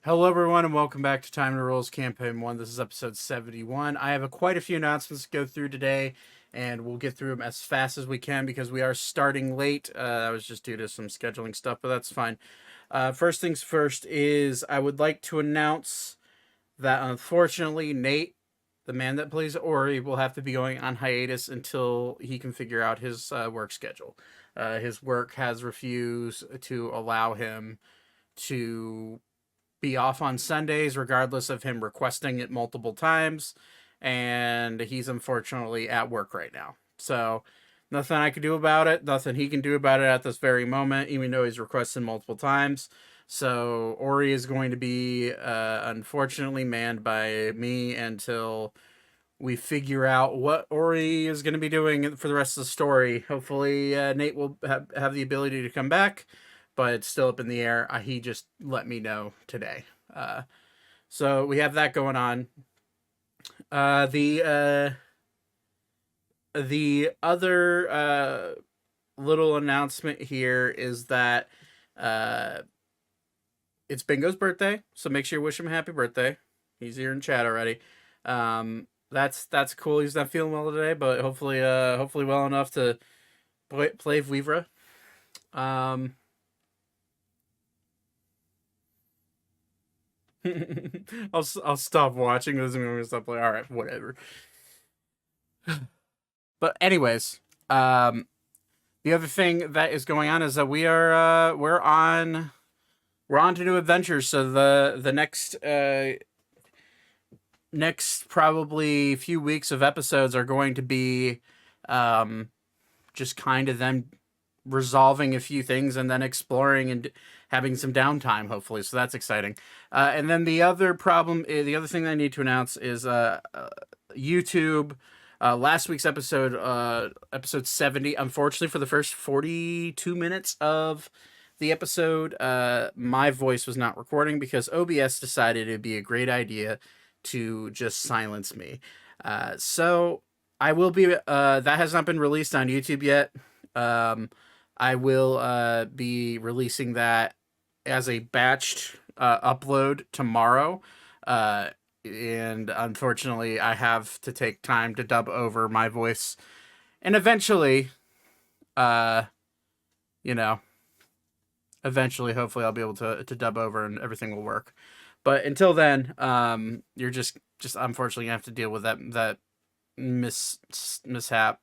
Hello, everyone, and welcome back to Time to Rolls Campaign 1. This is episode 71. I have quite a few announcements to go through today, and we'll get through them as fast as we can because we are starting late. That was just due to some scheduling stuff, but that's fine. First things first is I would like to announce that unfortunately Nate, the man that plays Ori, will have to be going on hiatus until he can figure out his work schedule. His work has refused to allow him to be off on Sundays, regardless of him requesting it multiple times. And he's unfortunately at work right now. So nothing I can do about it. Nothing he can do about it at this very moment, even though he's requested multiple times. So Ori is going to be unfortunately manned by me until we figure out what Ori is going to be doing for the rest of the story. Hopefully, Nate will have the ability to come back, but it's still up in the air. He just let me know today. So we have that going on. The other little announcement here is that it's Bingo's birthday, so make sure you wish him a happy birthday. He's here in chat already. That's cool. He's not feeling well today, but hopefully well enough to play Vivre. I'll stop watching this and I'm gonna stop playing. All right, whatever. But anyways, the other thing that is going on is that we're on to new adventures. So the next probably few weeks of episodes are going to be just kind of them resolving a few things and then exploring and having some downtime, hopefully. So that's exciting. And then the other thing that I need to announce is YouTube. Last week's episode, episode 70, unfortunately for the first 42 minutes of the episode, my voice was not recording because OBS decided it'd be a great idea to just silence me. So I will be, that has not been released on YouTube yet. I will be releasing that as a batched upload tomorrow. And unfortunately, I have to take time to dub over my voice. And eventually, hopefully I'll be able to dub over and everything will work. But until then, you're just unfortunately gonna have to deal with that mishap,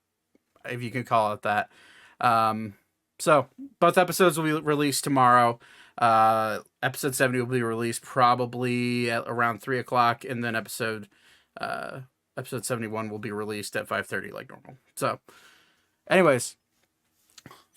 if you can call it that. So both episodes will be released tomorrow. Episode 70 will be released probably at around 3:00, and then episode 71 will be released at 5:30 like normal. So, anyways,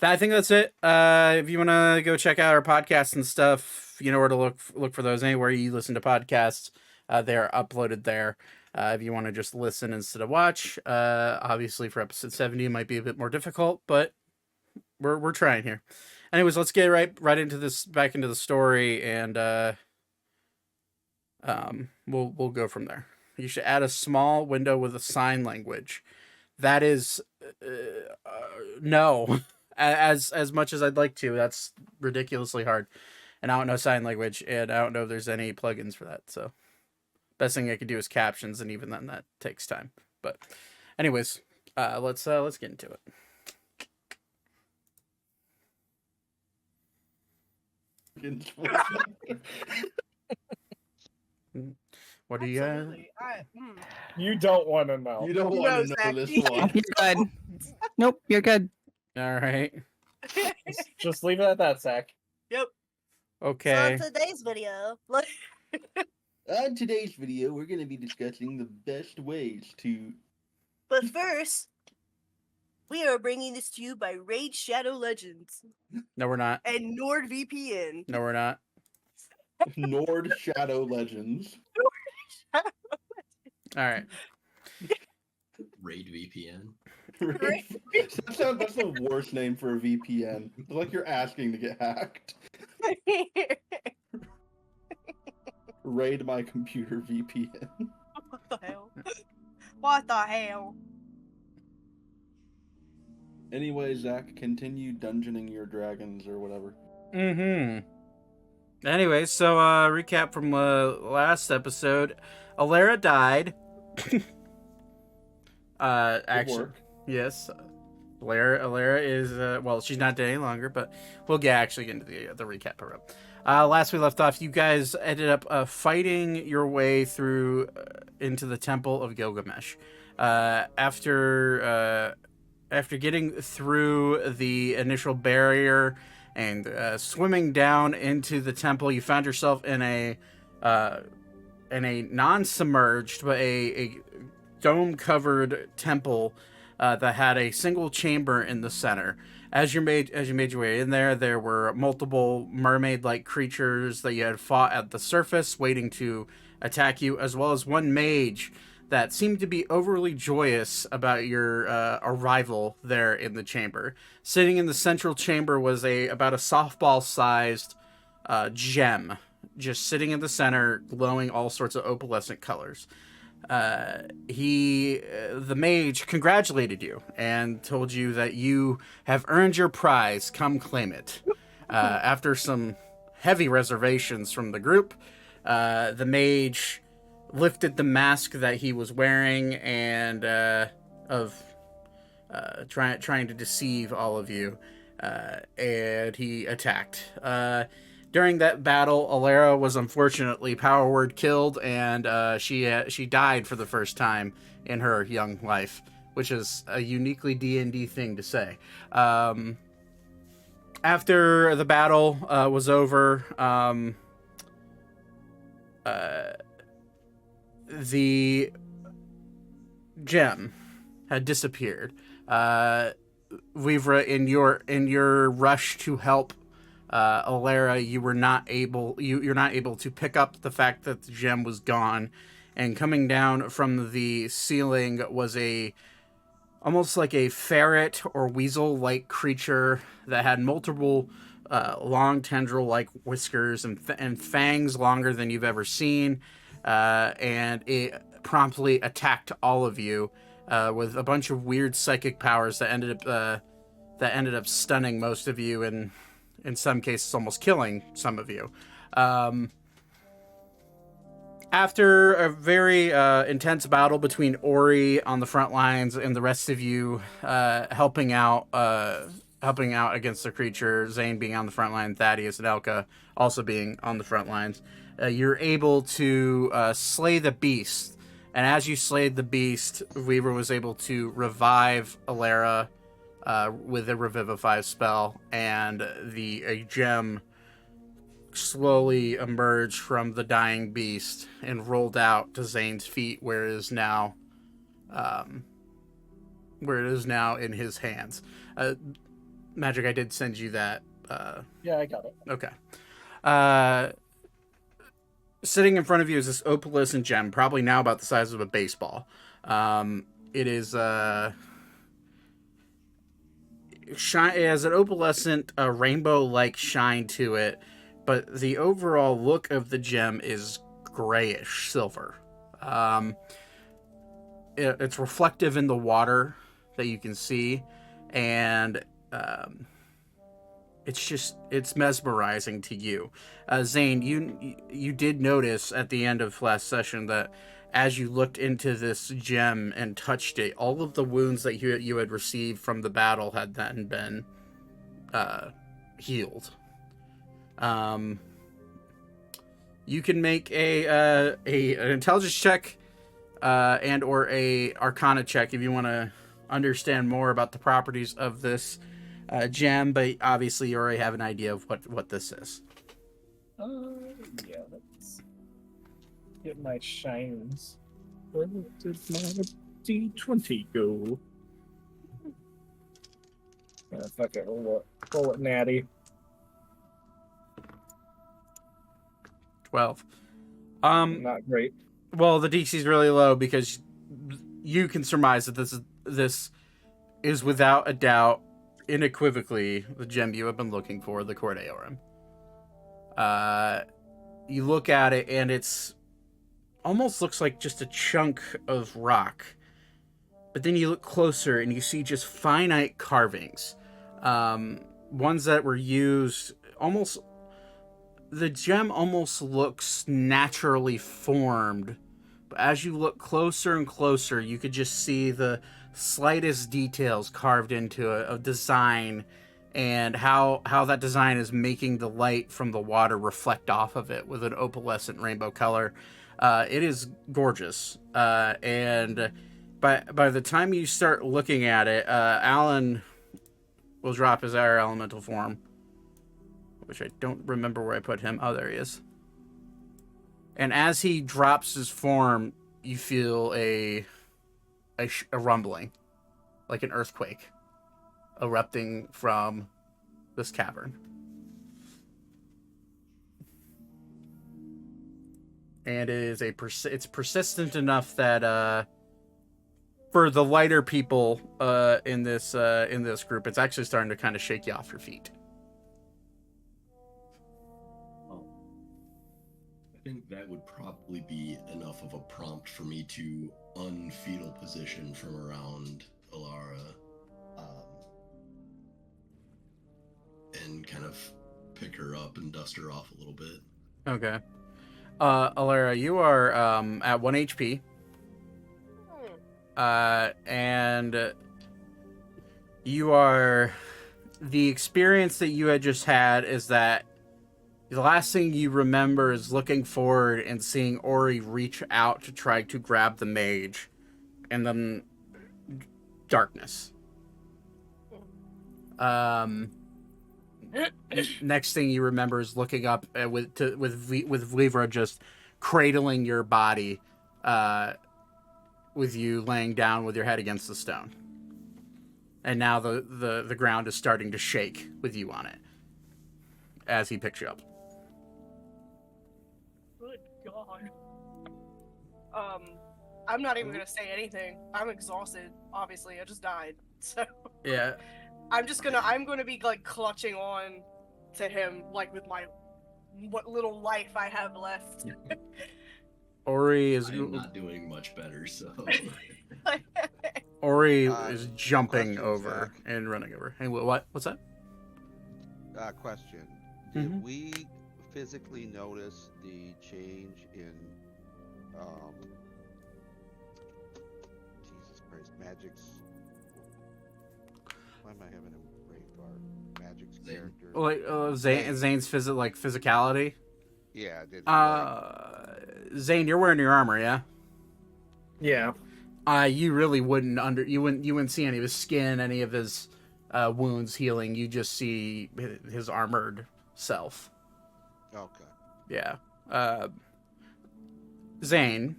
I think that's it. If you want to go check out our podcasts and stuff, you know where to look for those. Anywhere you listen to podcasts, they're uploaded there. If you want to just listen instead of watch, obviously for episode 70 it might be a bit more difficult, but we're trying here. Anyways, let's get right into this, back into the story, and we'll go from there. You should add a small window with a sign language. That is no. As much as I'd like to, that's ridiculously hard. And I don't know sign language, and I don't know if there's any plugins for that. So best thing I could do is captions, and even then that takes time. But anyways, let's get into it. What do you You don't want to know. You don't want to know this one. You're good. Nope, you're good. All right. Just leave it at that, Zach. Yep. Okay. So today's video, On today's video, we're going to be discussing the best ways to... but first, we are bringing this to you by Raid Shadow Legends No, we're not. and NordVPN. No, we're not. Nord Shadow Legends. All right. Raid VPN. That's the worst name for a VPN. It's like you're asking to get hacked. Raid my computer VPN. What the hell? What the hell? Anyway, Zach, continue dungeoning your dragons or whatever. Mm-hmm. Anyway, so recap from last episode. Alara died. Good Actually, work. yes. Alara is well, she's not dead any longer, but we'll get into the recap part. Last we left off, you guys ended up fighting your way through into the Temple of Gilgamesh. After getting through the initial barrier and swimming down into the temple, you found yourself in a non-submerged but a dome-covered temple that had a single chamber in the center. As you made your way in there, there were multiple mermaid-like creatures that you had fought at the surface, waiting to attack you, as well as one mage that seemed to be overly joyous about your arrival there in the chamber. Sitting in the central chamber was about a softball-sized gem, just sitting in the center, glowing all sorts of opalescent colors. The mage congratulated you and told you that you have earned your prize. Come claim it. After some heavy reservations from the group, the mage lifted the mask that he was wearing and trying to deceive all of you, and he attacked. During that battle, Alara was unfortunately power word killed, and she died for the first time in her young life, which is a uniquely D&D thing to say. After the battle was over, the gem had disappeared. Vivra, in your rush to help Alara, you're not able to pick up the fact that the gem was gone, and coming down from the ceiling was almost like a ferret or weasel-like creature that had multiple long tendril-like whiskers and fangs longer than you've ever seen, and it promptly attacked all of you with a bunch of weird psychic powers that ended up stunning most of you, and in some cases almost killing some of you. After a very intense battle between Ori on the front lines and the rest of you helping out against the creature, Zane being on the front line, Thaddeus and Elka also being on the front lines, you're able to slay the beast. And as you slayed the beast, Weaver was able to revive Alara with a Revivify spell, and a gem slowly emerged from the dying beast and rolled out to Zane's feet, where it is now in his hands. Magic, I did send you that. Yeah, I got it. Okay. Sitting in front of you is this opalescent gem, probably now about the size of a baseball. It has an opalescent, rainbow-like shine to it, but the overall look of the gem is grayish silver. It's reflective in the water that you can see, and it's mesmerizing to you. Zane, you did notice at the end of last session that as you looked into this gem and touched it, all of the wounds that you had received from the battle had then been healed. You can make an intelligence check and or a Arcana check if you want to understand more about the properties of this gem, but obviously you already have an idea of what this is. Yeah, let's get my shines. Where did my D20 go? Fuck it, roll it natty. 12. Not great. Well, the DC is really low because you can surmise that this is without a doubt, unequivocally, the gem you have been looking for, the Cor Deorum. You look at it and it's almost looks like just a chunk of rock. But then you look closer and you see just finite carvings. Ones that were used almost the gem almost looks naturally formed, but as you look closer and closer, you could just see the slightest details carved into it of design, and how that design is making the light from the water reflect off of it with an opalescent rainbow color. It is gorgeous, and by the time you start looking at it, Alan will drop his air elemental form, which I don't remember where I put him. Oh, there he is. And as he drops his form, you feel a rumbling, like an earthquake, erupting from this cavern. And it is it's persistent enough that for the lighter people in this group, it's actually starting to kind of shake you off your feet. I think that would probably be enough of a prompt for me to unfetal position from around Alara, and kind of pick her up and dust her off a little bit. Okay. Alara, you are at 1 HP. And you are... The experience that you had just had is that the last thing you remember is looking forward and seeing Ori reach out to try to grab the mage, and then darkness. Next thing you remember is looking up with Vlivra just cradling your body, with you laying down with your head against the stone. And now the ground is starting to shake with you on it as he picks you up. Good God. I'm not even gonna say anything. I'm exhausted. Obviously, I just died. So Yeah. I'm gonna be like clutching on to him, like with what little life I have left. Ori is I'm not doing much better, so... Ori is jumping question, over Zach. and running over. Hey, what's that? Question. Did Mhm. we physically notice the change in Jesus Christ, Magic's... Why am I having a brain fart? Magic's character. Like Zane's physicality. Yeah, did Zane, you're wearing your armor, yeah? Yeah. You really you wouldn't see any of his skin, any of his wounds healing. You just see his armored self. Okay. Yeah. Zane,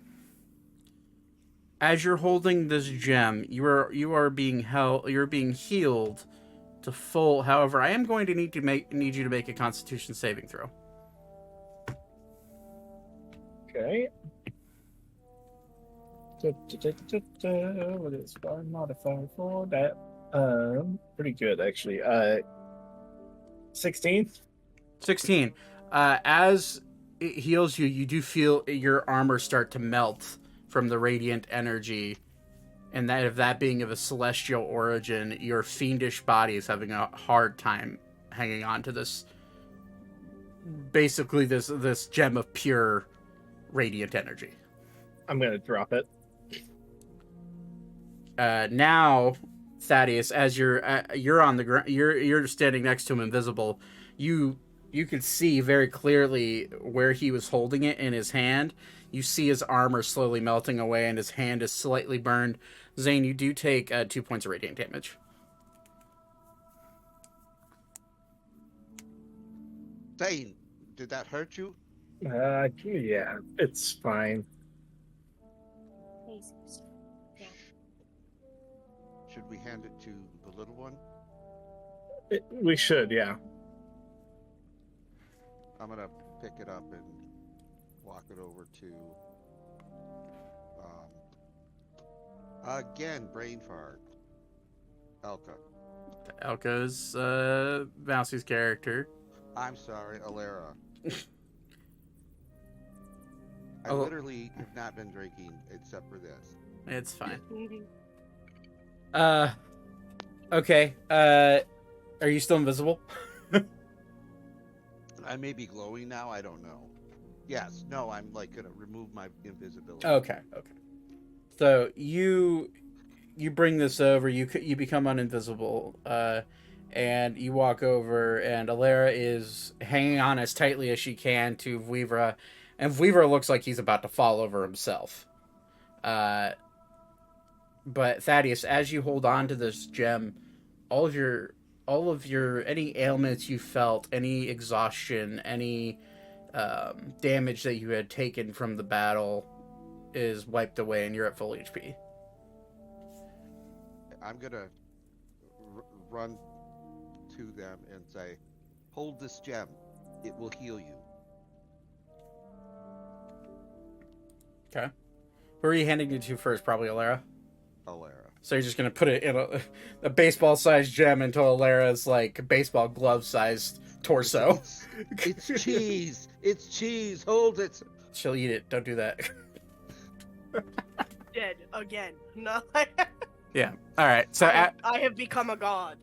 as you're holding this gem, you are being healed to full. However, I am going to need you to make a Constitution saving throw. Okay. What is our modifier for that? Pretty good actually. 16. 16. As it heals you, you do feel your armor start to melt from the radiant energy, and that being of a celestial origin, your fiendish body is having a hard time hanging on to this. Basically, this gem of pure radiant energy. I'm gonna drop it. Now, Thaddeus, as you're on the ground, you're standing next to him, invisible. You can see very clearly where he was holding it in his hand. You see his armor slowly melting away, and his hand is slightly burned. Zane, you do take 2 points of radiant damage. Zane, did that hurt you? Yeah, it's fine. Should we hand it to the little one? We should, yeah. I'm gonna pick it up and walk it over to. Again, brain fart. Elka. Elka's Mousy's character. I'm sorry, Alara. I Oh. literally have not been drinking except for this. It's fine. Okay. Are you still invisible? I may be glowing now. I don't know. Yes. No. I'm like gonna remove my invisibility. Okay. So you bring this over. You become uninvisible, and you walk over, and Alara is hanging on as tightly as she can to Vivra, and Vivra looks like he's about to fall over himself. But Thaddeus, as you hold on to this gem, all of your any ailments you felt, any exhaustion, any damage that you had taken from the battle is wiped away, and you're at full HP. I'm gonna run to them and say, "Hold this gem. It will heal you." Okay. Who are you handing it to first? Probably Alara. Alara. So you're just gonna put it in a baseball-sized gem into Alara's like baseball glove-sized torso. It's cheese. It's cheese. Hold it. She'll eat it. Don't do that. Dead again. No. Yeah. All right. So I have become a god.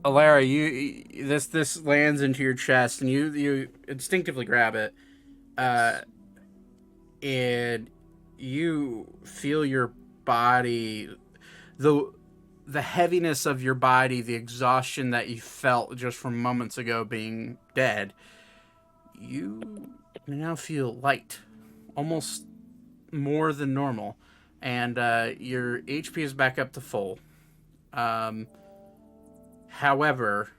Alara, you this lands into your chest, and you instinctively grab it, and you feel your body, the heaviness of your body, the exhaustion that you felt just from moments ago being dead. You now feel light, almost more than normal, and your HP is back up to full. However,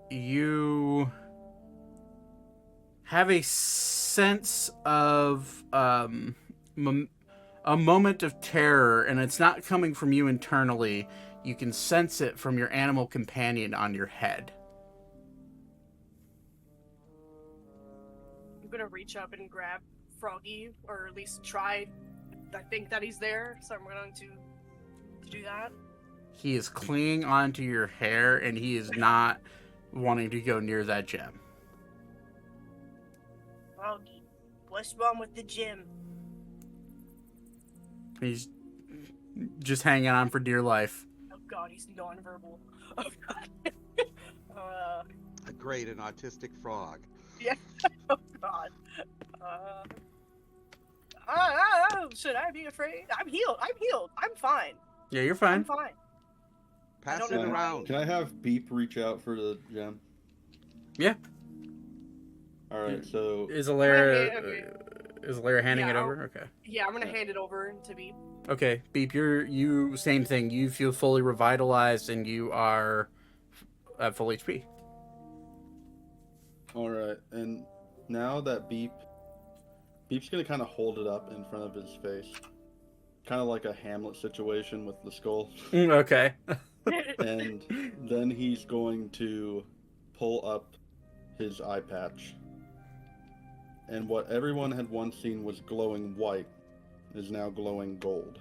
you have a sense of a moment of terror, and it's not coming from you internally. You can sense it from your animal companion on your head. I'm gonna reach up and grab Froggy, or at least try. I think that he's there, so I'm going to do that. He is clinging onto your hair, and he is not wanting to go near that gem. Froggy, what's wrong with the gym? He's just hanging on for dear life. Oh god, he's nonverbal. Oh god. Great, an autistic frog. Yeah. Oh god. Should I be afraid? I'm healed. I'm fine. Yeah, you're fine. I'm fine. Pass don't it know. around. Can I have Beep reach out for the gem? Yeah. All right, so Is Alara Okay. handing Yeah, it over? Okay. Yeah, I'm gonna hand it over to Beep. Okay, Beep, you same thing. You feel fully revitalized, and you are at full HP. all right, and now that Beep's gonna kind of hold it up in front of his face, kind of like a Hamlet situation with the skull, Okay. and then he's going to pull up his eye patch, and what everyone had once seen was glowing white is now glowing gold,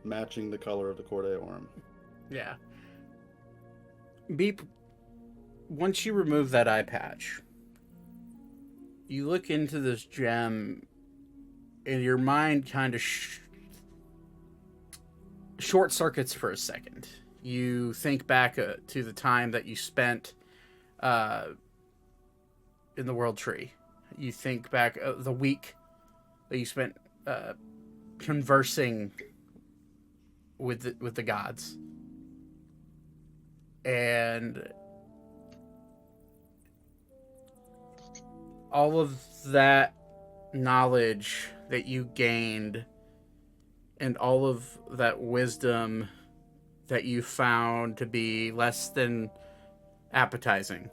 matching the color of the Cor Deorum. Yeah. Beep, once you remove that eye patch, you look into this gem, and your mind kind of short circuits for a second. You think back to the time that you spent in the World Tree. You think back the week that you spent conversing with the gods, and all of that knowledge that you gained, and all of that wisdom that you found to be less than appetizing,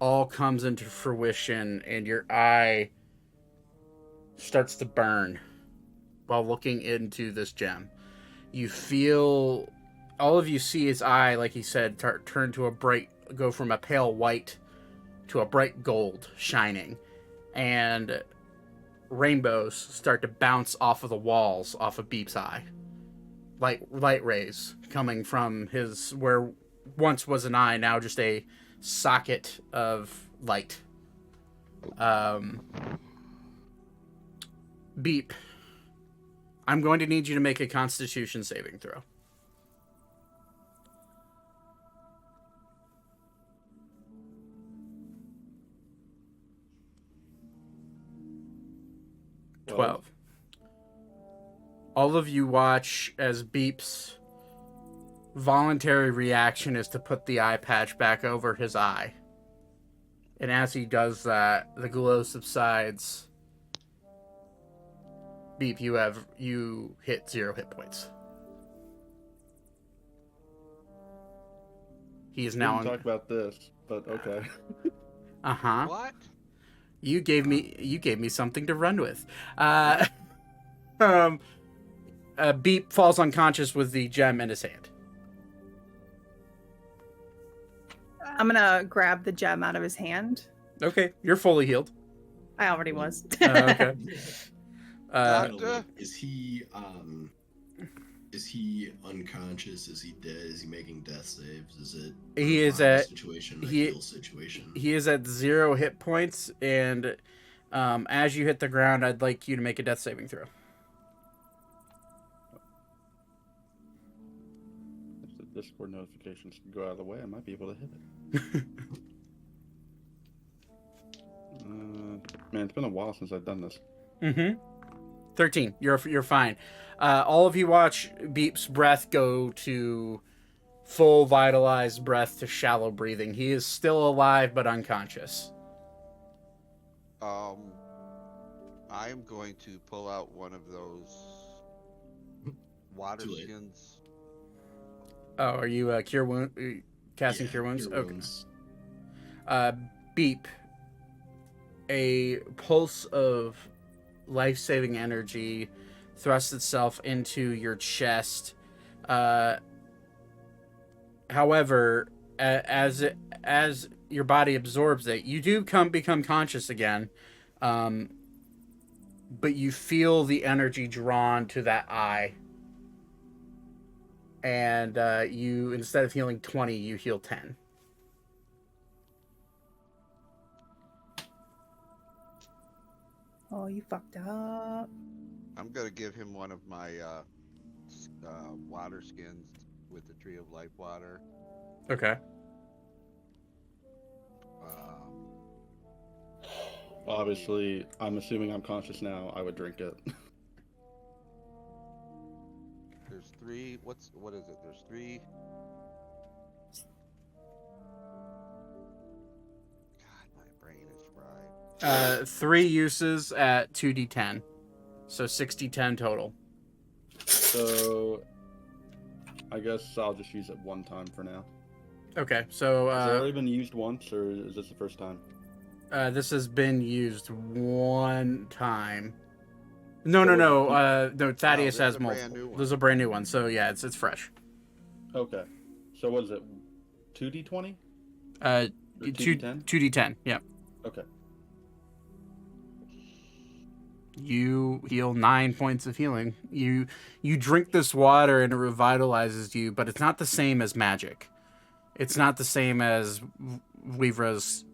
all comes into fruition, and your eye starts to burn while looking into this gem. You feel, all of you see his eye, like he said, turn to go from a pale white to a bright gold shining, and rainbows start to bounce off of the walls off of Beep's eye. Light rays coming from his, where once was an eye, now just a socket of light. Beep, I'm going to need you to make a Constitution saving throw. 12. All of you watch as Beep's voluntary reaction is to put the eye patch back over his eye. And as he does that, the glow subsides. Beep, you hit 0 hit points. He is now Didn't talk about this, but okay. Uh-huh. What? You gave me something to run with. Beep falls unconscious with the gem in his hand. I'm gonna grab the gem out of his hand. Okay, you're fully healed. I already was. Okay. Doctor? Is he unconscious? Is he dead? Is he making death saves? Is it He a is revival at- situation, a he- heal situation? He is at 0 hit points, and as you hit the ground, I'd like you to make a death saving throw. If the Discord notifications can go out of the way, I might be able to hit it. Man, it's been a while since I've done this. Mm-hmm. 13. You're fine. All of you watch Beep's breath go to full vitalized breath to shallow breathing. He is still alive but unconscious. I am going to pull out one of those water Too late. skins. Oh, are you cure wound casting Yeah, cure wounds? cure Okay. wounds. Beep. A pulse of life-saving energy thrusts itself into your chest. However, as your body absorbs it, you do become conscious again. But you feel the energy drawn to that eye. And you, instead of healing 20, you heal 10. Oh, you fucked up. I'm gonna give him one of my water skins with the Tree of Life water. Okay. Obviously, I'm assuming I'm conscious now. I would drink it. There's 3. What is it? There's 3. God, my brain is fried. 3 uses at 2d10. So 6d10 total. So, I guess I'll just use it one time for now. Okay, so Has it already been used once, or is this the first time? this has been used one time. So No, Thaddeus there's has a brand multiple. new one. There's a brand new one, so yeah, it's fresh. Okay. So what is it? 2d20? Uh, Or 2d10? 2d10? 2d10, yeah. Okay. You heal 9 points of healing. You drink this water and it revitalizes you, but it's not the same as magic. It's not the same as Weavra's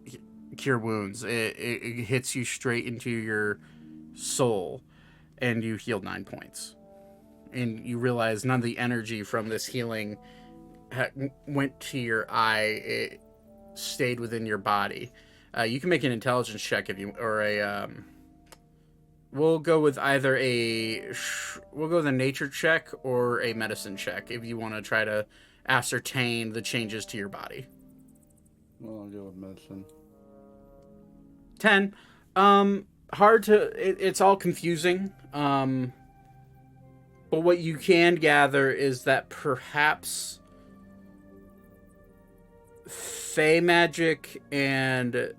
cure wounds. It hits you straight into your soul, and you heal 9 points. And you realize none of the energy from this healing went to your eye. It stayed within your body. You can make an intelligence check if you, or a. We'll go with either we'll go with a nature check or a medicine check if you want to try to ascertain the changes to your body. Well, I'll go with medicine. 10. Hard to. It's all confusing. But what you can gather is that perhaps Fey magic and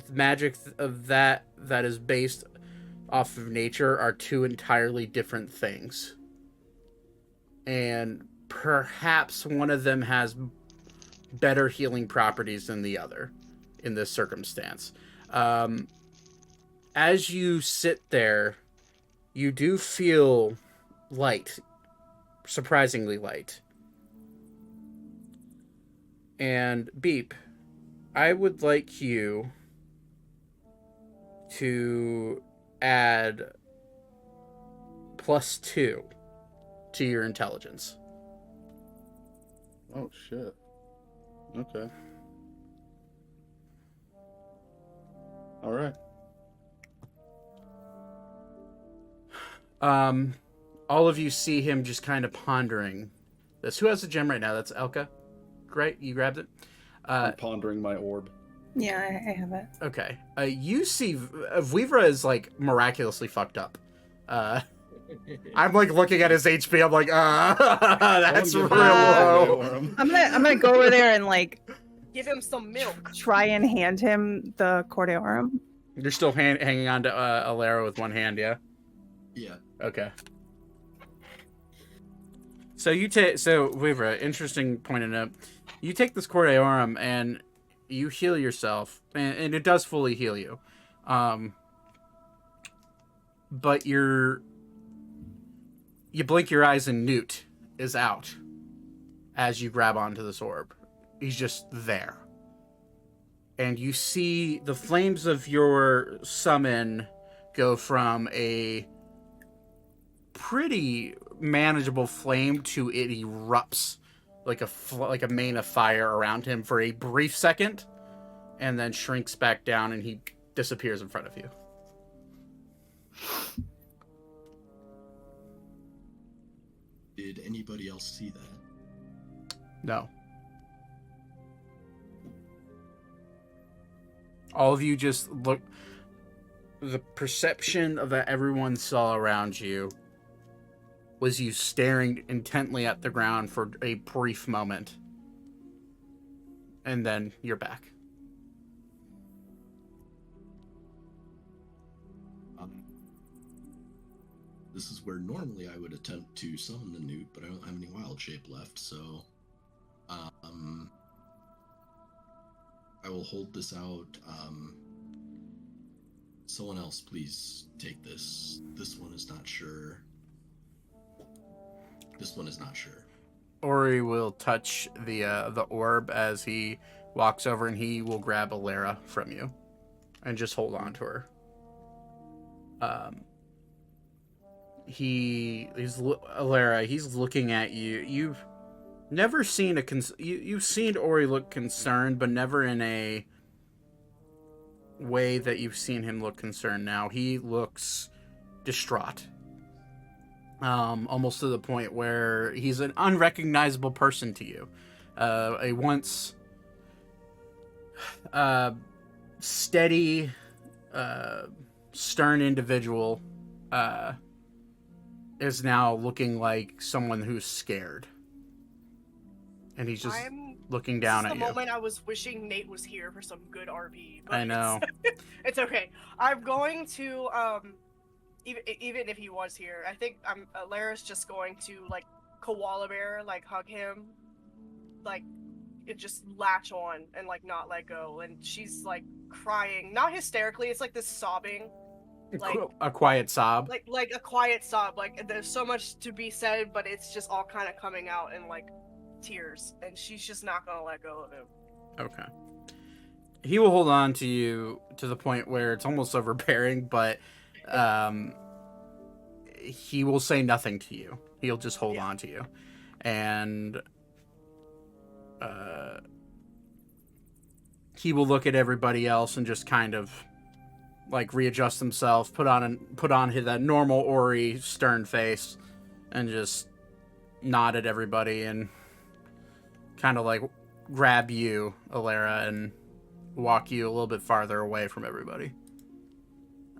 magic of that is based off of nature are 2 entirely different things. And perhaps one of them has better healing properties than the other in this circumstance. As you sit there, you do feel light, surprisingly light. And Beep, I would like you to add +2 to your intelligence. Oh, shit. Okay. Alright. All of you see him just kind of pondering this. Who has the gem right now? That's Elka. Great, you grabbed it. I'm pondering my orb. Yeah, I have it. Okay. You see Vivra is like miraculously fucked up. I'm like looking at his HP. I'm like, that's Don't real give him low. Orm. I'm gonna go over there and like Give him some milk. try and hand him the Cor Deorum. You're still hanging on to Alera with one hand, yeah? Yeah. Okay. So Vivra, interesting point to note. You take this Cor Deorum and you heal yourself, and it does fully heal you. But you blink your eyes and Newt is out as you grab onto this orb. He's just there. And you see the flames of your summon go from a pretty manageable flame to it erupts like a main of fire around him for a brief second, and then shrinks back down, and he disappears in front of you. Did anybody else see that? No. All of you just look. The perception of that everyone saw around you was you staring intently at the ground for a brief moment. And then you're back. This is where normally I would attempt to summon the Newt, but I don't have any wild shape left, so I will hold this out. Someone else, please take this. This one is not sure. This one is not sure. Ori will touch the orb as he walks over, and he will grab Alera from you and just hold on to her. Alera, he's looking at you. You've never seen you've seen Ori look concerned, but never in a way that you've seen him look concerned now. He looks distraught. Almost to the point where he's an unrecognizable person to you. A once steady, stern individual is now looking like someone who's scared. And he's just looking down at you. This is the moment I was wishing Nate was here for some good RP. But I know. It's okay. I'm going to, even if he was here, I think Alera's just going to, like, koala bear, like, hug him, like, it just latch on and, like, not let go. And she's, like, crying, not hysterically, it's like this sobbing. Like a quiet sob. Like a quiet sob. Like, there's so much to be said, but it's just all kind of coming out in, like, tears. And she's just not gonna let go of him. Okay. He will hold on to you to the point where it's almost overbearing, but he will say nothing to you. He'll just hold on to you. And he will look at everybody else and just kind of like readjust himself, put on that normal Ori stern face, and just nod at everybody and kind of like grab you, Alera, and walk you a little bit farther away from everybody.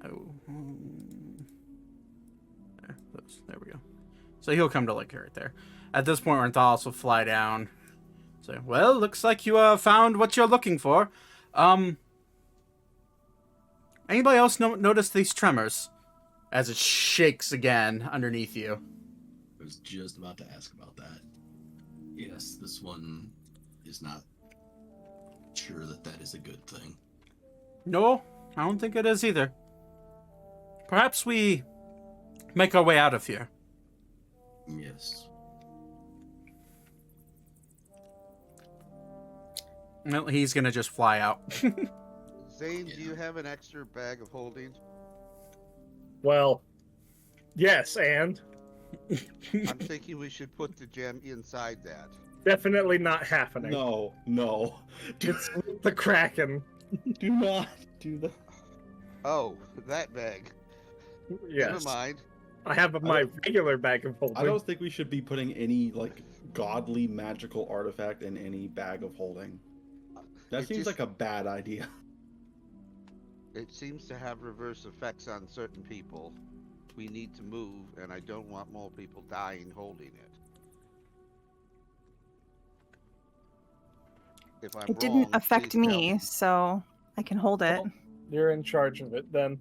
There we go. So he'll come to like right there. At this point, Ornthalos will fly down. Say, well, looks like you found what you're looking for. Anybody else notice these tremors as it shakes again underneath you? I was just about to ask about that. Yes, this one is not sure that is a good thing. No, I don't think it is either. Perhaps we make our way out of here. Yes. Well, he's gonna just fly out. Zane, do you have an extra bag of holding? Well, yes, and I'm thinking we should put the gem inside that. definitely not happening. No. It's the Kraken. Do not do that. Oh, that bag. Yes. Never mind. I have my regular bag of holding. I don't think we should be putting any like godly magical artifact in any bag of holding. That It seems just- like a bad idea. It seems to have reverse effects on certain people. We need to move, and I don't want more people dying holding it. If I'm It didn't wrong, affect please tell me, so I can hold it. Well, you're in charge of it then.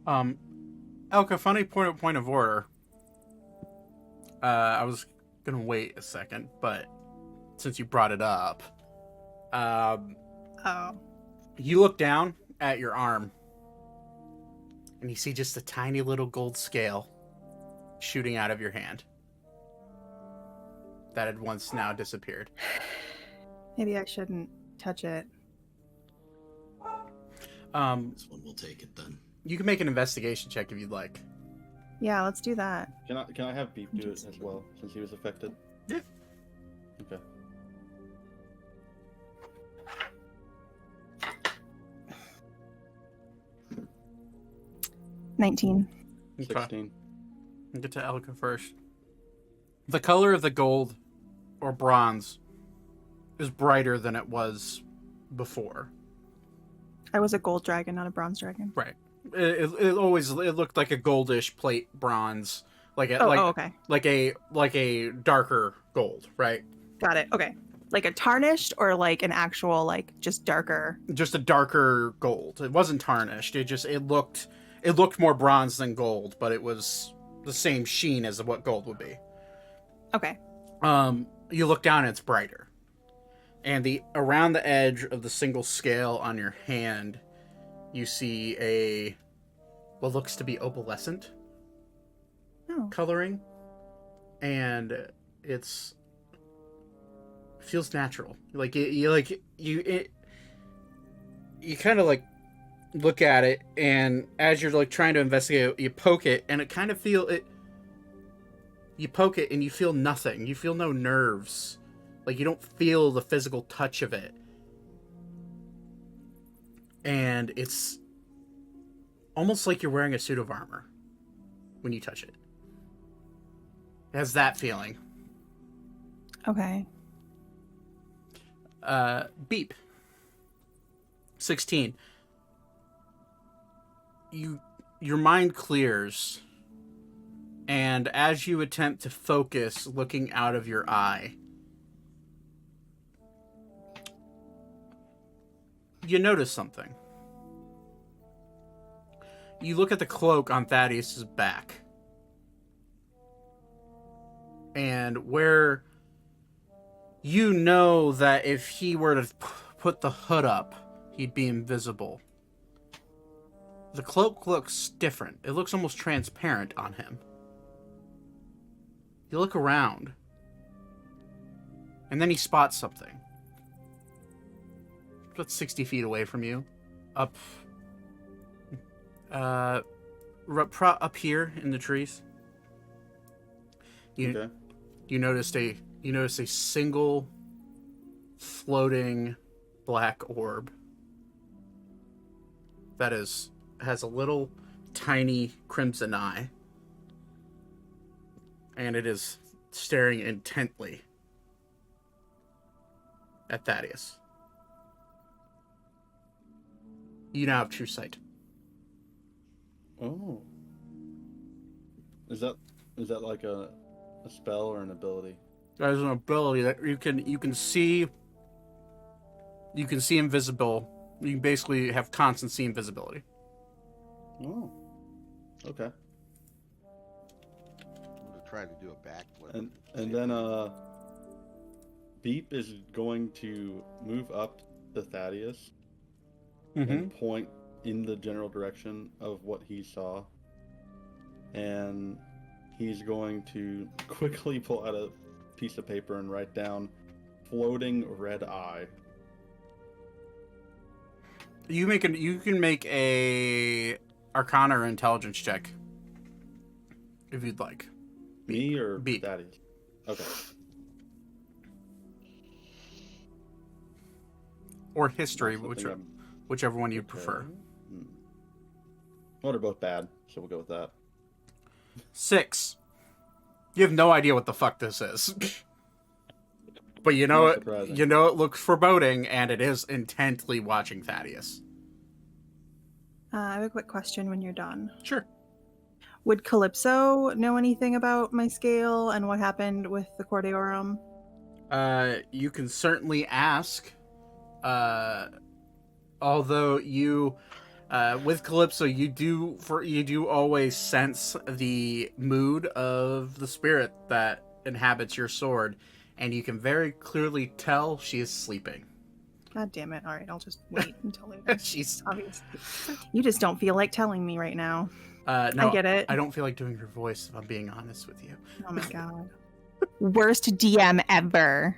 Elka, funny point of order. I was gonna wait a second, but since you brought it up, Oh. you look down at your arm, and you see just a tiny little gold scale shooting out of your hand. That had once now disappeared. Maybe I shouldn't touch it. This one will take it then. You can make an investigation check if you'd like. Yeah, let's do that. Can I have Beep do it as well since he was affected? Yeah. Okay. $19. Okay. 16. We'll get to Elka first. The color of the gold or bronze is brighter than it was before. I was a gold dragon, not a bronze dragon. Right. It always looked like a goldish plate bronze, like a, Okay. like a darker gold, right? Got it. Okay. Like a tarnished or like an actual, like, just darker? Just a darker gold. It wasn't tarnished. It looked more bronze than gold, but it was the same sheen as what gold would be. Okay. You look down and it's brighter. And around the edge of the single scale on your hand, you see what looks to be opalescent Oh. coloring, and it feels natural. Like you kind of like look at it, and as you're like trying to investigate, you poke it, and it kind of you poke it and you feel nothing. You feel no nerves. Like, you don't feel the physical touch of it. And it's almost like you're wearing a suit of armor when you touch it. It has that feeling. Okay. Beep. 16. Your mind clears, and as you attempt to focus looking out of your eye, you notice something. You look at the cloak on Thaddeus's back, and where you know that if he were to put the hood up, he'd be invisible. The cloak looks different. It looks almost transparent on him. You look around, and then he spots something. About 60 feet away from you, up here in the trees. Okay. You notice a single floating black orb that has a little tiny crimson eye, and it is staring intently at Thaddeus. You now have true sight. Oh. Is that like a spell or an ability? There's an ability that you can see invisible. You can basically have constant see invisibility. Oh. Okay. I'm gonna try to do a backflip. And then Beep is going to move up to Thaddeus and point in the general direction of what he saw. And he's going to quickly pull out a piece of paper and write down floating red eye. You can make a Arcana or Intelligence check if you'd like. Me or Beep. Thaddeus? Okay. Or History, Something I'm- whichever one you okay. prefer. Well, they're both bad, so we'll go with that. 6. You have no idea what the fuck this is. But you know Not it. surprising. You know it looks foreboding, and it is intently watching Thaddeus. I have a quick question when you're done. Sure. Would Calypso know anything about my scale and what happened with the Cor Deorum? You can certainly ask. Although you, with Calypso, you do always sense the mood of the spirit that inhabits your sword, and you can very clearly tell she is sleeping. God damn it. All right, I'll just wait until later. She's Obvious. You just don't feel like telling me right now. no, I get it. I don't feel like doing her voice, if I'm being honest with you. Oh my god. Worst DM ever.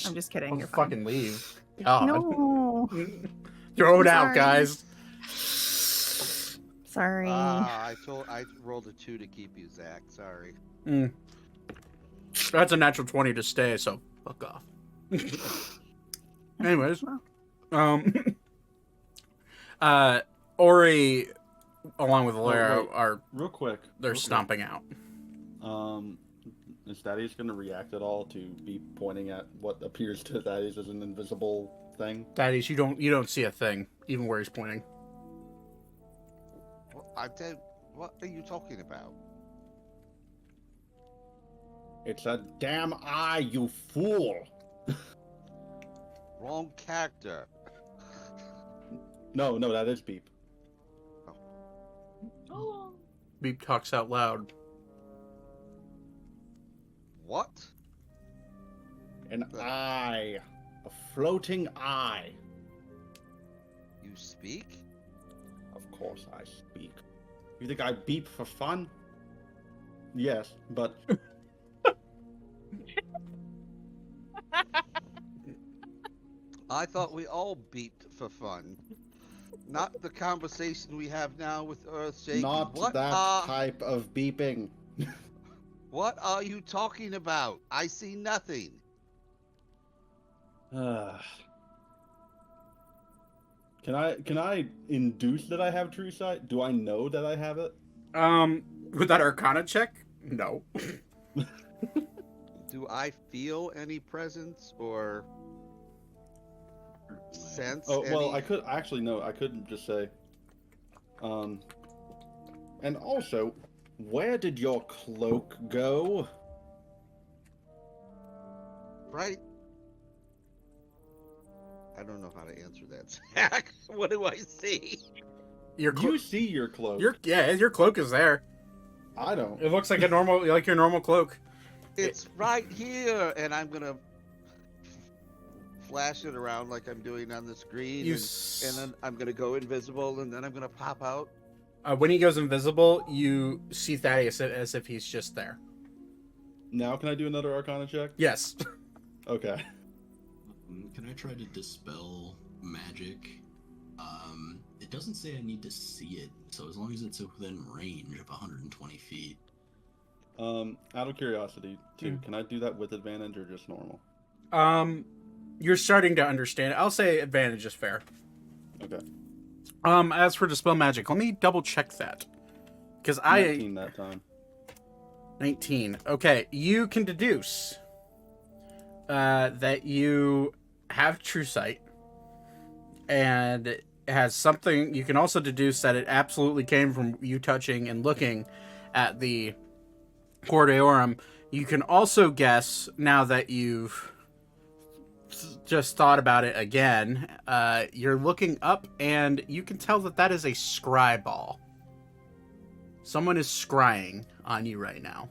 I'm just kidding. I'll You're fine. fucking leave. God. No. Throw it I'm out, sorry. guys. Sorry. I rolled a 2 to keep you, Zach. Sorry. That's a natural 20 to stay, so fuck off. Anyways, Ori, along with Lara, wait. are Real quick. they're stomping out. Is Thaddeus going to react at all to be pointing at what appears to Thaddeus as an invisible thing? Thaddeus, you don't see a thing, even where he's pointing. What are you talking about? It's a damn eye, you fool! Wrong character. No, that is Beep. Beep talks out loud. What? An eye. A floating eye. You speak? Of course I speak. You think I beep for fun? Yes, but... I thought we all beeped for fun. Not the conversation we have now with Earthshaking. Not that type of beeping. What are you talking about? I see nothing. Can I induce that I have true sight? Do I know that I have it? With that Arcana check? No. Do I feel any presence or sense? Oh, well, any... I could actually no. I couldn't just say. And also, where did your cloak go? Right. I don't know how to answer that, Zach. What do I see? You see your cloak. Your cloak is there. I don't. It looks like your normal cloak. It's right here, and I'm gonna flash it around like I'm doing on the screen, and then I'm gonna go invisible, and then I'm gonna pop out. When he goes invisible, you see Thaddeus as if he's just there. Now can I do another Arcana check? Yes. Okay. Can I try to dispel magic? It doesn't say I need to see it, so as long as it's within range of 120 feet. Out of curiosity, too, can I do that with advantage or just normal? You're starting to understand. I'll say advantage is fair. Okay. As for dispel magic, let me double check that. Because 19 that time. 19. Okay, you can deduce that you have true sight, and it has something. You can also deduce that it absolutely came from you touching and looking at the Cor Deorum. You can also guess, now that you've just thought about it again, you're looking up and you can tell that is a scry ball. Someone is scrying on you right now.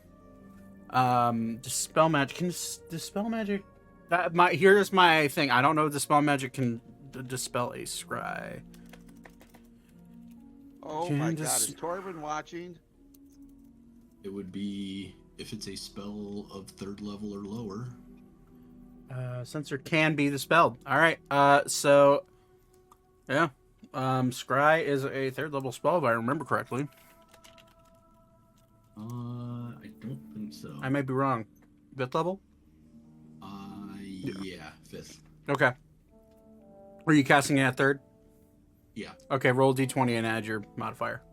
Dispel magic. Can dispel magic? Here's my thing. I don't know if dispel magic can dispel a scry. Oh my god, is Torvin watching? It would be if it's a spell of 3rd level or lower. Sensor can be dispelled. All right. So, yeah. Scry is a 3rd level spell, if I remember correctly. I don't think so. I may be wrong. 5th level? Yeah, 5th. Okay. Are you casting it at 3rd? Yeah. Okay, roll d20 and add your modifier.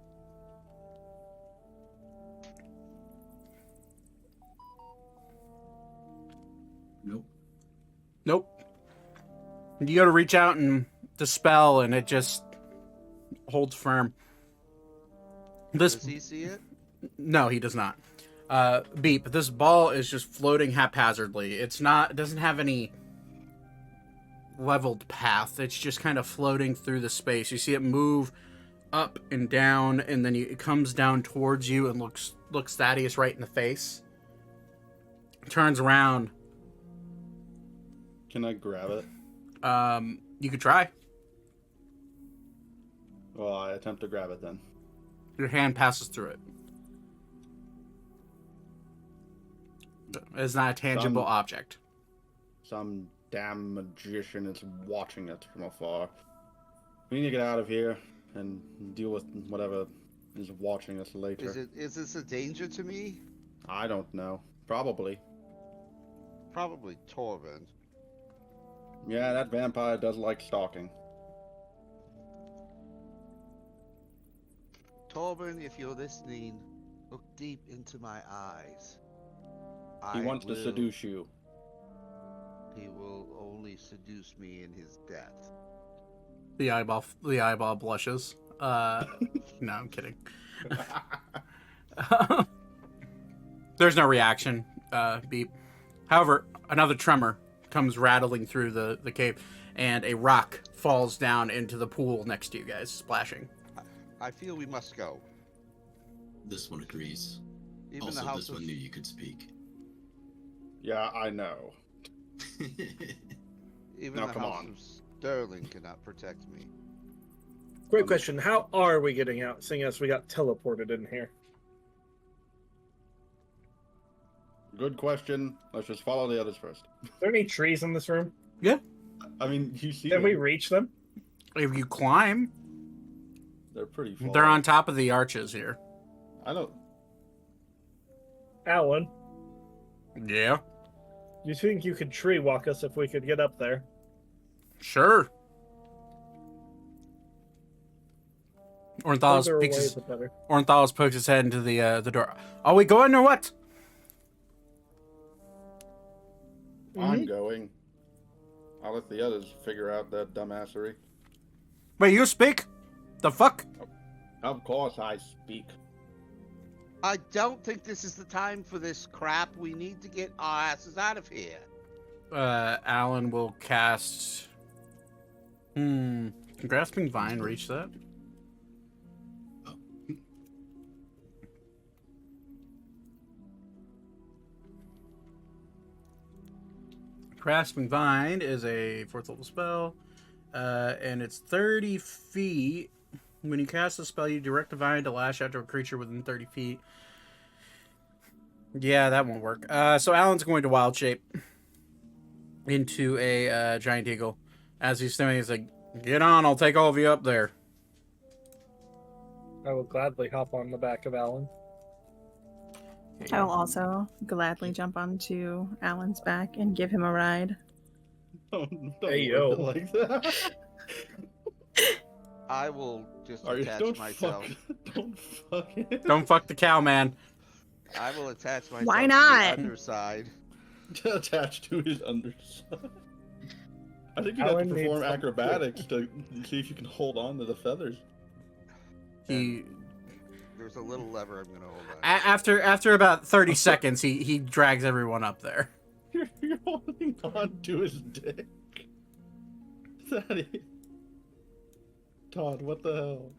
Nope. You go to reach out and dispel, and it just holds firm. Does he see it? No, he does not. Beep. This ball is just floating haphazardly. It doesn't have any leveled path. It's just kind of floating through the space. You see it move up and down, and then it comes down towards you and looks Thaddeus right in the face. Turns around. Can I grab it? You could try. Well, I attempt to grab it then. Your hand passes through it. It's not a tangible object. Some damn magician is watching it from afar. We need to get out of here and deal with whatever is watching us later. Is this a danger to me? I don't know. Probably. Probably Torvin. Yeah, that vampire does like stalking. Torvin, if you're listening, look deep into my eyes. He wants to seduce you. He will only seduce me in his death. The eyeball blushes. No, I'm kidding. There's no reaction. Beep. However, another tremor comes rattling through the cave, and a rock falls down into the pool next to you guys, splashing. I feel we must go. This one agrees. Even Also, the house this one knew you could speak. Yeah, I know. Even Now, the come house on. of Sterling cannot protect me. Great question. How are we getting out, seeing as we got teleported in here? Good question. Let's just follow the others first. Are there any trees in this room? I mean, you see Can we them. reach them? If you climb, They're pretty far. they're on top of the arches here. I don't... Alan, Yeah, do you think you could tree walk us if we could get up there? sure. Further away, Ornithalis the better. pokes his head into the door. Are we going or what? I'm going. I'll let the others figure out that dumbassery. Wait, you speak? The fuck? Of course I speak. I don't think this is the time for this crap. We need to get our asses out of here. Alan will cast... Can Grasping Vine reach that? Grasping Vine is a 4th level spell, and it's 30 feet. When you cast a spell, you direct a vine to lash out to a creature within 30 feet. Yeah, that won't work. So Alan's going to wild shape into a giant eagle. As he's doing, he's like, "Get on! I'll take all of you up there." I will gladly hop on the back of Alan. I will also gladly jump onto Alan's back and give him a ride. Don't Hey, yo. word it like that. I will just Are you, attach don't myself. Don't fuck it. Don't fuck the cow, man. I will attach myself Why to not? the underside. Attached to his underside. I think you have Alan to needs perform some- acrobatics to see if you can hold on to the feathers. He There's a little lever I'm gonna hold on. after about 30 seconds, he drags everyone up there. You're holding on to his dick. Daddy. Todd, what the hell?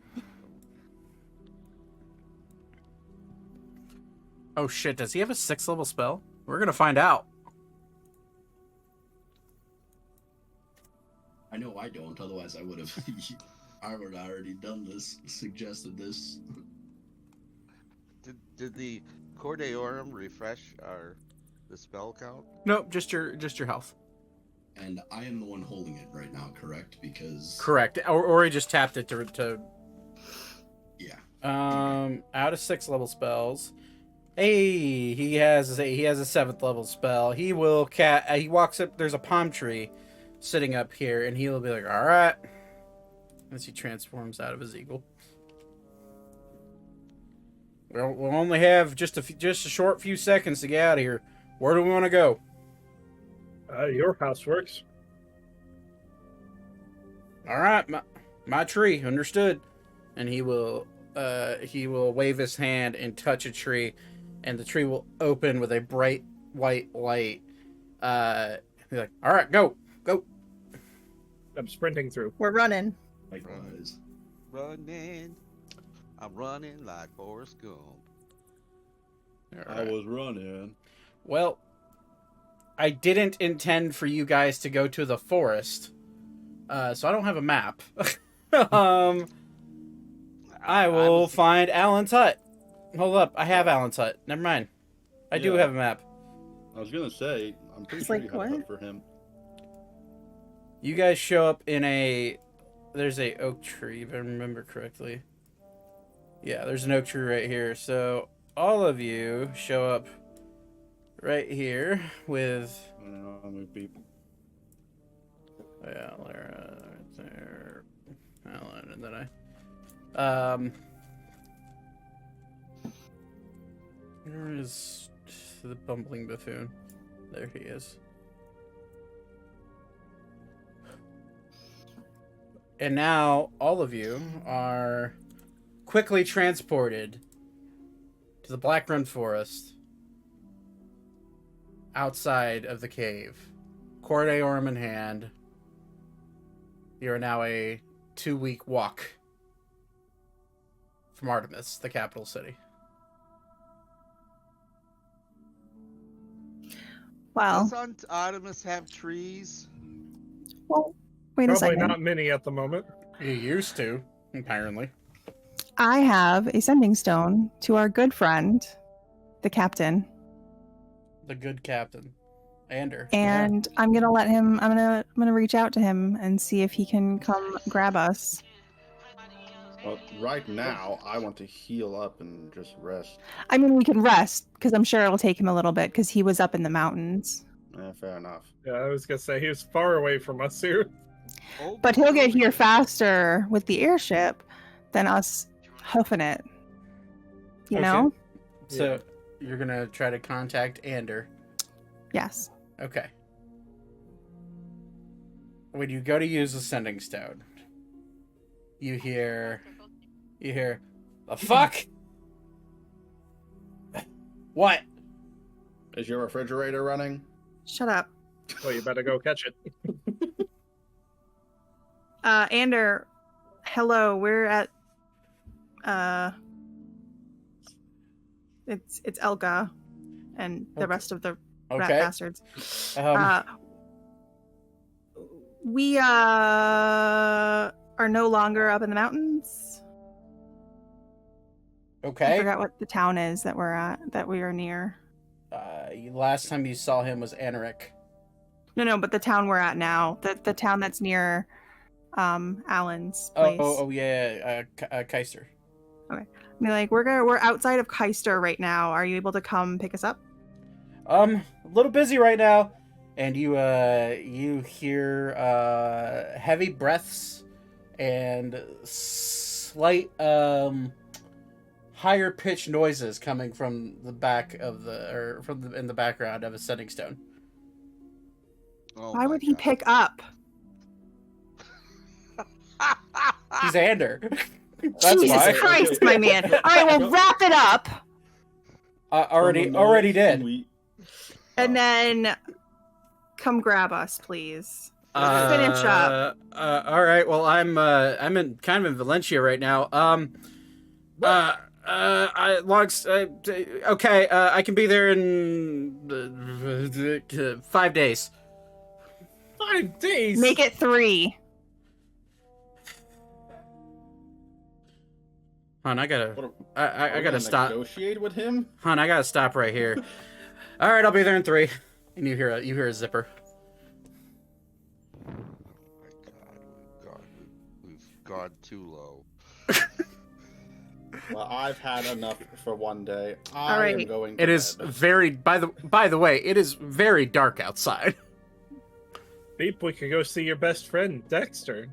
Oh shit! Does he have a 6th level spell? We're gonna find out. I know I don't, otherwise I would have. I would have already done this, suggested this. Did the Cor Deorum refresh the spell count? Nope, just your health. And I am the one holding it right now, correct? Because Correct. Or he just tapped it to yeah, out of 6th level spells. Hey, he has a 7th level spell. He will he walks up. There's a palm tree sitting up here, and he'll be like, "All right," as he transforms out of his eagle. We'll only have just a short few seconds to get out of here. Where do we want to go? Your house works. All right, my tree, understood. And he will wave his hand and touch a tree, and the tree will open with a bright white light. He's like, all right, go. I'm sprinting through. We're running. Likewise. Running. I'm running like Forrest Gump. All I right. was running. Well, I didn't intend for you guys to go to the forest, so I don't have a map. I will find Alan's hut. Hold up, I have Alan's hut. Never mind. I do Yeah. have a map. I was gonna say, I'm pretty It's sure like, you have what? that for him. You guys show up in there's a oak tree, if I remember correctly. Yeah, there's an oak tree right here. So all of you show up right here with I'm gonna be yeah, Lara right there, Alan, and then I. Where is the bumbling buffoon? There he is. And now all of you are quickly transported to the Blackrun Forest outside of the cave. Cor Deorum in hand. You are now a 2-week walk from Artemis, the capital city. Wow. Does Artemis have trees? Well, wait a Probably second. not many at the moment. You used to, apparently. I have a sending stone to our good friend, the captain, The good captain. Ander. and I'm gonna let him. I'm gonna reach out to him and see if he can come grab us. Well, right now, I want to heal up and just rest. I mean, we can rest because I'm sure it'll take him a little bit because he was up in the mountains. Fair enough. Yeah, I was gonna say he was far away from us here. Oh, But he'll get here faster with the airship than us hoofing it. You Okay. know? So you're going to try to contact Ander. Yes. Okay. When you go to use the sending stone, you hear, the fuck? What? Is your refrigerator running? Shut up. Well, you better go catch it. Ander, hello. We're at it's Elga and the Okay. rest of the rat Okay. bastards. Um, We are no longer up in the mountains. I okay. forgot what the town is that we're at, that we are near. Last time you saw him was Anaric. No, but the town we're at now, the town that's near Alan's place. Yeah, Keister. I mean, like we're outside of Keister right now. Are you able to come pick us up? A little busy right now, and you hear heavy breaths and slight higher pitched noises coming from the back of in the background of a sending stone. Oh Why my would he God. pick up? He's Ander. That's Jesus why. Christ, my man! All right, well, wrap it up, Already From the noise, did. and then come grab us, please. Finish up. All right. Well, I'm in Valencia right now. Okay. I can be there in 5 days. 5 days. Make it 3. Hon, I gotta stop. Negotiate with him? Hon, I gotta stop right here. All right, I'll be there in 3. And you hear a zipper. Oh my God, we've gone too low. Well, I've had enough for one day. All I am right. going to It is bed. very by the way, it is very dark outside. Beep, we could go see your best friend, Dexter.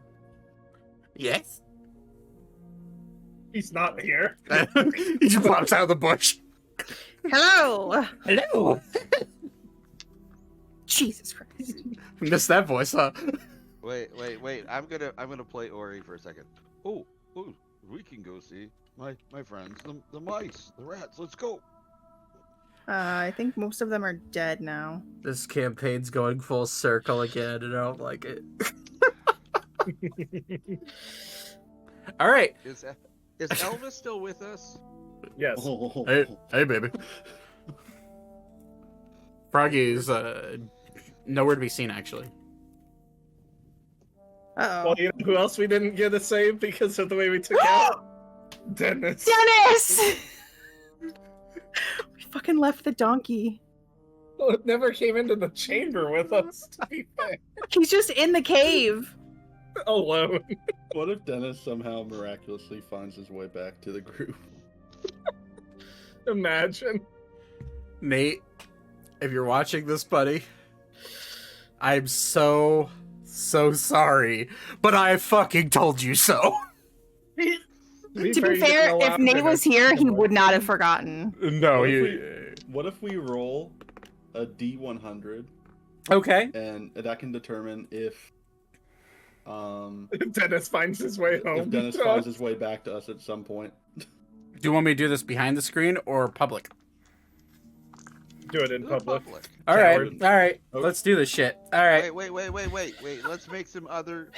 Yes. He's not here. He just pops out of the bush. Hello. Hello. Jesus Christ. Missed that voice, huh? Wait. I'm gonna play Ori for a second. Oh, we can go see my friends, the mice, the rats. Let's go. I think most of them are dead now. This campaign's going full circle again, and I don't like it. All right. Is Elvis still with us? Yes. Hey, baby. Froggy's nowhere to be seen, actually. Uh-oh. Well, you know who else we didn't get to save because of the way we took out? Dennis. Dennis! We fucking left the donkey. Well, it never came into the chamber with us, to be fair. He's just in the cave. Alone. What if Dennis somehow miraculously finds his way back to the group? Imagine. Nate, if you're watching this, buddy, I'm so sorry, but I fucking told you so. To be fair, if Nate was here, he would not have forgotten. No, What if we roll a D100 Okay. and that can determine if Dennis finds his way home. if Dennis finds his way back to us at some point. Do you want me to do this behind the screen or public? Do it in public. All right. Coward. Okay. Let's do this shit. All right. Wait. Let's make some other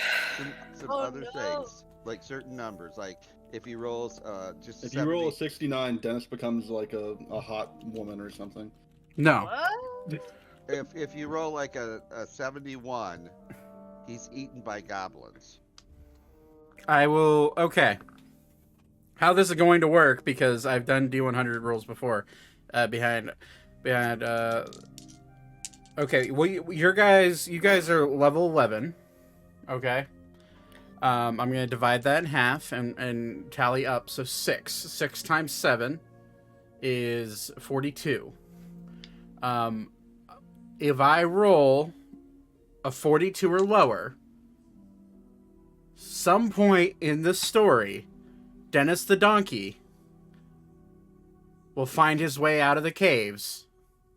things, like certain numbers. Like if he rolls just If 70, you roll a 69, Dennis becomes like a hot woman or something. No. What? if you roll like a 71, he's eaten by goblins. I will. Okay. How this is going to work, because I've done D100 rolls before, behind. Okay, well, you guys are level 11. Okay. I'm gonna divide that in half and tally up. So 6. 6 times 7 is 42. If I roll a 42 or lower, some point in the story, Dennis the donkey will find his way out of the caves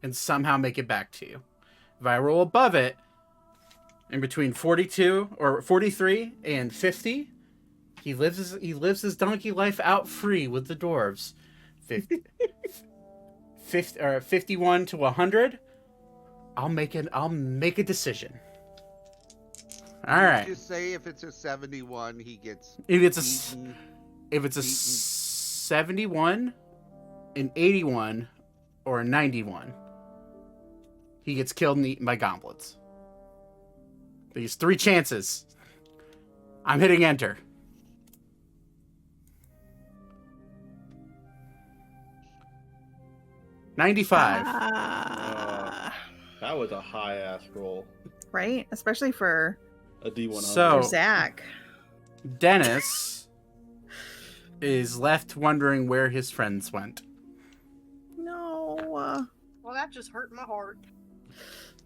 and somehow make it back to you. If I roll above it, in between 42 or 43 and 50, he lives his donkey life out free with the dwarves. 50 or 51 to 100, I'll make a decision. All right. Just say if it's a 71, he gets. If it's eaten. If it's a 71, an 81, or a 91, he gets killed and eaten by goblins. These 3 chances. I'm hitting enter. $95. That was a high ass roll. Right? Especially for A D100. So- Zach. Dennis is left wondering where his friends went. No. Well, that just hurt my heart.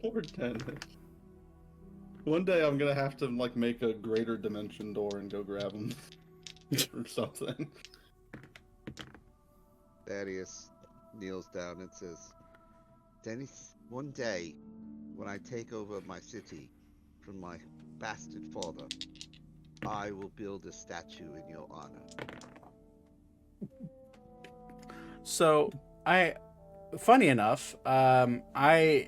Poor Dennis. One day I'm gonna have to like make a greater dimension door and go grab him or something. Thaddeus kneels down and says, Dennis, one day, when I take over my city from my bastard father, I will build a statue in your honor. So, funny enough, I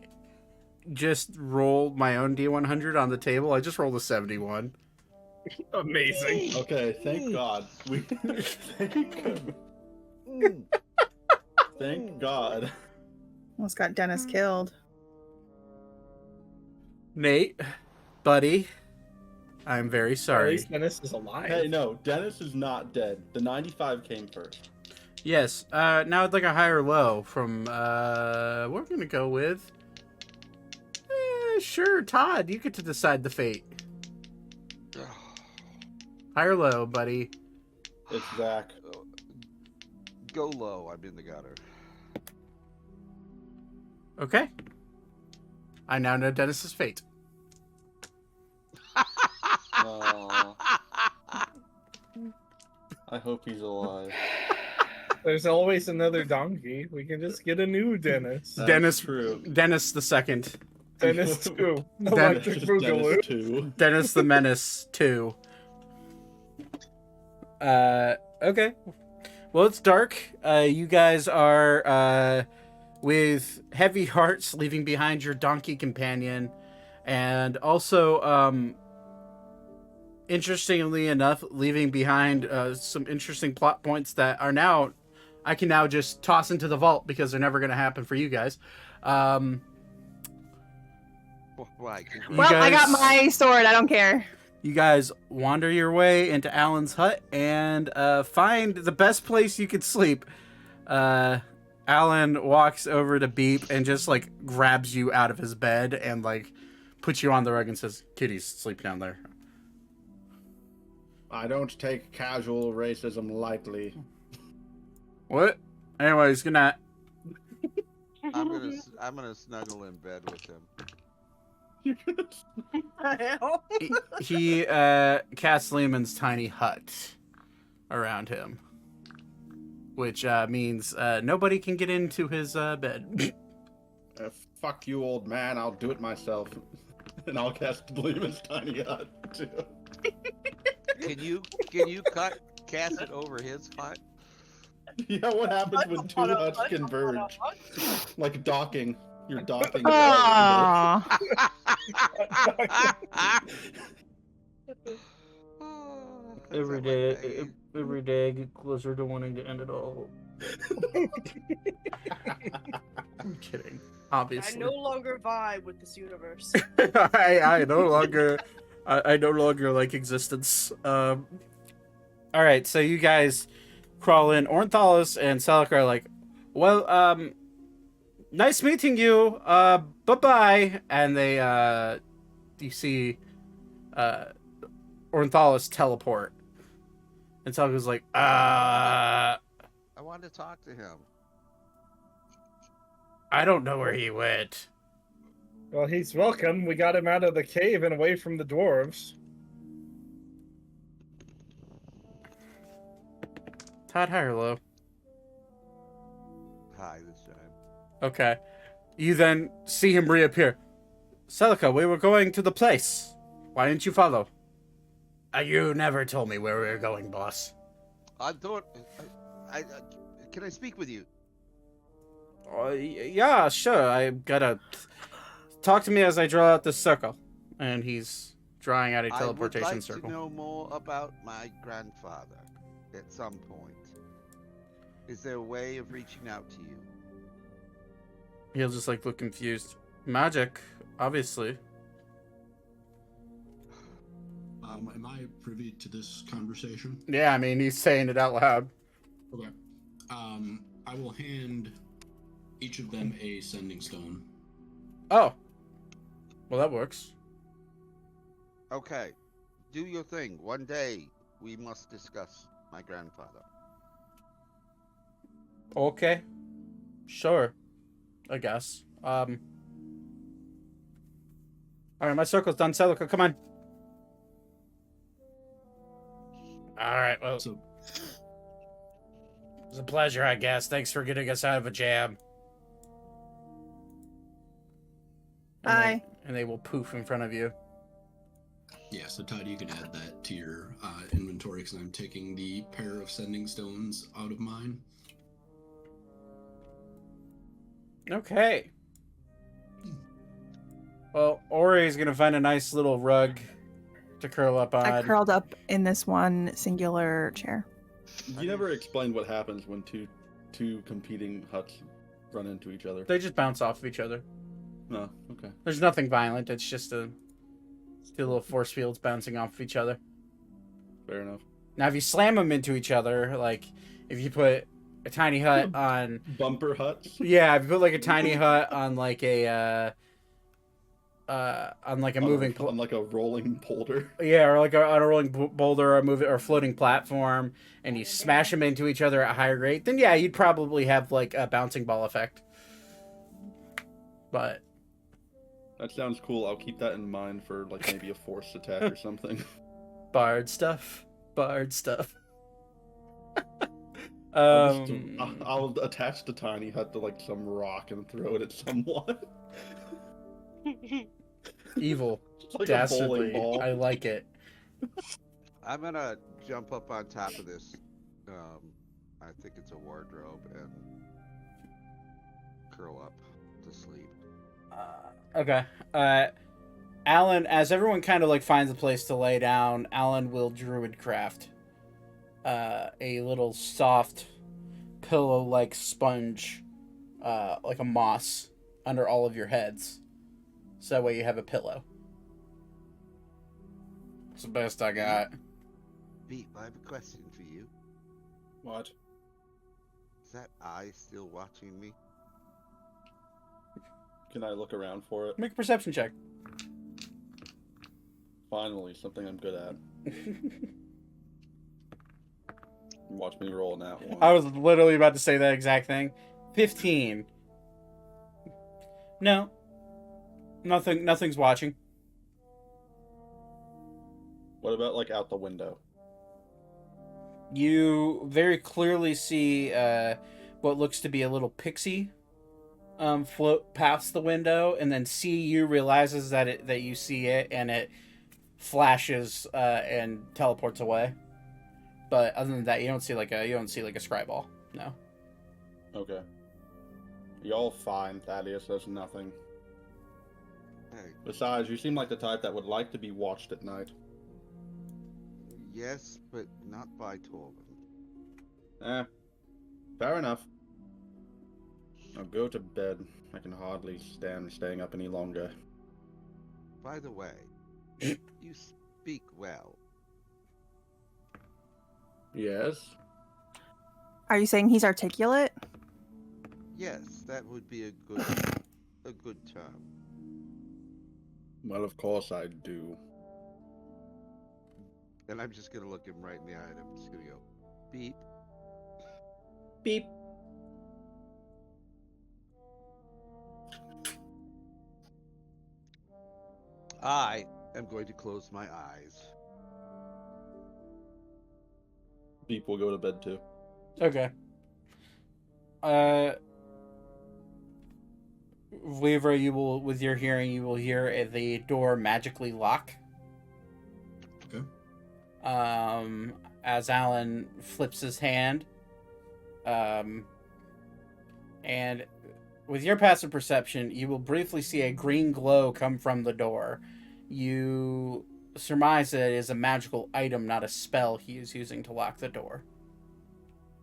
just rolled my own D100 on the table. I just rolled a 71. Amazing. Okay, thank God. Thank God. Almost got Dennis killed. Nate, buddy, I'm very At sorry. least Dennis is alive. Hey, no, Dennis is not dead. The 95 came first. Yes, now I'd like a high or low from, we're gonna go with, sure, Todd, you get to decide the fate. High or low, buddy? It's Zach. Go low, I'm in the gutter. Okay. I now know Dennis's fate. Aw. I hope he's alive. There's always another donkey. We can just get a new Dennis. That's Dennis, true. Dennis the second. Dennis 2. That's Electric just Boogaloo. Dennis 2. Dennis the Menace 2. Okay. Well, it's dark. You guys are with heavy hearts leaving behind your donkey companion, and also, interestingly enough, leaving behind some interesting plot points that are now I can now just toss into the vault because they're never going to happen for you guys. Why? You Well, I got guys- my sword. I don't care. You guys wander your way into Alan's hut and find the best place you could sleep. Alan walks over to Beep and just like grabs you out of his bed and like puts you on the rug and says, "Kitties, sleep down there." I don't take casual racism lightly. What? Anyways, good night. I'm gonna snuggle in bed with him. Hell? He casts Lehman's tiny hut around him, which means nobody can get into his bed. Fuck you, old man. I'll do it myself. And I'll cast Bleeman's tiny hut, too. Can you cast it over his hut? Yeah, what happens when two huts converge? Like docking. You're docking. Aww. Every day I get closer to wanting to end it all. I'm kidding. I Obviously. no longer vibe with this universe. I no longer I no longer like existence. All right, so you guys crawl in. Ornthalis and Salik are like, well, nice meeting you. Bye-bye. And they you see Ornthalis teleport. And Salik was like, I want to talk to him. I don't know where he went. Well, he's welcome. We got him out of the cave and away from the dwarves. Todd, high or low? Hi, this time. Okay. You then see him reappear. Celica, we were going to the place. Why didn't you follow? You never told me where we were going, boss. I thought. Can I speak with you? Yeah, sure. I gotta talk to me as I draw out this circle. And he's drawing out a teleportation I would like circle. to know more about my grandfather at some point. Is there a way of reaching out to you? He'll just like look confused. Magic, obviously. Am I privy to this conversation? Yeah, I mean he's saying it out loud. Okay. I will hand each of them a sending stone. Oh. Well, that works. Okay. Do your thing. One day we must discuss my grandfather. Okay. Sure. I guess. Alright, my circle's done. Celica, come on. Alright, well, So, it's a pleasure, I guess. Thanks for getting us out of a jam. Bye. And they will poof in front of you. yeah, so Todd, you can add that to your inventory because I'm taking the pair of sending stones out of mine. Okay. Well, Ori's gonna find a nice little rug to curl up on. I curled up in this one singular chair. You never explained what happens when two competing huts run into each other. They just bounce off of each other. No, okay. There's nothing violent. It's just two little force fields bouncing off of each other. Fair enough. Now, if you slam them into each other, like if you put a tiny hut on, Bumper huts? yeah, if you put like a tiny hut on like a moving, on like a rolling boulder. yeah, or like on a rolling boulder or a moving or floating platform, and you smash them into each other at a higher rate, then yeah, you'd probably have like a bouncing ball effect. But That sounds cool. I'll keep that in mind for like maybe a force attack or something. Bard stuff. I'll attach the tiny hut to like some rock and throw it at someone. Evil. It's like a Dastardly. bowling ball. I like it. I'm gonna jump up on top of this. I think it's a wardrobe and curl up to sleep. Okay. Alan, as everyone kind of like finds a place to lay down, Alan will druidcraft a little soft pillow-like sponge, like a moss, under all of your heads. So that way you have a pillow. It's the best I got. Beep, I have a question for you. What? Is that eye still watching me? Can I look around for it? Make a perception check. Finally, something I'm good at. Watch me roll that one. I was literally about to say that exact thing. 15. No. Nothing's watching. What about like out the window? You very clearly see what looks to be a little pixie float past the window, and then you realizes that you see it, and it flashes and teleports away. But other than that, you don't see like a scry ball. No. Okay. Y'all fine, Thaddeus. There's nothing. Hey, Besides, you seem like the type that would like to be watched at night. yes, but not by Torvin. Fair enough. Now go to bed. I can hardly stand staying up any longer. By the way, you speak well. Yes? Are you saying he's articulate? Yes, that would be a good term. Well, of course I do. And I'm just gonna look him right in the eye and I'm just gonna go, beep. Beep. I am going to close my eyes. Beep will go to bed too. Okay. Weaver, you will, with your hearing, you will hear the door magically lock. Okay. As Alan flips his hand. And with your passive perception, you will briefly see a green glow come from the door. You surmise that it is a magical item, not a spell he is using to lock the door.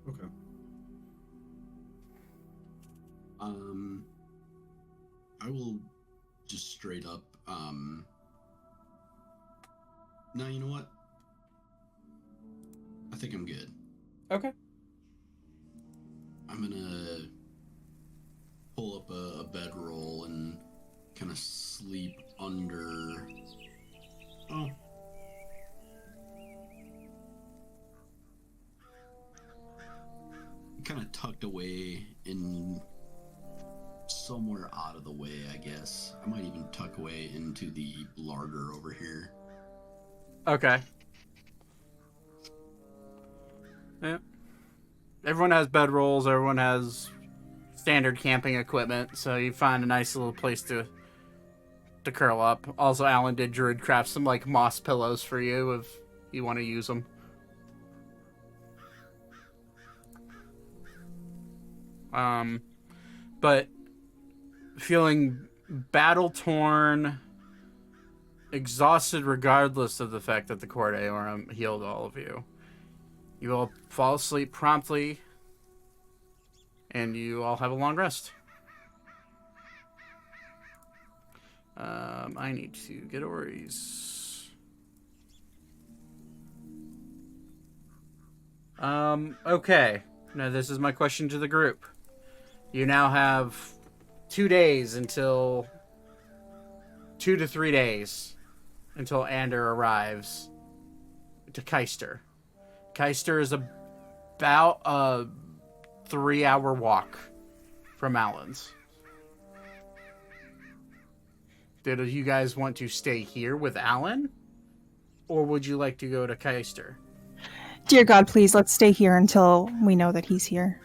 Okay. I will just straight up, no, you know what? I think I'm good. Okay. I'm gonna pull up a bedroll and kind of sleep under. Oh. Kind of tucked away in somewhere out of the way, I guess. I might even tuck away into the larder over here. Okay. Yeah. Everyone has bedrolls, everyone has standard camping equipment, so you find a nice little place to curl up. Also, Alan did druidcraft some like moss pillows for you if you want to use them. But feeling battle torn, exhausted regardless of the fact that the Cor Deorum healed all of you. You all fall asleep promptly, and you all have a long rest. I need to get Ori's. Okay. Now this is my question to the group. You now have 2 days until 2 to 3 days until Ander arrives to Keister. Keister is about a 3-hour walk from Alan's. Did you guys want to stay here with Alan? Or would you like to go to Keister? Dear God, please, let's stay here until we know that he's here.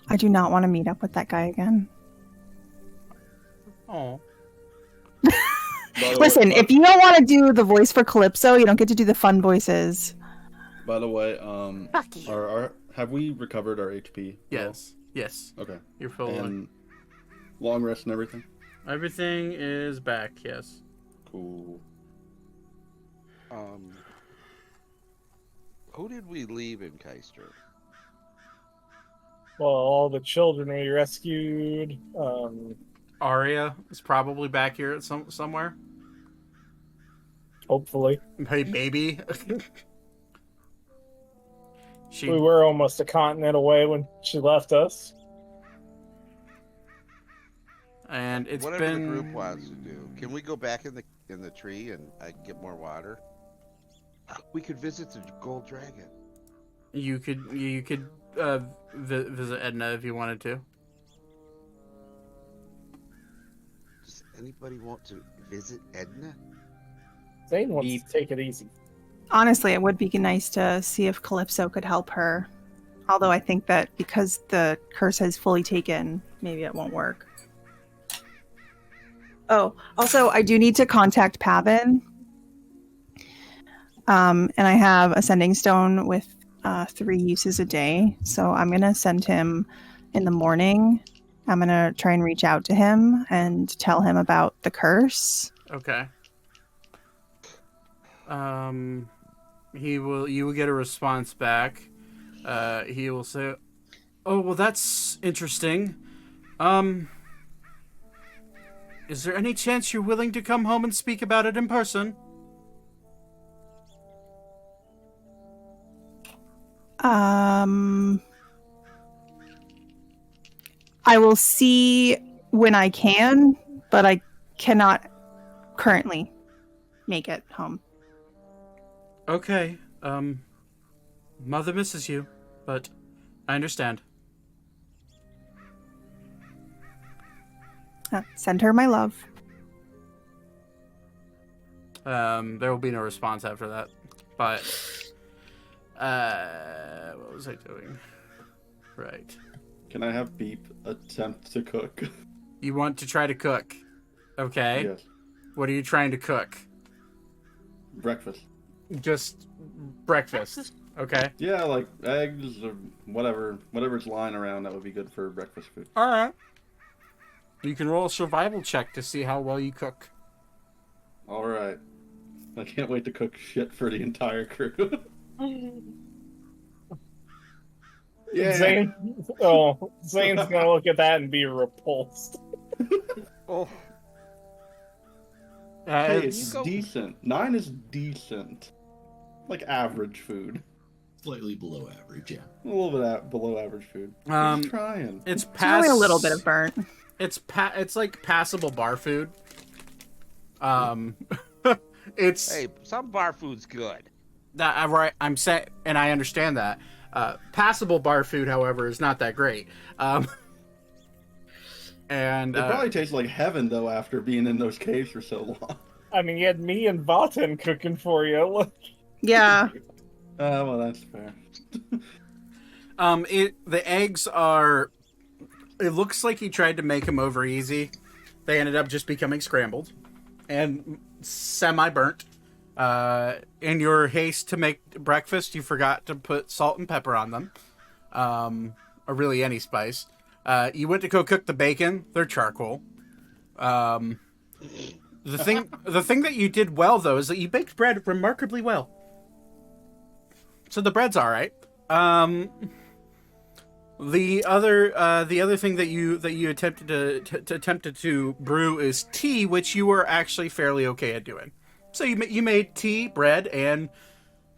I do not want to meet up with that guy again. Oh. By the Listen, way, if you don't want to do the voice for Calypso, you don't get to do the fun voices. by the way, Fuck you. have we recovered our HP? Yes. Yes. Okay. You're full. And long rest and everything. Everything is back. Yes. Cool. Who did we leave in Keister? Well, all the children we rescued. Arya is probably back here at somewhere. Hopefully, Maybe. we were almost a continent away when she left us. And it's Whatever been. the group wants to do. Can we go back in the tree and I can get more water? We could visit the Gold Dragon. You could visit Edna if you wanted to. Does anybody want to visit Edna? Zane wants to take it easy. Honestly, it would be nice to see if Calypso could help her. Although I think that because the curse has fully taken, maybe it won't work. Oh, also, I do need to contact Pavin. And I have a sending stone with 3 uses a day. So I'm going to send him in the morning. I'm going to try and reach out to him and tell him about the curse. Okay. You will get a response back. He will say, "Oh, well, that's interesting. Is there any chance you're willing to come home and speak about it in person?" I will see when I can, but I cannot currently make it home. Okay. Mother misses you, but I understand. Send her my love. There will be no response after that. But what was I doing? Right. Can I have Beep attempt to cook? You want to try to cook. Okay. Yes. What are you trying to cook? Breakfast. Just breakfast. Okay. Yeah, like eggs or whatever's lying around that would be good for breakfast food. All right. You can roll a survival check to see how well you cook. All right. I can't wait to cook shit for the entire crew. Yeah. Zane's gonna look at that and be repulsed. Oh, Hey, It's- it's decent. 9 is decent. Like average food. Slightly below average, yeah. A little bit below average food. Um, Just trying. it's It's only a little bit of burnt. It's like passable bar food. It's hey, some bar food's good. that right. I'm saying, and I understand that. Passable bar food, however, is not that great. And It probably tastes like heaven though after being in those caves for so long. I mean, you had me and Vaten cooking for you. Look. Yeah. Well, that's fair. the eggs are. It looks like he tried to make them over easy. They ended up just becoming scrambled and semi-burnt. In your haste to make breakfast, you forgot to put salt and pepper on them, or really any spice. You went to go cook the bacon. They're charcoal. The thing that you did well though is that you baked bread remarkably well. So the bread's all right. The other thing that you attempted to brew is tea, which you were actually fairly okay at doing. So you made tea, bread, and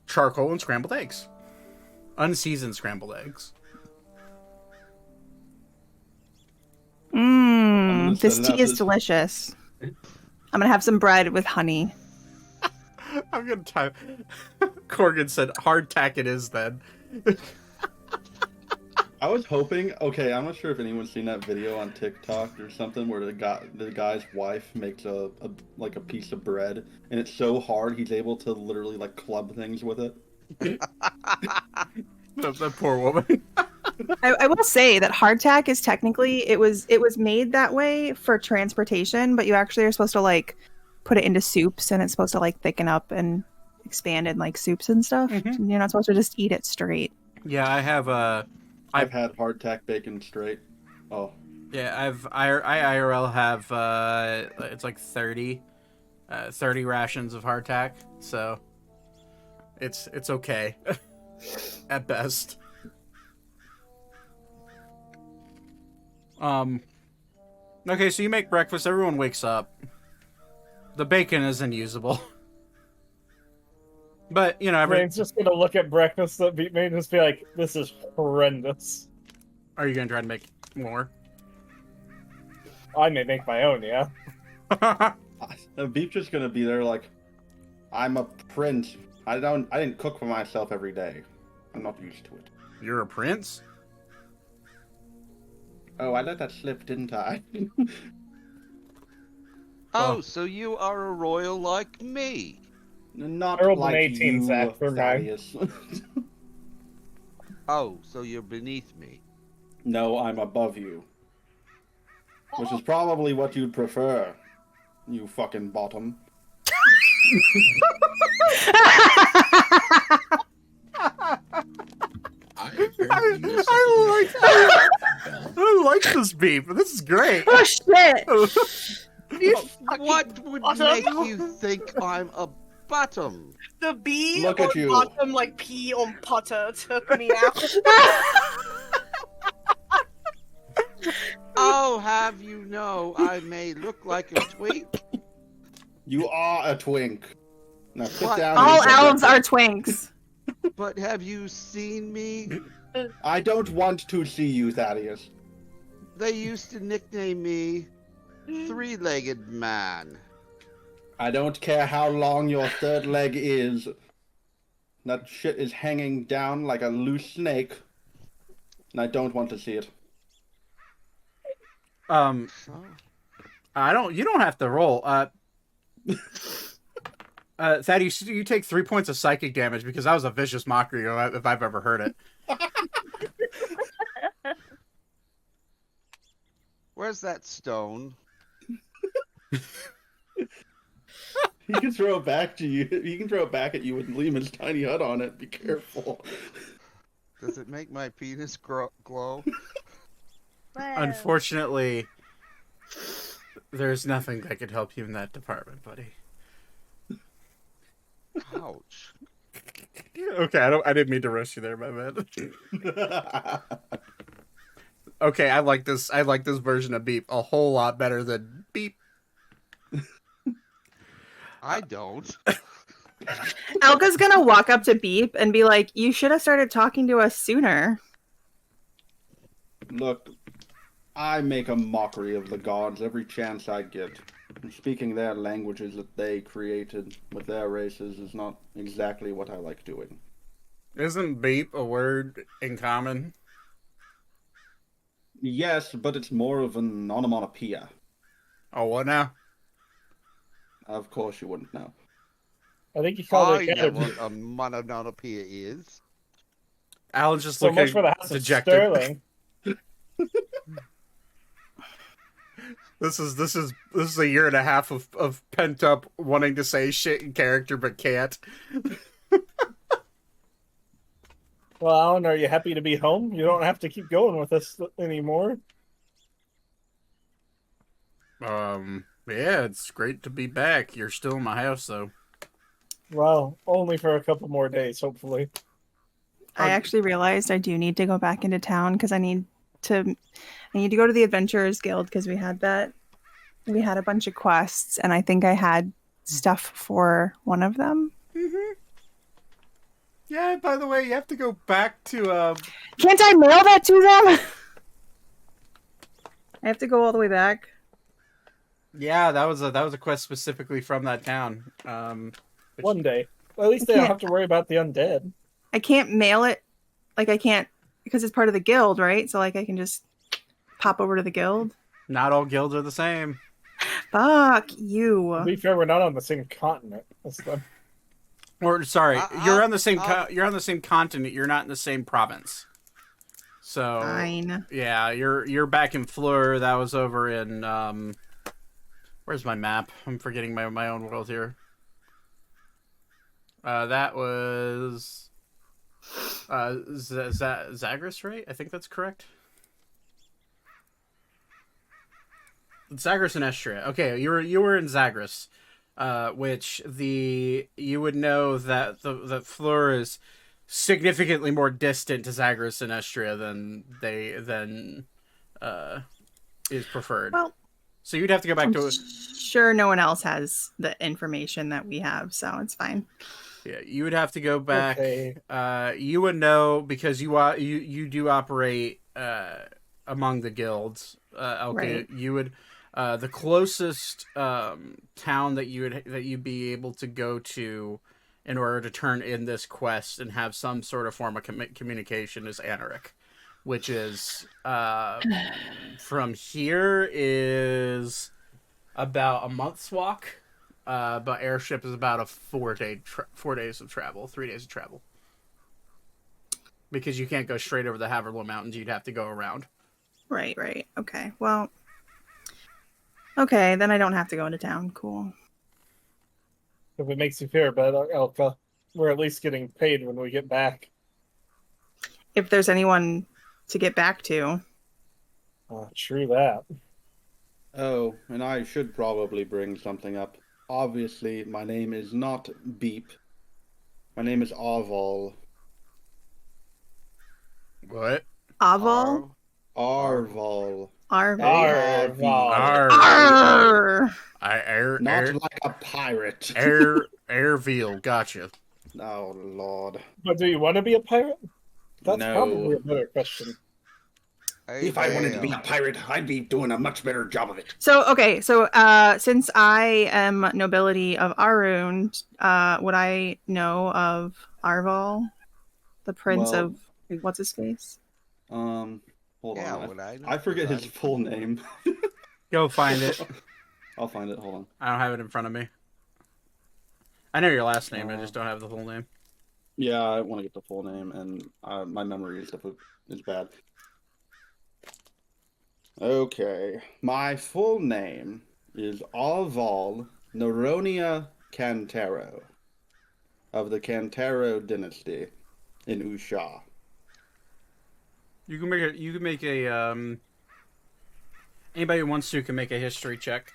charcoal and scrambled eggs, unseasoned scrambled eggs. This tea is delicious. I'm gonna have some bread with honey. I'm gonna type. Corgan said, "Hardtack it is then." I was hoping. Okay, I'm not sure if anyone's seen that video on TikTok or something where the guy's wife makes a piece of bread and it's so hard he's able to literally like club things with it. That poor woman. I will say that hardtack is technically it was made that way for transportation, but you actually are supposed to like put it into soups, and it's supposed to like thicken up and expand in like soups and stuff. Mhm. You're not supposed to just eat it straight. Yeah, I have I've had hardtack bacon straight. Oh, yeah, I IRL have it's like 30 rations of hardtack, so it's okay at best. Okay, so you make breakfast, everyone wakes up. The bacon is unusable. But, you know, Rain's just gonna look at breakfast that Beat made and just be like, this is horrendous. are you gonna try to make more? I may make my own, yeah. Beef's just gonna be there like, I'm a prince. I didn't cook for myself every day. I'm not used to it. You're a prince? Oh, I let that slip, didn't I? Oh, Oh. so you are a royal like me? Not I rolled an like 18, you, Zach, for mine. Thaddeus. Oh, so you're beneath me? No, I'm above you. Which is probably what you'd prefer, you fucking bottom. I like this beef. This is great. Oh shit! You fucking What would bottom. make you think I'm a bottom? The B Look on at you. bottom like P on Potter took me out. Oh, have you know I may look like a twink? You are a twink. Now sit What? down. All and eat elves your are twinks. But have you seen me? breakfast. I don't want to see you, Thaddeus. They used to nickname me Three-Legged Man. I don't care how long your third leg is. That shit is hanging down like a loose snake. And I don't want to see it. Oh. You don't have to roll. Thaddeus, you take 3 points of psychic damage because that was a vicious mockery if I've ever heard it. Where's that stone? He can throw it back to you. He can throw it back at you with Lehman's tiny hut on it. Be careful. Does it make my penis glow? Unfortunately, there's nothing that could help you in that department, buddy. Ouch. Okay, I didn't mean to roast you there, my man. Okay, I like this version of Beep a whole lot better than Beep. I don't. Elka's gonna walk up to Beep and be like, "You should have started talking to us sooner." Look, I make a mockery of the gods every chance I get. Speaking their languages that they created with their races is not exactly what I like doing. Isn't Beep a word in common? Yes, but it's more of an onomatopoeia. Oh, what now? Of course you wouldn't know. I think you called I it know category. what a mononopoeia is. Alan's just So looking much for the House of dejected. Sterling. This is a year and a half of pent up wanting to say shit in character but can't. Well, Alan, are you happy to be home? You don't have to keep going with us anymore. Yeah, it's great to be back. You're still in my house though. Well, only for a couple more days, hopefully. I actually realized I do need to go back into town because I need to go to the Adventurers Guild because we had a bunch of quests and I think I had stuff for one of them. Mm-hmm. Yeah, by the way, you have to go back to Can't I mail that to them? I have to go all the way back. yeah, that was a quest specifically from that town. One day. Well, at least they don't have to worry about the undead. I can't mail it. Like I can't because it's part of the guild, right? So like I can just pop over to the guild. Not all guilds are the same. Fuck To you. be fair, we're not on the same continent as them. Or sorry, I- you're on the same I- you're on the same continent. You're not in the same province. So Fine. yeah, you're back in Fleur. That was over in Where's my map? I'm forgetting my own world here. That was Zagreus, right? I think that's correct. Zagreus and Estria. Okay, you were in Zagreus, which you would know that the Fleur is significantly more distant to Zagreus and Estria than is preferred. Well, so you'd have to go back I'm to sure no one else has the information that we have, so it's fine. Yeah, you would have to go back. Okay. You would know because you do operate among the guilds. Okay, Right. you would the closest town that you'd be able to go to in order to turn in this quest and have some sort of form of communication is Anaric, which is from here is about a month's walk. But airship is about a 4 days of travel, 3 days of travel. Because you can't go straight over the Haverlow Mountains, you'd have to go around. Right. Okay. Well, okay, then I don't have to go into town. Cool. If it makes you feel better, Elka, we're at least getting paid when we get back. If there's anyone to get back to. True that. Oh, and I should probably bring something up. Obviously, my name is not Beep. My name is Arval. What? Aval? Arval. Arval. Arval. Arr. Not like a pirate. Airveal, gotcha. Oh, Lord. But do you want to be a pirate? That's No. probably a better question. If I wanted to be a pirate, I'd be doing a much better job of it. So since I am nobility of Arun, would I know of Arval, the prince Well, of what's his face? Hold Yeah, on. would I know? I forget his Because full name. Go find it. I'll find it. Hold on. I don't have it in front of me. I know your last name, I just don't have the full name. Yeah, I want to get the full name, and my memory is bad. Okay, my full name is Arval Neronia Cantero of the Cantero dynasty in Usha. You can make a anybody who wants to can make a history check.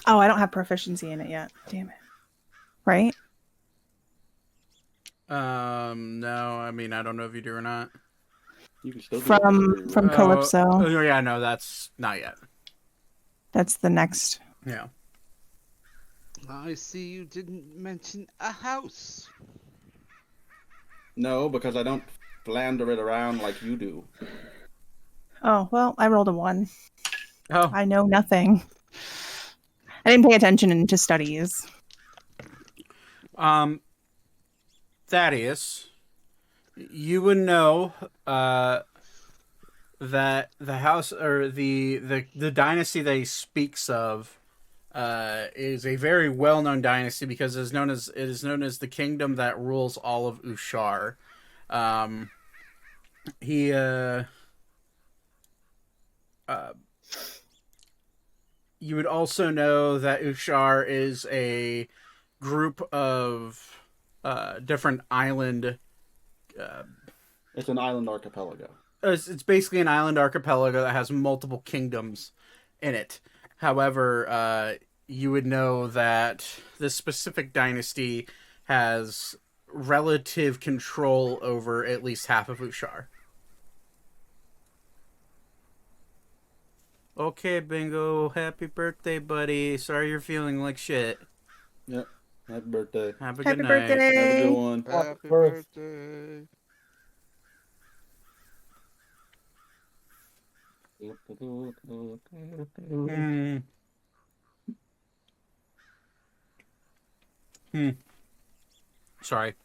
Oh, I don't have proficiency in it yet. Damn it. Right? No, I mean I don't know if you do or not. You can still do From it. Calypso. Oh yeah, no, that's not yet. That's the next. Yeah. I see you didn't mention a house. No, because I don't flander it around like you do. Oh, well, I rolled a 1. Oh, I know nothing. I didn't pay attention to studies. Thaddeus, you would know that the house or the dynasty that he speaks of is a very well-known dynasty because it is known as the kingdom that rules all of Ushar. You would also know that Ushar is a group of different island. It's an island archipelago. It's basically an island archipelago that has multiple kingdoms in it. However, you would know that this specific dynasty has relative control over at least half of Ushar. Okay, Bingo. Happy birthday, buddy. Sorry you're feeling like shit. Yep. Happy birthday. Have a Happy good night. birthday. Have a good one. Happy birth- birthday. Sorry.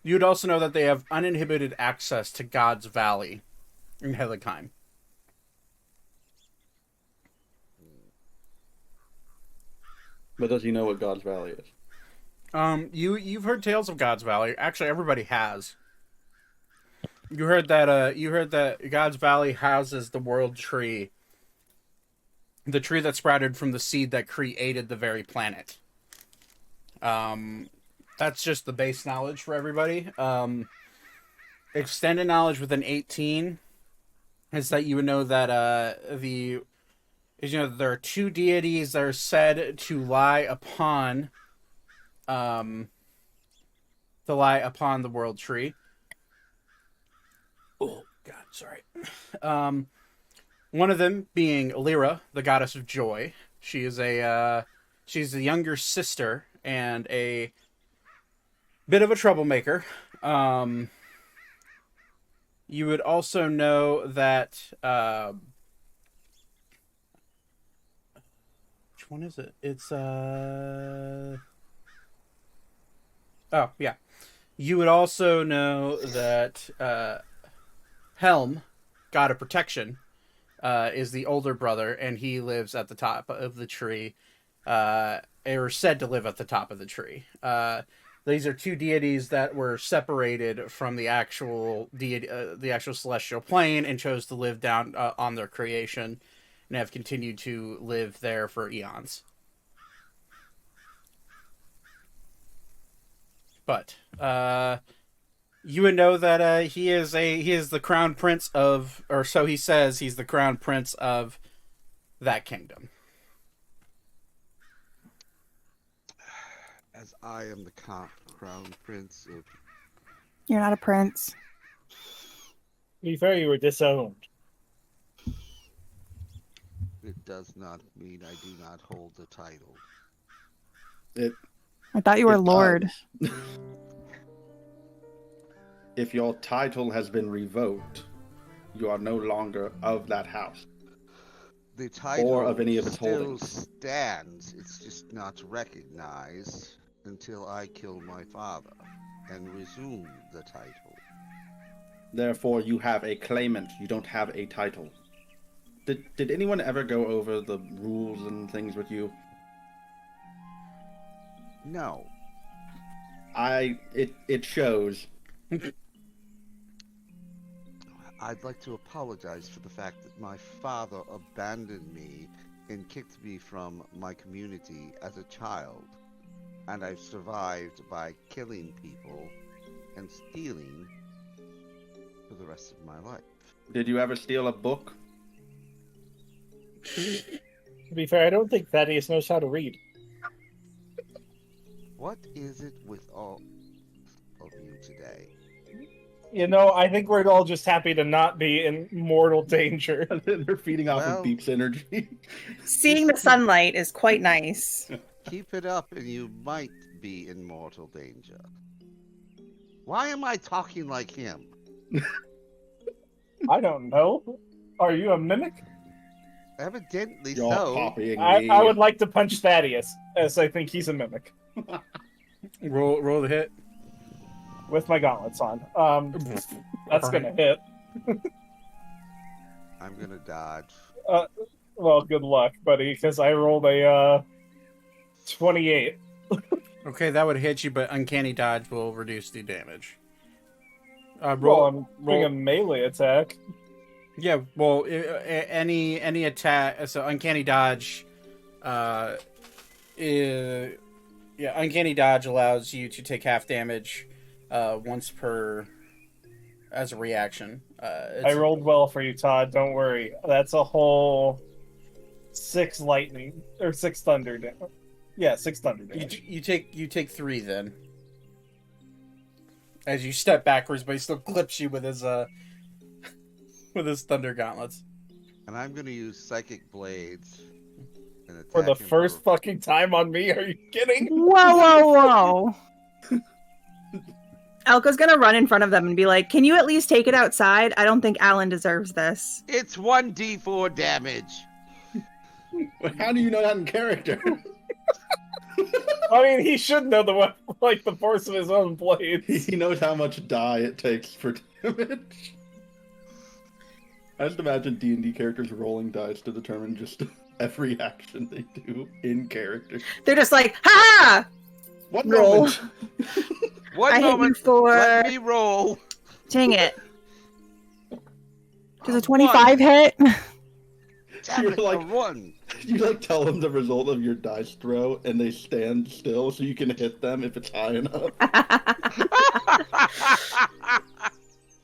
You'd also know that they have uninhibited access to God's Valley in Helikheim. But does he know what God's Valley is? You've heard tales of God's Valley. Actually, everybody has. You heard that God's Valley houses the world tree. The tree that sprouted from the seed that created the very planet. That's just the base knowledge for everybody. Extended knowledge with an 18 is that you would know that there are two deities that are said to lie upon the world tree. Oh God, sorry. One of them being Lyra, the goddess of joy. She's the younger sister and a bit of a troublemaker. You would also know that which one is it? It's oh yeah. You would also know that Helm, god of protection, is the older brother, and he lives at the top of the tree, or said to live at the top of the tree. These are two deities that were separated from the actual the actual celestial plane, and chose to live down on their creation, and have continued to live there for eons. But you would know that he is the crown prince of, or so he says, he's the crown prince of that kingdom. As I am the crown prince of... You're not a prince. To be fair, you were disowned. It does not mean I do not hold the title. I thought you were It Lord. does. If your title has been revoked, you are no longer of that house. The title Or of any of its still holdings. stands. It's just not recognized until I kill my father and resume the title. Therefore, you have a claimant. You don't have a title. Did anyone ever go over the rules and things with you? No. It shows. I'd like to apologize for the fact that my father abandoned me and kicked me from my community as a child, and I've survived by killing people and stealing for the rest of my life. Did you ever steal a book? To be fair, I don't think Thaddeus knows how to read. What is it with all of you today? You know, I think we're all just happy to not be in mortal danger. They're feeding off Well- of Beep's energy. Seeing the sunlight is quite nice. Keep it up and you might be in mortal danger. Why am I talking like him? I don't know. Are you a mimic? Evidently You're so. copying me. I would like to punch Thaddeus, as I think he's a mimic. Roll the hit. With my gauntlets on. That's gonna hit. I'm gonna dodge. Well, good luck, buddy, because I rolled a 28. Okay, that would hit you, but uncanny dodge will reduce the damage. Well, I'm doing a melee attack. Yeah, well, any attack. So uncanny dodge, uncanny dodge allows you to take half damage, once per, as a reaction. I rolled well for you, Todd. Don't worry. That's a whole 6 lightning or 6 thunder damage. Yeah, 6 thunder damage. You take 3 then. As you step backwards, but he still clips you with his thunder gauntlets. And I'm gonna use Psychic Blades. And attack For the him first fucking time on me? Are you kidding? Whoa. Elka's gonna run in front of them and be like, "Can you at least take it outside? I don't think Alan deserves this." It's 1d4 damage. How do you know that in character? I mean, he should know the force of his own blades. He knows how much die it takes for damage. I just imagine D&D characters rolling dice to determine just every action they do in character. They're just like, "Ha!" What Roll. moment? One I hit you moment. for- Let me roll. Dang it. Does a 25 hit? Damn You're it, like- a 1. You like tell them the result of your dice throw, and they stand still so you can hit them if it's high enough.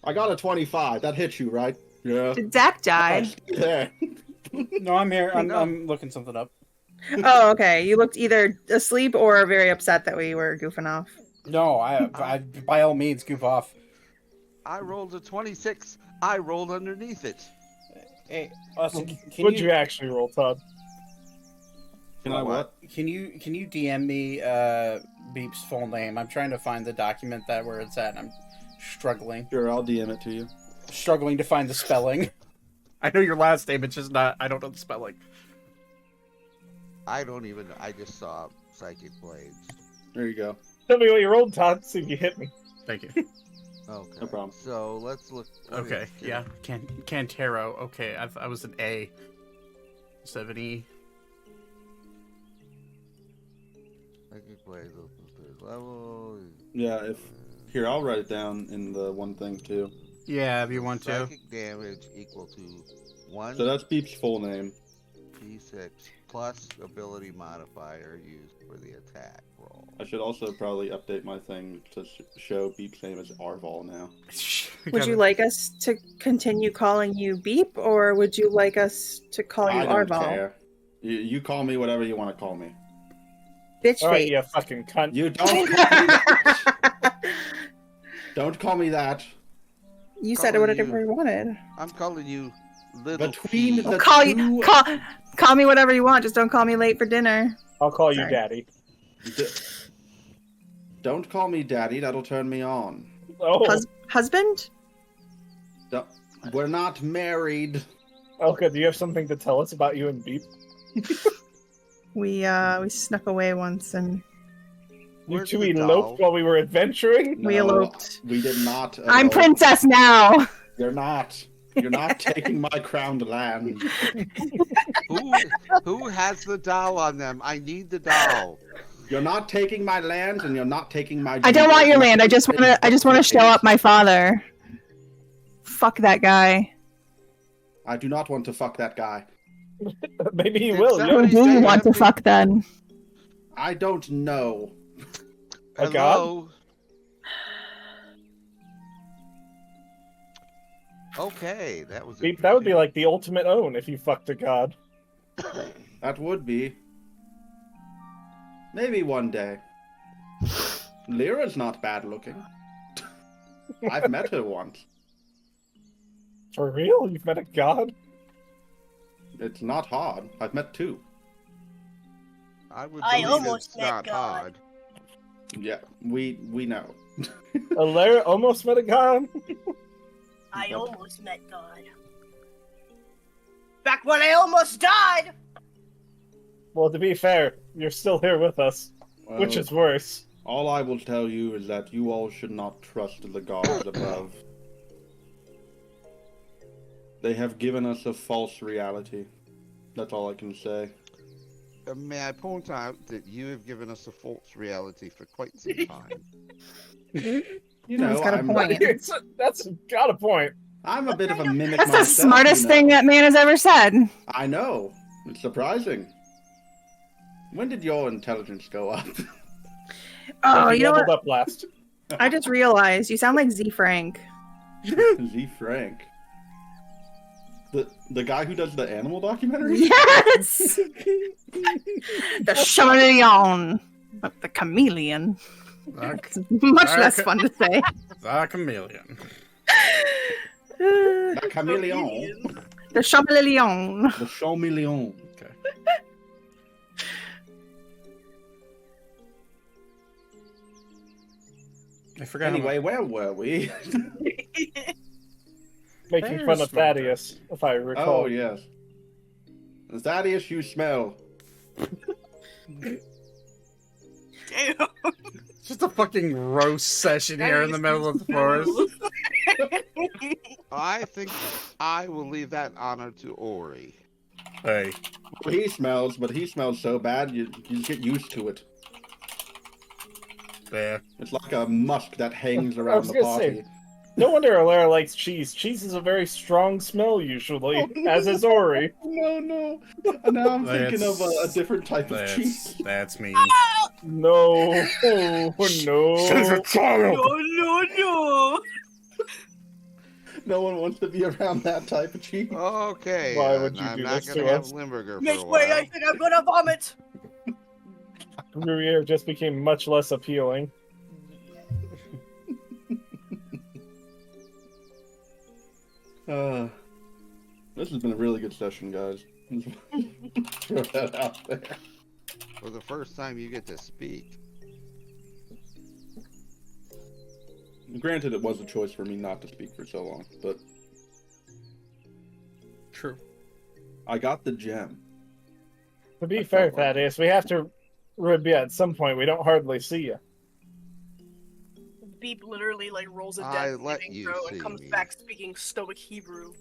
I got a 25. That hits you, right? Yeah. Did Zach die? Yeah. No, I'm here. No. I'm looking something up. Oh, okay. You looked either asleep or very upset that we were goofing off. No, I by all means goof off. I rolled a 26. I rolled underneath it. Hey, Austin, can What'd you you actually roll, Todd? Can I what? can you DM me Beep's full name? I'm trying to find the document that where it's at, and I'm struggling Sure, I'll DM it to you. to find the spelling. I know your last name, it's just not. I don't know the spelling. I don't even. I just saw Psychic Blades. There you go. Tell me what you rolled, Todd, so you hit me. Thank you. Okay. No problem. So let's look. Okay, yeah, Cantero. Okay, I was an A. 70. Psychic Blades opens third level. Yeah, if here, I'll write it down in the one thing too. Yeah, if you want to. Psychic damage equal to 1 So that's Beep's full name. d6 plus ability modifier used for the attack roll. I should also probably update my thing to show Beep's name as Arval now. Would you like us to continue calling you Beep, or would you like us to call you I don't Arval? care. You call me whatever you want to call me. Bitch All right, face. you fucking cunt. You don't call me that. Don't call me that. You said Calling whatever you wanted. I'm calling you Little Between P. the- I'll call you. two- Call me whatever you want. Just don't call me late for dinner. I'll call you Sorry. Daddy. Don't call me daddy. That'll turn me on. Oh, Husband? Don't- We're not married. okay. Do you have something to tell us about you and Beep? We snuck away once and You Where's two the doll? eloped while we were adventuring? we No, eloped. We did not. I'm elope. princess now. You're not. You're not taking my crowned land. Who has the doll on them? I need the doll. You're not taking my land, and you're not taking my. I don't want your jewels. land. I just want to show up my father. Fuck that guy. I do not want to fuck that guy. Maybe he Did will. somebody Who Yeah. do you say want to happy- fuck then? I don't know. A god? Hello? Okay, that was. Beep, that would be like the ultimate own if you fucked a god. That would be. Maybe one day. Lyra's not bad looking. I've met her once. For real? You've met a god? It's not hard. I've met two. I would I believe almost it's met not God. hard. Yeah, we know. Alara almost met a god? I Nope. almost met God. Back when I almost died! Well, to be fair, you're still here with us, which Well, is worse. all I will tell you is that you all should not trust the gods above. They have given us a false reality. That's all I can say. May I point out that you have given us a false reality for quite some time. You know, He's got a I'm, point. That's got a point. I'm a bit of a mimic That's the myself, smartest you know. thing that man has ever said. I know. It's surprising. When did your intelligence go up? Oh, He you know leveled what? up last. I just realized you sound like Z Frank. Z Frank. The guy who does the animal documentary? Yes! The chameleon. But the chameleon. It's much less fun to say. The chameleon. The chameleon. The chameleon. The chameleon. Okay. I forgot. Anyway, where were we? Making Very fun of smart. Thaddeus, if I recall. Oh, yes. Thaddeus, you smell. Damn. Just a fucking roast session here in the middle of the forest. I think I will leave that honor to Ori. Hey, Well, he smells, but he smells so bad you just get used to it. there. It's like a musk that hangs I around was the gonna party. say, No wonder Alara likes cheese. Cheese is a very strong smell usually, Oh, no. as is Ori. No. Now I'm thinking of a different type of cheese. That's me. No, no. No. No one wants to be around that type of cheese. Okay, Why would you I'm do not this gonna to have us? Limburger for Make a way! I while. think I'm gonna vomit. Gruyere just became much less appealing. This has been a really good session, guys. Throw that out there. For the first time, you get to speak. Granted, it was a choice for me not to speak for so long, but True. I got the gem. To be I fair, felt like- Thaddeus, we have to rib you at some point. We don't hardly see you. Beep literally like rolls a I death let saving you throw see and comes me. back speaking Stoic Hebrew.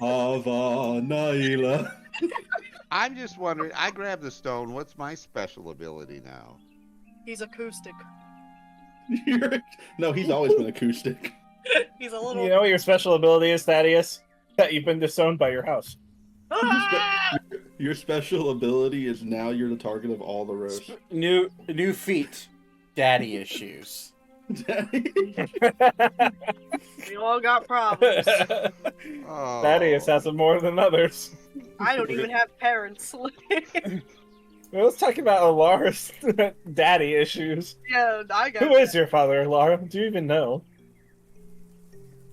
Hava Naila. I'm just wondering. I grabbed the stone. What's my special ability now? He's acoustic. No, he's always been acoustic. He's a little. You know what your special ability is, Thaddeus? That you've been disowned by your house. Ah! Your special ability is now you're the target of all the roasts. New feet. Daddy issues. We all got problems. Oh, Thaddeus has them more than others. I don't even have parents. Well, let's talk about Alara's daddy issues. Yeah, I got. Who is your father, Alara? Do you even know?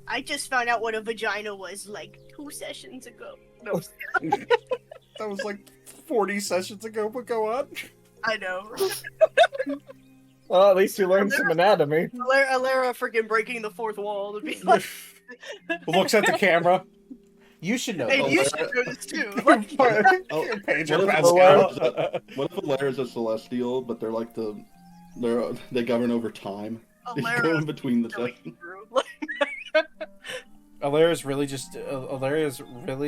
I just found out what a vagina was like 2 sessions ago. No, That was like 40 sessions ago, but go on. I know. Well, at least you learned some anatomy. Alara freaking breaking the fourth wall to be like, Looks at the camera. You should know. hey, this. you should do this too. Oh, Pedro what if Pascal. What if Alara's a celestial, but they're like they govern over time? They go in Alara between the Stoic sessions. Hebrew. Alaria's really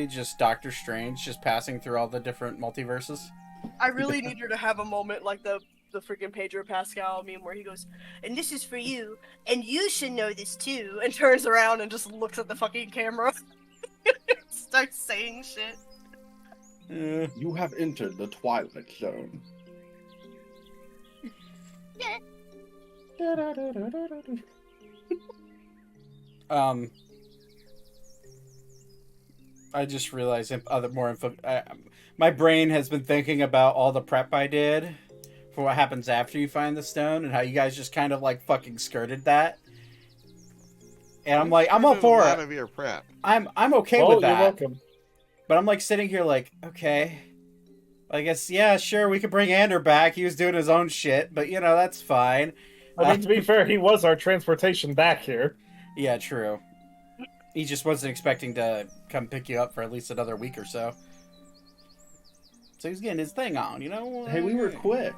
just Doctor Strange, just passing through all the different multiverses. I really need her to have a moment like the freaking Pedro Pascal meme where he goes, and this is for you, and you should know this too, and turns around and just looks at the fucking camera. Starts saying shit. You have entered the Twilight Zone. I just realized more info. My brain has been thinking about all the prep I did for what happens after you find the stone, and how you guys just kind of like fucking skirted that. And I'm like, I'm all for a lot it. of your prep. I'm okay Oh, with you're that. welcome. But I'm like sitting here like, okay, I guess, yeah, sure, we could bring Ander back. He was doing his own shit, but you know, that's fine. I mean, to be fair, he was our transportation back here. Yeah, true. He just wasn't expecting to come pick you up for at least another week or so. So he's getting his thing on, you know? Hey, we were quick.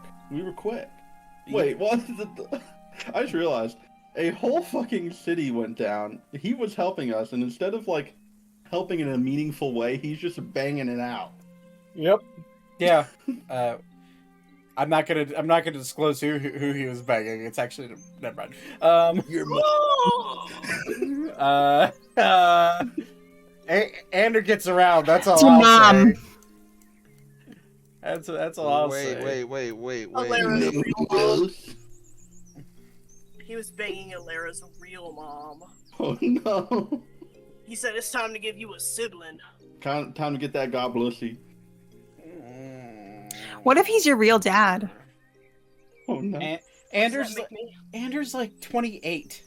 Wait, what? I just realized a whole fucking city went down. He was helping us, and instead of like helping in a meaningful way, he's just banging it out. Yep. Yeah. I'm not gonna disclose who he was banging. It's actually never mind. Your Ander gets around. That's all It's your I'll mom. say. That's all I'll Wait, say. wait. Alara's real mom. He was banging Alara's real mom. Oh no! He said it's time to give you a sibling. Time to get that goblussy. What if he's your real dad? Oh no! Anders Does that make me? Anders like 28.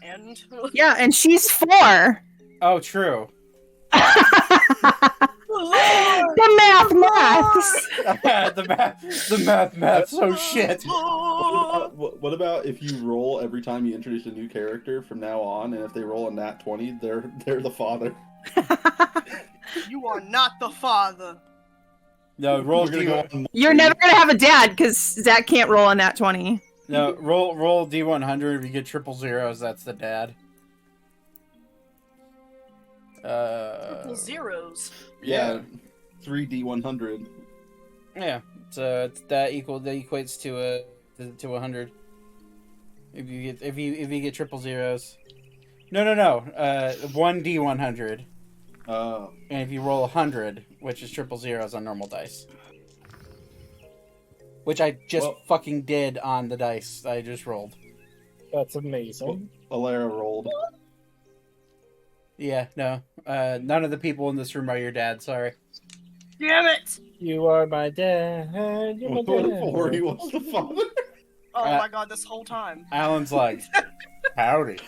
And Yeah, and she's 4. Oh, true. The maths. the math. Oh shit. What about if you roll every time you introduce a new character from now on, and if they roll a nat 20, they're the father. you are not the father. No, roll We're gonna go D. on- You're never gonna have a dad because Zach can't roll on that 20. No, roll D100. If you get triple zeros, that's the dad. Triple zeros. Yeah, 3D100. Yeah. So it's that equates to 100. If you get triple zeros. No. 1d100. Oh. And if you roll 100, which is triple zeros on normal dice. Which I just fucking did on the dice I just rolled. That's amazing. Alara rolled. Yeah, no. None of the people in this room are your dad, sorry. Damn it! You are my dad. You're my Before he dad. was the father. Oh my god, this whole time. Alan's like, howdy.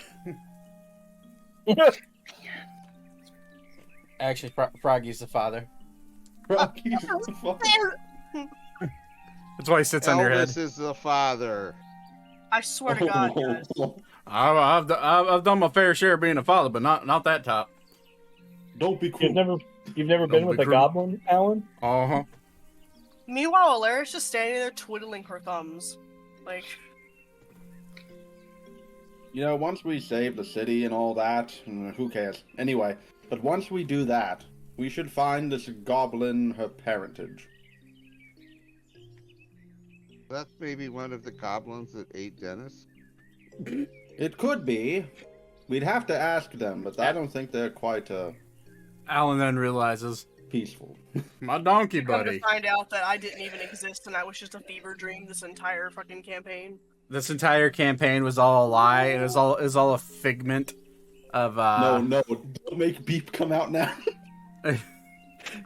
Actually, Froggy's the father. Rocky's the father. That's why he sits on your head. Elvis is the father. I swear to God, guys. I've done my fair share of being a father, but not that top. Don't be cruel. You've never been Don't with be a cruel. goblin, Alan? Uh-huh. Meanwhile, Alara's just standing there twiddling her thumbs. Like, You know, once we save the city and all that, who cares? Anyway, but once we do that, we should find this goblin her parentage. That's maybe one of the goblins that ate Dennis. It could be. We'd have to ask them, but I don't think they're quite Alan then realizes, peaceful. my donkey come buddy. to find out that I didn't even exist and I was just a fever dream this entire fucking campaign. This entire campaign was all a lie. It was all a figment of No, don't make Beep come out now.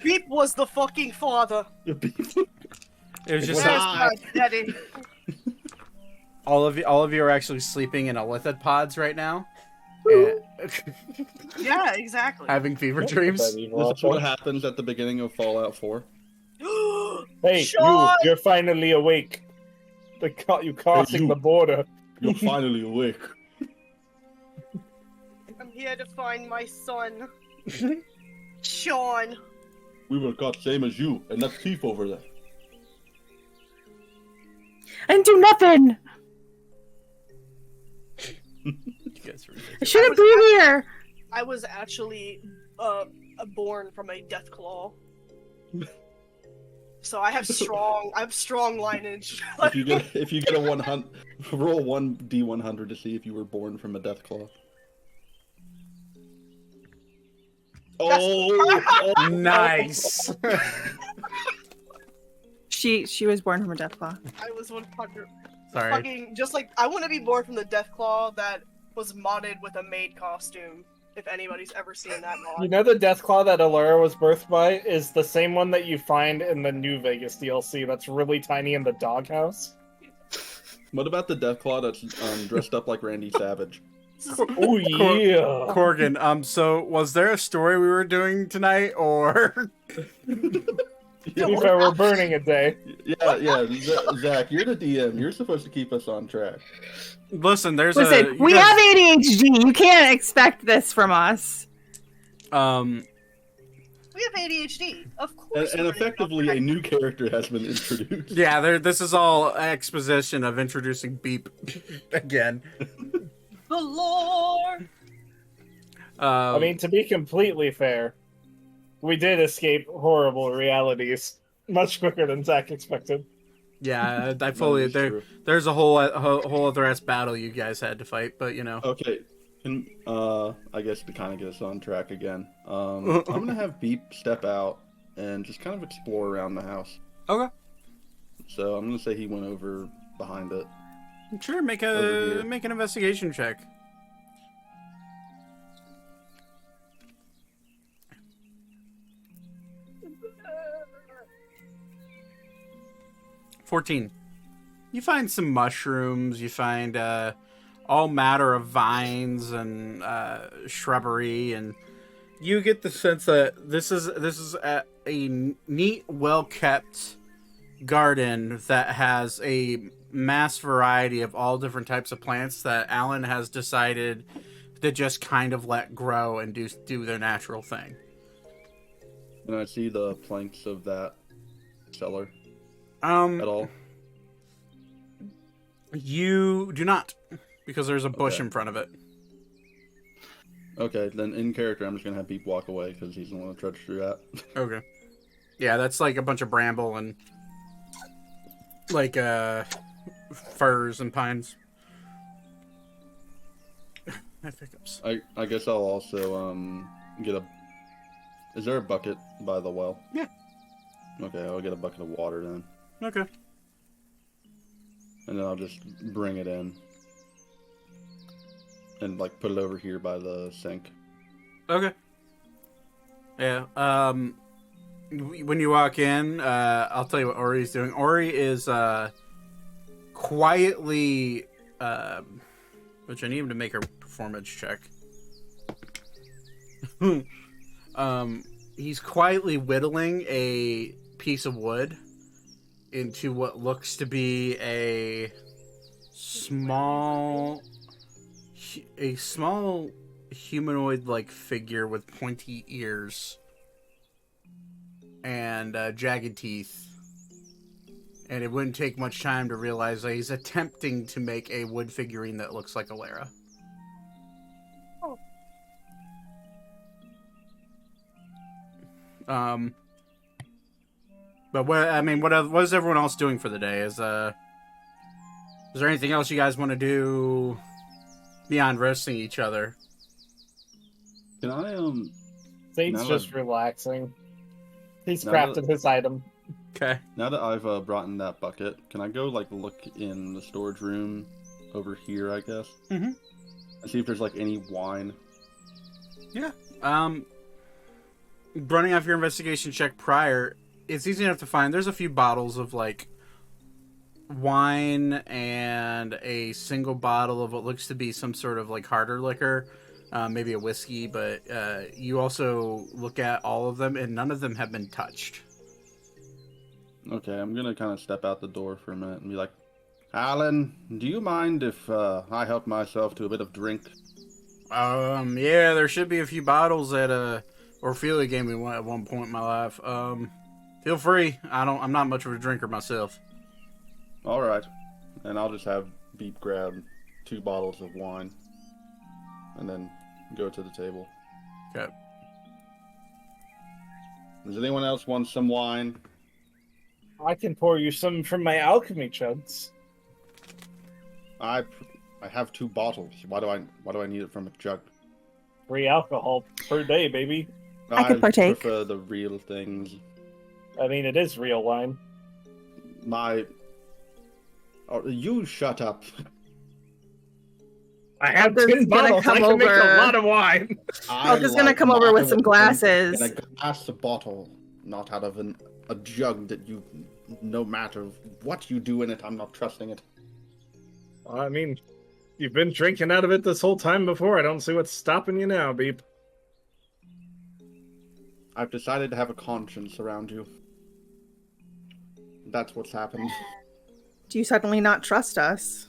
Beep was the fucking father. Beep. It was just Where's my daddy? all of you are actually sleeping in lithoid pods right now. Yeah, exactly. Having fever dreams. This is what happens at the beginning of Fallout 4. Hey, Sean! you're finally awake. You crossing the border. You're finally awake. I'm here to find my son. Sean. We were caught same as you, and that's Thief over there. And do nothing. You guys are ridiculous. I shouldn't be here. I was actually born from a death claw. So I have strong lineage. If you get a 100, roll 1d100 to see if you were born from a death claw. Oh, Nice. She was born from a death claw. I was 100. Sorry. Fucking just like I want to be born from the death claw that was modded with a maid costume. If anybody's ever seen that mod. You know the Deathclaw that Alara was birthed by is the same one that you find in the New Vegas DLC that's really tiny in the doghouse? What about the Deathclaw that's dressed up like Randy Savage? Oh yeah! Corgan, so was there a story we were doing tonight, or? To be fair, we're burning a day. Yeah, Zach, you're the DM. You're supposed to keep us on track. Listen, We have ADHD. You can't expect this from us. We have ADHD, of course. And effectively, a new character has been introduced. Yeah, this is all exposition of introducing Beep again. The Lord. I mean, to be completely fair, we did escape horrible realities much quicker than Zach expected. yeah, I fully there's a whole other ass battle you guys had to fight, but you know. Okay, I guess to kind of get us on track again, I'm gonna have Beep step out and just kind of explore around the house. Okay. So I'm gonna say he went over behind it. Sure, make Over an here. investigation check. $14. You find some mushrooms. You find all matter of vines and shrubbery, and you get the sense that this is a neat, well kept garden that has a mass variety of all different types of plants that Alan has decided to just kind of let grow and do their natural thing. And I see the planks of that cellar at Um, all. you do not, because there's a bush Okay. in front of it. Okay, then in character, I'm just gonna have Beep walk away because he's the one that trudged through that. Okay. Yeah, that's like a bunch of bramble and like firs and pines. I have hiccups. I guess I'll also get a. Is there a bucket by the well? Yeah. Okay, I'll get a bucket of water then, Okay. and then I'll just bring it in, and like put it over here by the sink. Okay. Yeah. When you walk in, I'll tell you what Ori's doing. Ori is quietly, which I need him to make a performance check. He's quietly whittling a piece of wood into what looks to be a small humanoid-like figure with pointy ears and jagged teeth. And it wouldn't take much time to realize that he's attempting to make a wood figurine that looks like a Lara. But what is everyone else doing for the day? Is there anything else you guys want to do beyond roasting each other? Can I Zane's Now just that- relaxing. He's Now crafted that- his item. Okay. now that I've brought in that bucket, can I go like look in the storage room over here? I guess. Mhm. And see if there's like any wine. Running off your investigation check prior, it's easy enough to find. There's a few bottles of like wine and a single bottle of what looks to be some sort of like harder liquor, maybe a whiskey. But you also look at all of them, and none of them have been touched. Okay, I'm gonna kind of step out the door for a minute and be like, Alan, do you mind if I help myself to a bit of drink? Yeah, there should be a few bottles that Orphelia gave me at one point in my life. Feel free. I'm not much of a drinker myself. All right, and I'll just have Beep grab 2 bottles of wine, and then go to the table. Okay. Does anyone else want some wine? I can pour you some from my alchemy chuds. I have 2 bottles. Why do I need it from a jug? Free alcohol per day, baby. I could partake. prefer the real things. I mean, it is real wine. You shut up. I have Elka's 10 gonna bottles. I come can make over. a lot of wine. I'm just gonna come over with some glasses. In a glass bottle, not out of a jug that you. No matter what you do in it, I'm not trusting it. I mean, you've been drinking out of it this whole time before. I don't see what's stopping you now, Beep. I've decided to have a conscience around you. That's what's happened. Do you suddenly not trust us?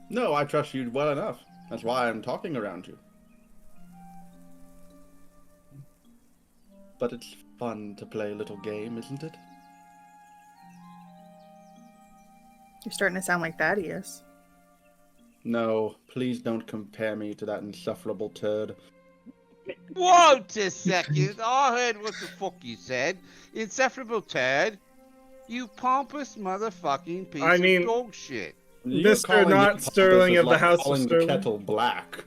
No, I trust you well enough. That's why I'm talking around you. But it's fun to play a little game, isn't it? You're starting to sound like Thaddeus. No, please don't compare me to that insufferable turd. Wait a second. I heard what the fuck you said. Insufferable turd. You pompous motherfucking piece I mean- of dog shit. You're Mr. calling Not it Sterling pompous of the like House of calling Sterling. the kettle black.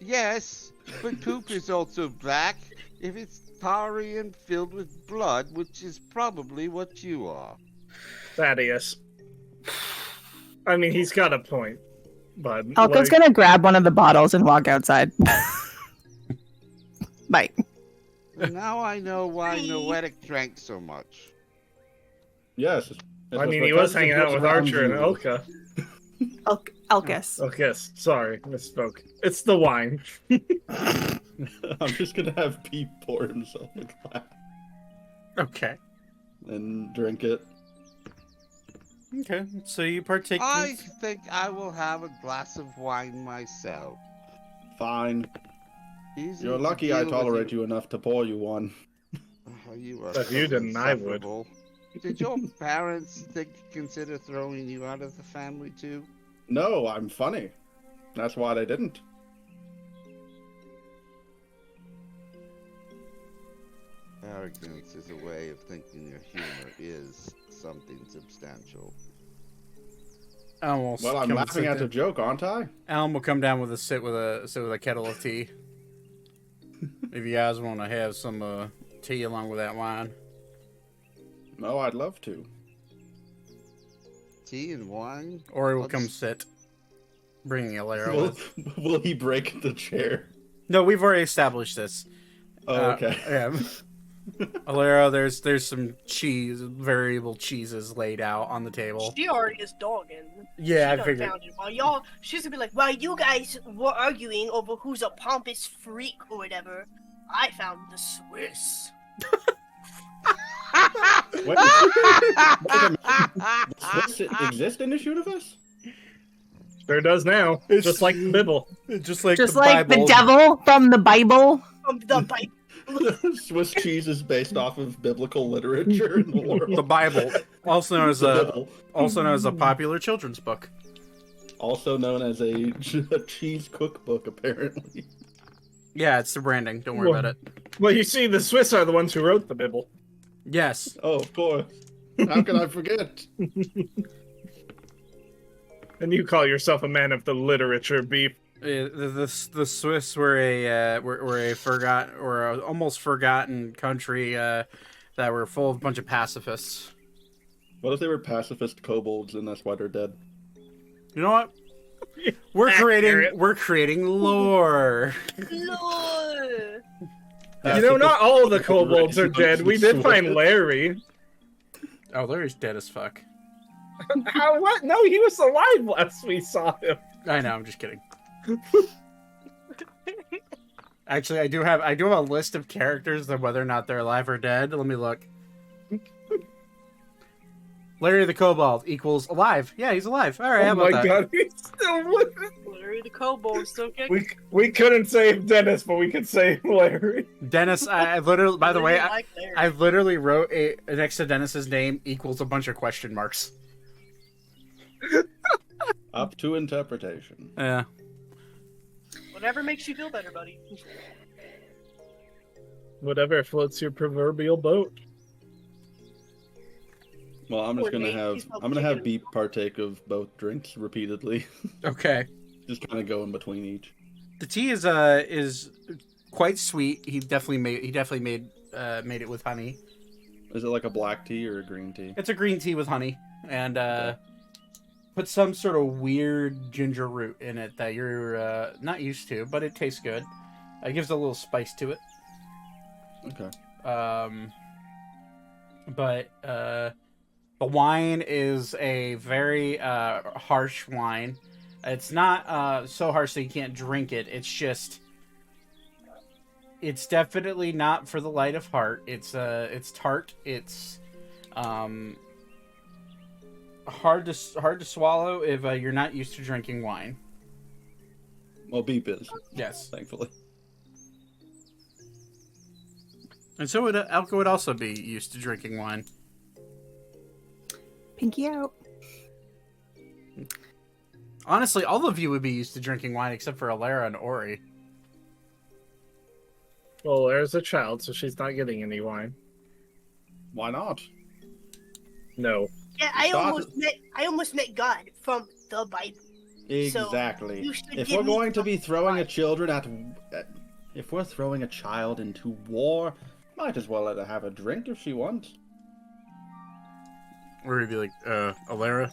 Yes, but poop is also black if it's tarry and filled with blood, which is probably what you are. Thaddeus. I mean, he's got a point. But Elka's gonna grab one of the bottles and walk outside. Bye. Now I know why Noetic drank so much. Yes. I mean, he was hanging out with Archer and Elka. Elkis. Oh, yes. Sorry, misspoke. It's the wine. I'm just gonna have Pete pour himself a glass Okay. and drink it. Okay. So you partake. I think I will have a glass of wine myself. Fine. Easy You're to lucky I deal with tolerate you enough to pour you one. Oh, you are If you so didn't, I would. insufferable. Did your parents consider throwing you out of the family too? No, I'm funny. That's why they didn't. Arrogance is a way of thinking your humor is something substantial. Well, I'm laughing at the joke, aren't I? Alan will come down with a sit with a kettle of tea. If you guys want to have some tea along with that wine. No, I'd love to. Tea and wine? Ori will Let's- come sit, bringing Alera Will, with. will he break the chair? No, we've already established this. Oh, okay. Yeah. Alera, there's some cheese, variable cheeses laid out on the table. She already is dogging. Yeah, She I done figured. found it. While y'all, she's gonna be like, while you guys were arguing over who's a pompous freak or whatever, I found the Swiss. Wait a minute. Does this exist in the universe? Sure does now. It's- Just like the Bible. Just like Just the like Bible. the devil from the Bible. From the Bible. Swiss cheese is based off of biblical literature in the world. The Bible, also known as The a Bible. popular children's book. Also known as a cheese cookbook, apparently. Yeah, it's the branding. Don't worry Well- about it. Well, you see, the Swiss are the ones who wrote the Bible. Yes. Oh, of course. How can I forget? And you call yourself a man of the literature, Beef. The Swiss were a forgotten or a almost forgotten country that were full of a bunch of pacifists. What if they were pacifist kobolds and that's why they're dead? You know what? Accurate. We're creating lore. Lord. You know, not all the kobolds are dead. We did find Larry. Oh, Larry's dead as fuck. How? What? No, he was alive last we saw him. I know. I'm just kidding. Actually, I do have a list of characters of whether or not they're alive or dead. Let me look. Larry the Kobold equals alive. Yeah, he's alive. All right, how Oh about my that? god, he's still living. Larry the Kobold still kicking. We couldn't save Dennis, but we could save Larry. Dennis, I literally, by the way, Really like Larry. I literally wrote next to Dennis's name equals a bunch of question marks. Up to interpretation. Yeah. Whatever makes you feel better, buddy. Whatever floats your proverbial boat. Well, I'm just gonna Coordinate. have He's not Beep chicken. partake of both drinks repeatedly. Okay. Just kind of go in between each. The tea is quite sweet. He definitely made it with honey. Is it like a black tea or a green tea? It's a green tea with honey and put some sort of weird ginger root in it that you're not used to, but it tastes good. It gives a little spice to it. Okay. But the wine is a very harsh wine. It's not so harsh that you can't drink it. It's definitely not for the light of heart. It's tart. It's hard to swallow if you're not used to drinking wine. Well, Beep is, Yes, thankfully. and so would Elka would also be used to drinking wine. Pinky out. Honestly, all of you would be used to drinking wine except for Alera and Ori. Well, Larry's a child, so she's not getting any wine. Why not? No. Yeah, I almost met God from the Bible. Exactly. you should If give we're me going to be some throwing a wine. children if we're throwing a child into war, might as well let her have a drink if she wants. Or he'd be like, Alera,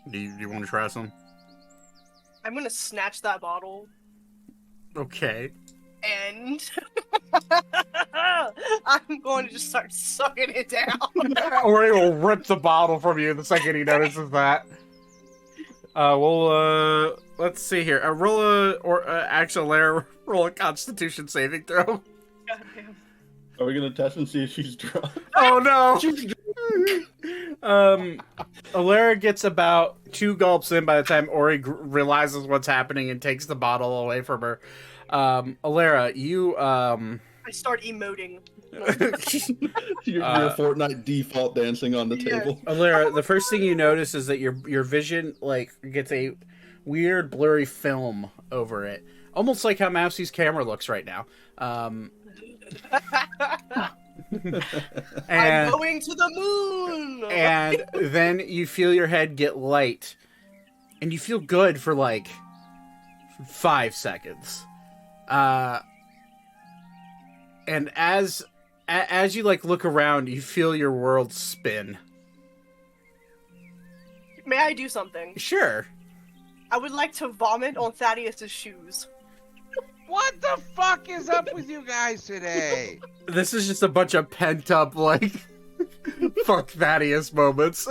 do you want to try some? I'm gonna snatch that bottle Okay. and I'm going to just start sucking it down. Ori will rip the bottle from you the second he notices that. Let's see here. Actually, Alera, roll a Constitution saving throw. Goddamn. Are we gonna test and see if she's drunk? Oh no! Alera gets about 2 gulps in by the time Ori realizes what's happening and takes the bottle away from her. Alera, you I start emoting. Your Fortnite default dancing on the Yeah. table. Alera, the first thing you notice is that your vision gets a weird blurry film over it, almost like how Mousie's camera looks right now. I'm and going to the moon. and then you feel your head get light, and you feel good for like 5 seconds. And as you like look around, you feel your world spin. May I do something? Sure. I would like to vomit on Thaddeus's shoes. What the fuck is up with you guys today? This is just a bunch of pent up like fuck Thaddeus moments.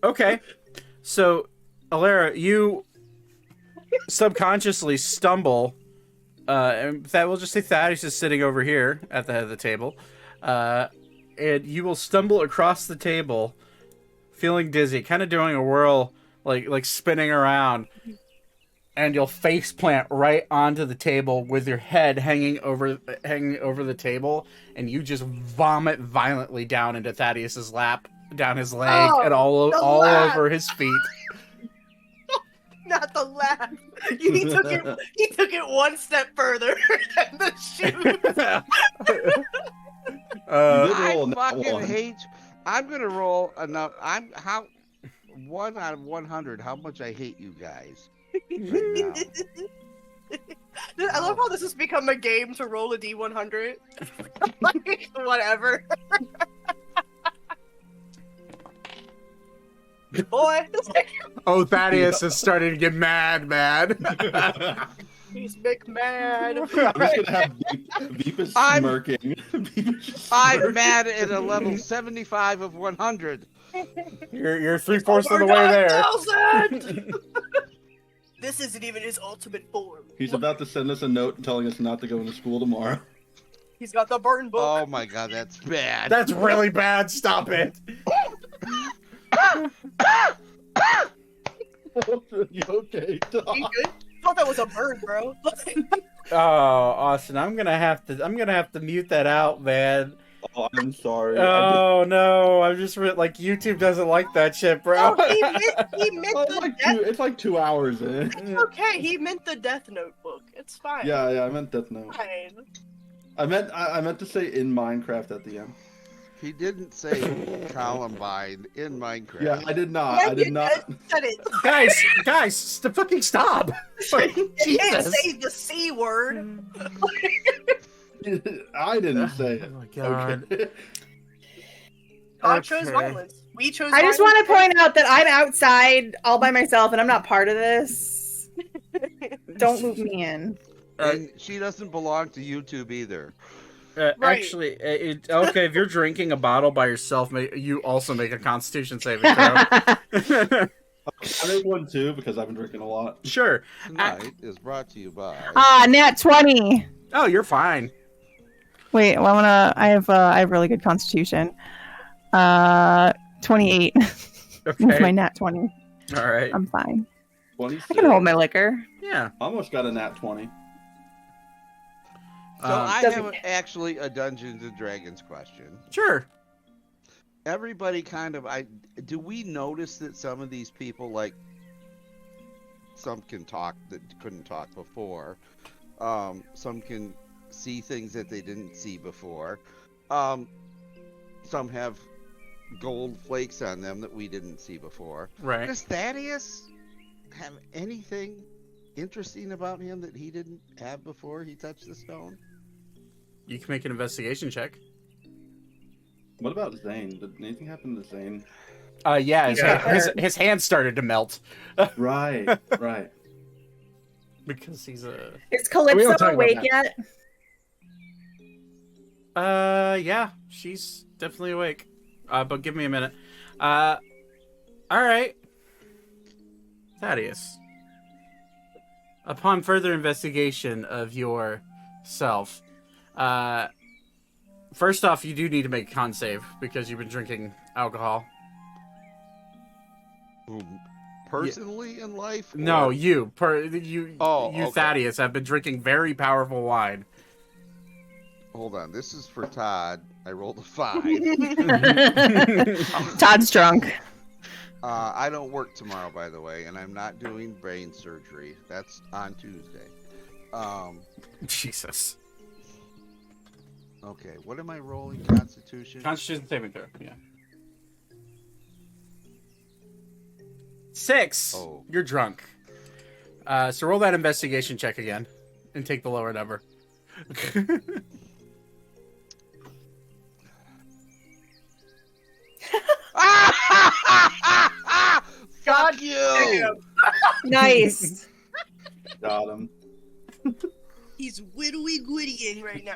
Okay. So, Alara, you subconsciously stumble. And that we'll just say Thaddeus is sitting over here at the head of the table. And you will stumble across the table, feeling dizzy, kind of doing a whirl, like spinning around, and you'll face plant right onto the table with your head hanging over the table, and you just vomit violently down into Thaddeus's lap, down his leg, and all lap. over his feet. Not the laugh. He took it one step further than the shoes. I roll a nat fucking one. hate. I'm gonna roll enough. 1 out of 100. How much I hate you guys. Right now. I love how this has become a game to roll a D100. Like, whatever. Boy, Oh, Thaddeus is starting to get mad. he's big mad. I'm just gonna have Veep is I'm- smirking. Veep is just I'm smirking. mad at a level 75 of 100. You're 3/4 of the way there. 9,000! This isn't even his ultimate form. He's about to send us a note telling us not to go into school tomorrow. He's got the burn book. Oh my god, that's bad. That's really bad. Stop it. You okay, You Doc? good? I thought that was a burn, bro. Oh, Austin, I'm gonna have to mute that out, man. Oh, I'm sorry. Oh no, I'm just like YouTube doesn't like that shit, bro. Oh, he meant It's like 2 hours in. It's okay. He meant the Death Note book. It's fine. Yeah, I meant Death Note. Fine. I meant to say in Minecraft at the end. He didn't say Columbine in Minecraft. Yeah, I did not. Yeah, I did you not. said it. guys, fucking stop. Fucking You can't Jesus. say the C word. I didn't say it. Oh my god. Okay. God chose Okay. violence. We chose I just violence. want to point out that I'm outside all by myself and I'm not part of this. Don't loop me in. And she doesn't belong to YouTube either. Right. Actually, okay, if you're drinking a bottle by yourself, you also make a Constitution saving throw. I made one too because I've been drinking a lot. Sure. Tonight is brought to you by. Nat 20. Oh, you're fine. Wait, well, I have really good constitution. 28 with my Okay. nat 20. All right. I'm fine. 26. I can hold my liquor. Yeah. Almost got a nat 20. So I doesn't- have actually a Dungeons and Dragons question. Sure. Everybody do we notice that some of these people, like, some can talk that couldn't talk before, some can see things that they didn't see before, some have gold flakes on them that we didn't see before. Right. Does Thaddeus have anything interesting about him that he didn't have before he touched the stone? You can make an investigation check. What about Zane? Did anything happen to Zane? Yeah, Yeah. his hand started to melt Right, right. because he's a. Is We don't Calypso talk about awake that. yet? Yeah, she's definitely awake. But give me a minute. All right. Thaddeus. Upon further investigation of yourself, first off, you do need to make a con save because you've been drinking alcohol. Personally in life? No, or- you, Oh, you okay. Thaddeus, have been drinking very powerful wine. Hold on, this is for Todd. I rolled a 5. Todd's drunk. I don't work tomorrow, by the way, and I'm not doing brain surgery. That's on Tuesday. Jesus. Okay, what am I rolling? Constitution? Constitution saving throw. Yeah. 6. Oh. You're drunk. So roll that investigation check again, and take the lower number. Fuck you! Nice. Got him. He's whittly gwittying right now.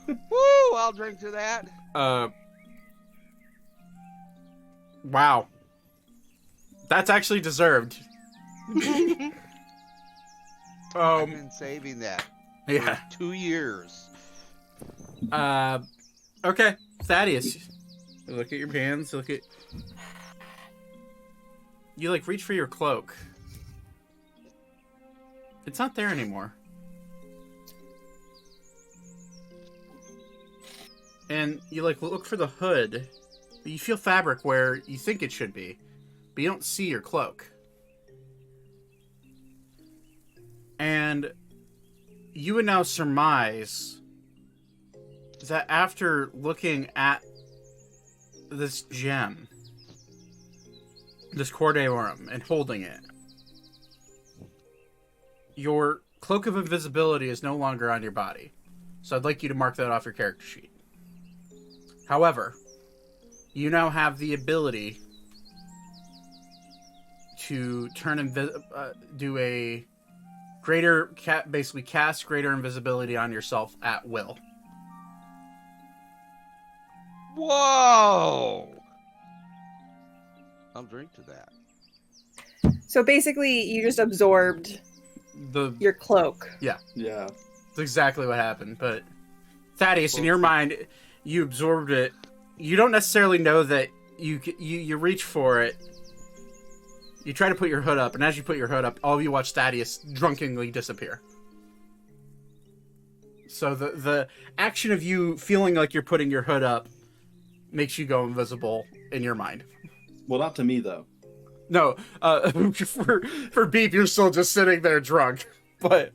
Woo! I'll drink to that. Wow. That's actually deserved. I've been saving that Yeah. for 2 years. Okay. Thaddeus. You look at your hands. Look at. You like reach for your cloak. It's not there anymore. And you like look for the hood. You feel fabric where you think it should be, but you don't see your cloak. And you would now surmise that after looking at this gem, this Cor Deorum, and holding it, your cloak of invisibility is no longer on your body. So I'd like you to mark that off your character sheet. However, you now have the ability to turn do a greater basically cast greater invisibility on yourself at will. Whoa! I'll drink to that. So basically, you just absorbed your cloak. Yeah. That's exactly what happened. But Thaddeus, in your mind, you absorbed it. You don't necessarily know that you reach for it. You try to put your hood up, and as you put your hood up, all of you watch Thaddeus drunkenly disappear. So the action of you feeling like you're putting your hood up makes you go invisible in your mind. Well, not to me though. No, for Beep, you're still just sitting there drunk. But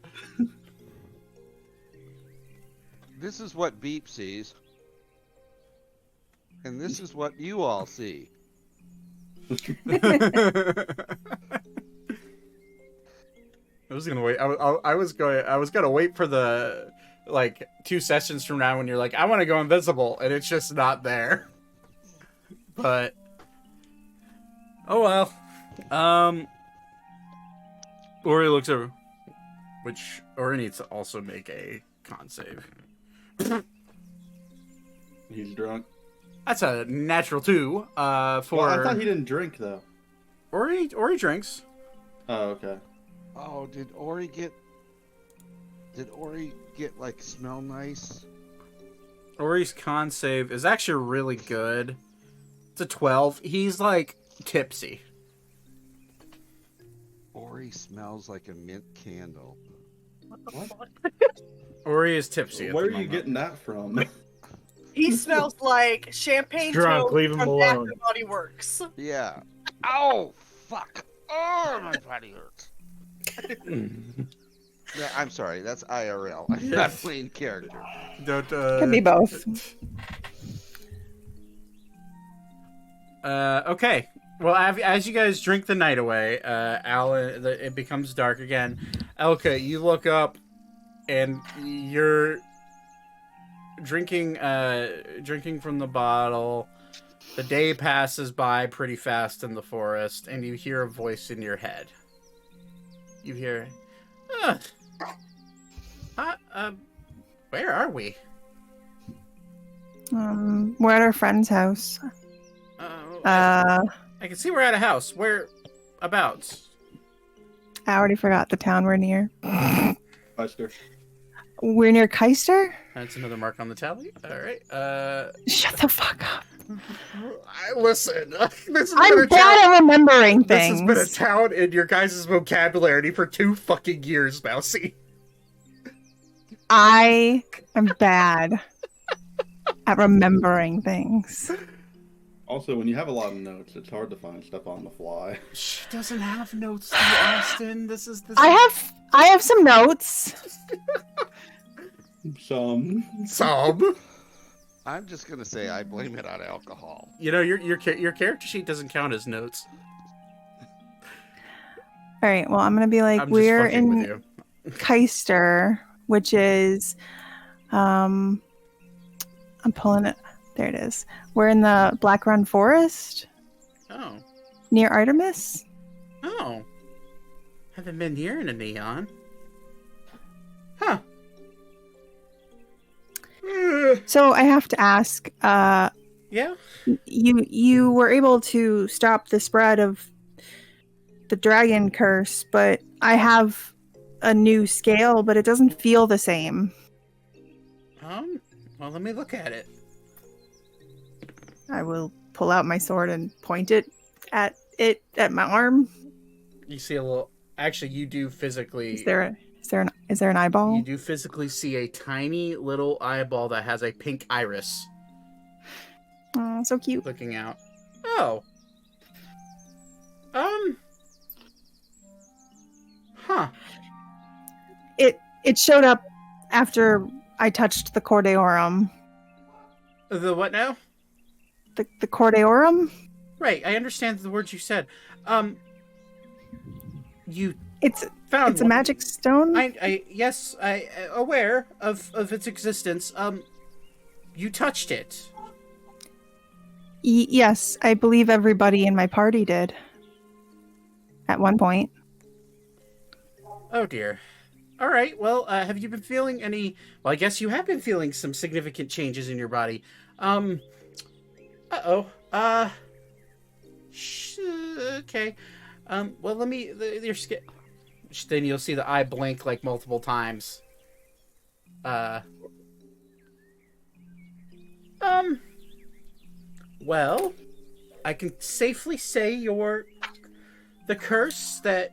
This is what Beep sees. And this is what you all see. I was gonna wait. I was gonna wait for the 2 sessions from now when you're like, I want to go invisible, and it's just not there. But oh well. Ori looks over, which Ori needs to also make a con save. He's drunk. That's a natural 2. For Well, I thought he didn't drink though. Ori drinks. Oh, okay. Oh, did Ori get smell nice? Ori's con save is actually really good. It's a 12. He's tipsy. Ori smells like a mint candle. What? Ori is tipsy. Where are you getting that from? He smells like champagne Drunk, toast leave him from alone. After Body Works. Yeah. Oh, fuck. Oh, my body hurts. Yeah, I'm sorry. That's IRL. I'm not playing character. Don't, Could be both. Okay. Well, as you guys drink the night away, Alan, it becomes dark again. Elka, you look up, and you're drinking from the bottle. The day passes by pretty fast in the forest, and you hear a voice in your head. You hear, where are we? We're at our friend's house. I can see we're at a house. Whereabouts? I already forgot the town we're near. Buster. We're near Keister? That's another mark on the tally. All right. Shut the fuck up. Listen. I'm bad at remembering things. This has been a town in your guys' vocabulary for 2 fucking years now, see? I am bad at remembering things. Also, when you have a lot of notes, it's hard to find stuff on the fly. She doesn't have notes, Austin. This is. I have some notes. Some. Some. I'm just gonna say I blame it on alcohol. You know, your character sheet doesn't count as notes. All right. Well, I'm gonna be like, I'm just we're fucking with in you. Keister, which is, I'm pulling it. There it is. We're in the Black Run Forest Oh. near Artemis. Oh. Haven't been here in a neon. Huh. So I have to ask, Yeah? you were able to stop the spread of the dragon curse, but I have a new scale, but it doesn't feel the same. Well, let me look at it. I will pull out my sword and point it at my arm. You see a little... Actually, you do physically... Is there an eyeball? You do physically see a tiny little eyeball that has a pink iris Oh, so cute. looking out. Oh. Huh. It showed up after I touched the Cor Deorum. The what now? The Cor Deorum? Right, I understand the words you said. You It's found a one. magic stone. Yes, I aware of its existence. You touched it. Yes, I believe everybody in my party did. At one point. Oh dear. All right. Well, have you been feeling any? Well, I guess you have been feeling some significant changes in your body. Uh-oh. Okay. Well, let me. Your skin. Then you'll see the eye blink like multiple times. Well, I can safely say the curse that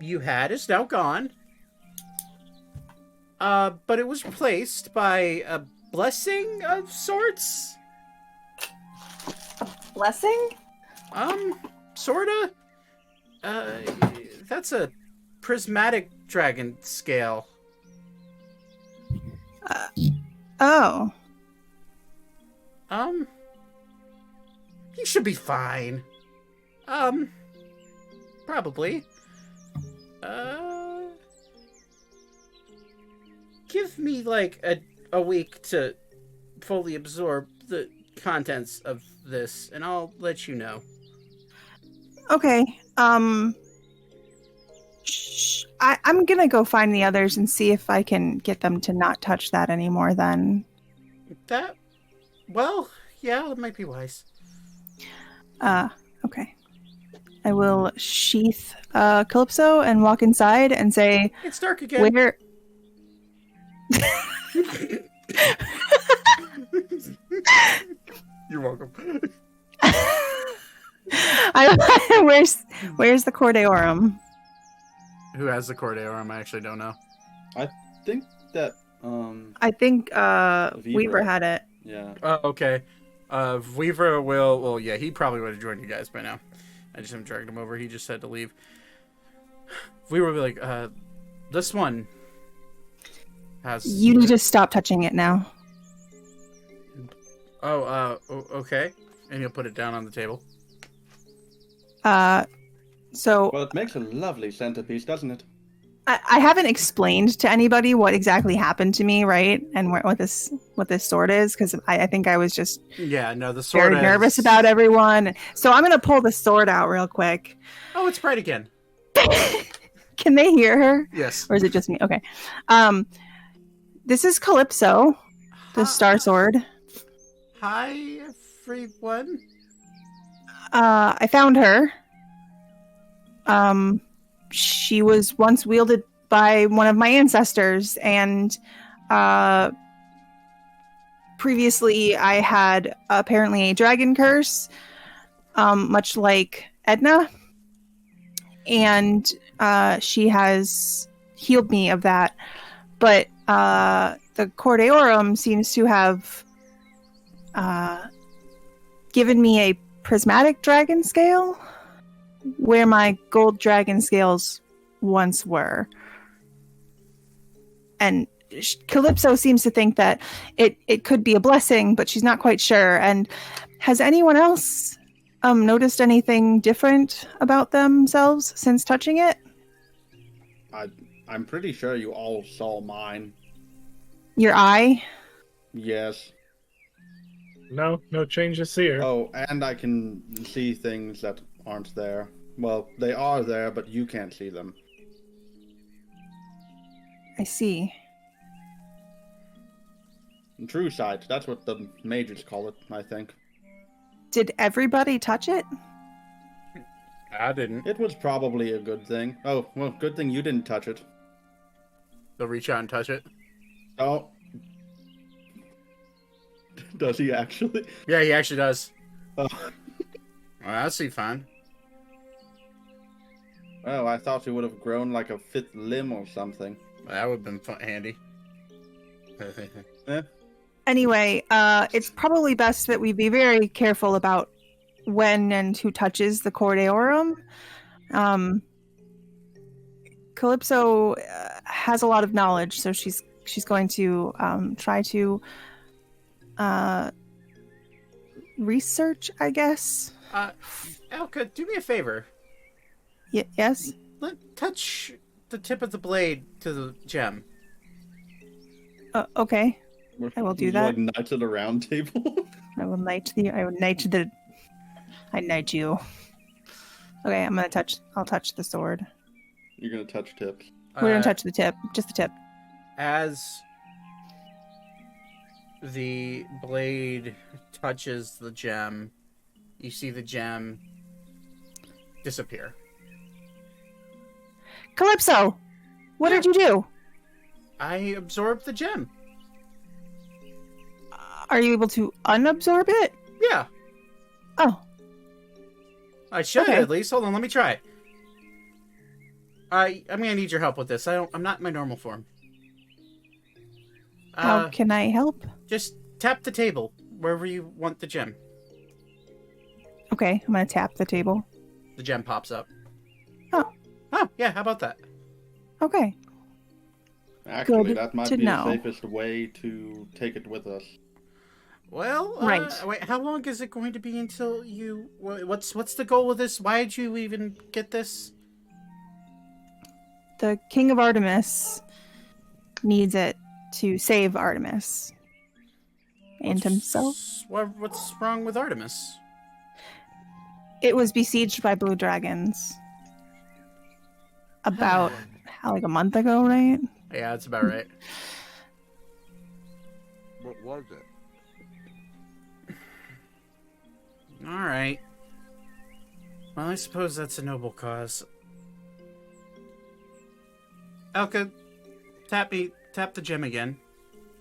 you had is now gone. But it was replaced by a blessing of sorts. Blessing? Sorta. That's a prismatic dragon scale. Oh. You should be fine. Probably. Give me like a week to fully absorb the contents of this, and I'll let you know. Okay. I'm gonna go find the others and see if I can get them to not touch that anymore then. Well, yeah, that might be wise. Okay. I will sheath Calypso and walk inside and say, It's dark again. where... You're welcome. Where's the Cor Deorum? Who has the Cor Deorum? I actually don't know. I think that I think Weaver had it. yeah. Oh, okay. Weaver will... Well, yeah, he probably would have joined you guys by now. I just haven't dragged him over. He just had to leave. Weaver will be like, this one has... You need to stop touching it now. Okay. And he'll put it down on the table. So Well, it makes a lovely centerpiece, doesn't it? I haven't explained to anybody what exactly happened to me, right? And what this sword is, because I think I was just Yeah, no, the sword very nervous about everyone. So I'm gonna pull the sword out real quick. Oh, it's bright again. Can they hear her? Yes. Or is it just me? Okay. This is Calypso, the Star Sword. Hi, everyone. I found her. She was once wielded by one of my ancestors, and previously I had apparently a dragon curse, much like Edna, and she has healed me of that. But the Cor Deorum seems to have given me a prismatic dragon scale, where my gold dragon scales once were. And Calypso seems to think that it could be a blessing, but she's not quite sure. And has anyone else noticed anything different about themselves since touching it? I'm pretty sure you all saw mine. Your eye? Yes. No changes here. Oh, and I can see things that aren't there. Well, they are there, but you can't see them. I see. True sight, that's what the mages call it, I think. Did everybody touch it? I didn't. It was probably a good thing. Oh, well, good thing you didn't touch it. They'll reach out and touch it. Oh. Does he actually? Yeah, he actually does. Oh. Well, that's fine. Oh, I thought he would have grown like a fifth limb or something. That would have been handy. Anyway, it's probably best that we be very careful about when and who touches the Cor Deorum. Calypso has a lot of knowledge, so she's going to try to research, I guess. Elka, do me a favor. Yes? Touch the tip of the blade to the gem. Okay. I will do that. Like Knights of the Round Table. I knight you. Okay, I'll touch the sword. You're gonna touch tips. We're gonna touch the tip. Just the tip. As the blade touches the gem, you see the gem disappear. Calypso! What did you do? I absorbed the gem. Are you able to unabsorb it? Yeah, Oh, I should Okay. at least. Hold on, let me try. I'm gonna need your help with this. I'm not in my normal form. how can I help? Just tap the table wherever you want the gem. Okay, I'm gonna tap the table. The gem pops up. Oh. Oh, yeah, how about that? Okay. Actually, Good that might to be know. the safest way to take it with us. Well, Right. wait, how long is it going to be until you... What's the goal of this? Why did you even get this? The King of Artemis needs it to save Artemis. And himself. What's wrong with Artemis? It was besieged by blue dragons. About, like a month ago, right? Yeah, that's about right. What was it? Alright. Well, I suppose that's a noble cause. Elka, tap the gem again.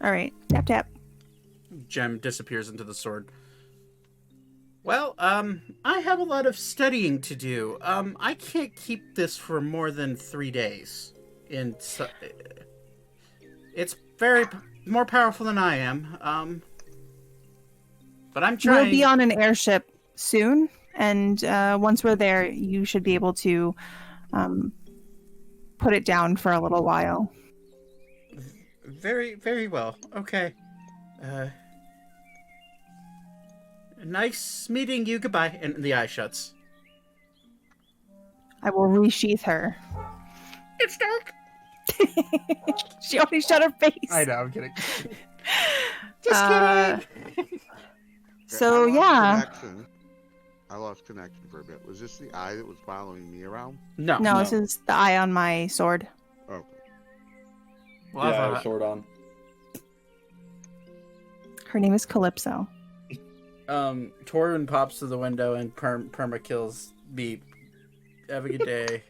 Alright, tap tap. Gem disappears into the sword. Well, I have a lot of studying to do. I can't keep this for more than 3 days. It's very more powerful than I am. But I'm trying. We'll be on an airship soon, and once we're there, you should be able to put it down for a little while. Very, very well. Okay. Nice meeting you. Goodbye. And the eye shuts. I will resheath her. It's dark. She already shut her face. I know. I'm kidding. Just kidding. So yeah. I lost connection for a bit. Was this the eye that was following me around? No. No, this is the eye on my sword. Okay. Well, Yeah, I have a sword on. Her name is Calypso. Torun pops to the window and perma kills Beep. Have a good day.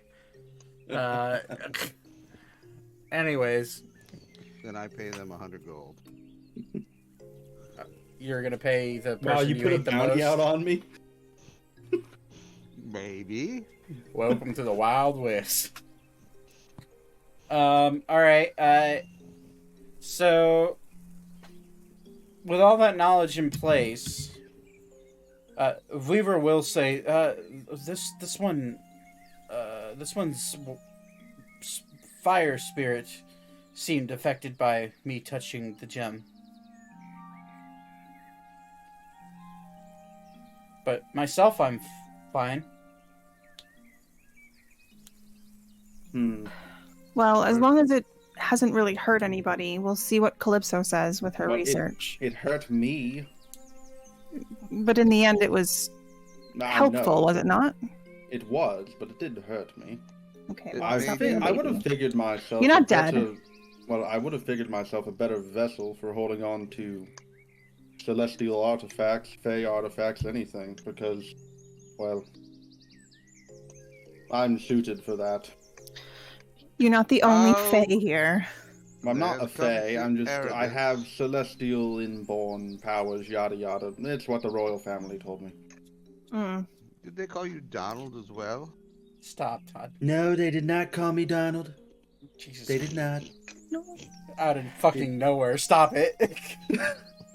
Anyways, Then I pay them 100 gold. you're gonna pay the person Wow, you put a hate the bounty most. out on me? Maybe. Welcome to the Wild West. All right. So, with all that knowledge in place, Weaver will say, this one's fire spirit seemed affected by me touching the gem. But myself, I'm fine. Well, as long as it hasn't really hurt anybody, we'll see what Calypso says with her Well, research. It hurt me. But in the end, it was helpful, was it not? It was, but it did hurt me. Okay, It well, I, it's not made being a I would have baby. figured myself. You're not a better- dead. Well, I would have figured myself a better vessel for holding on to celestial artifacts, fey artifacts, anything, because, well, I'm suited for that. You're not the only Oh. Fae here. I'm not a There's fey. I'm just. I arrogance. have celestial inborn powers. Yada yada. It's what the royal family told me. Mm. Did they call you Donald as well? Stop, Todd. No, they did not call me Donald. Jesus. They did not. No. Out of fucking nowhere. Stop it.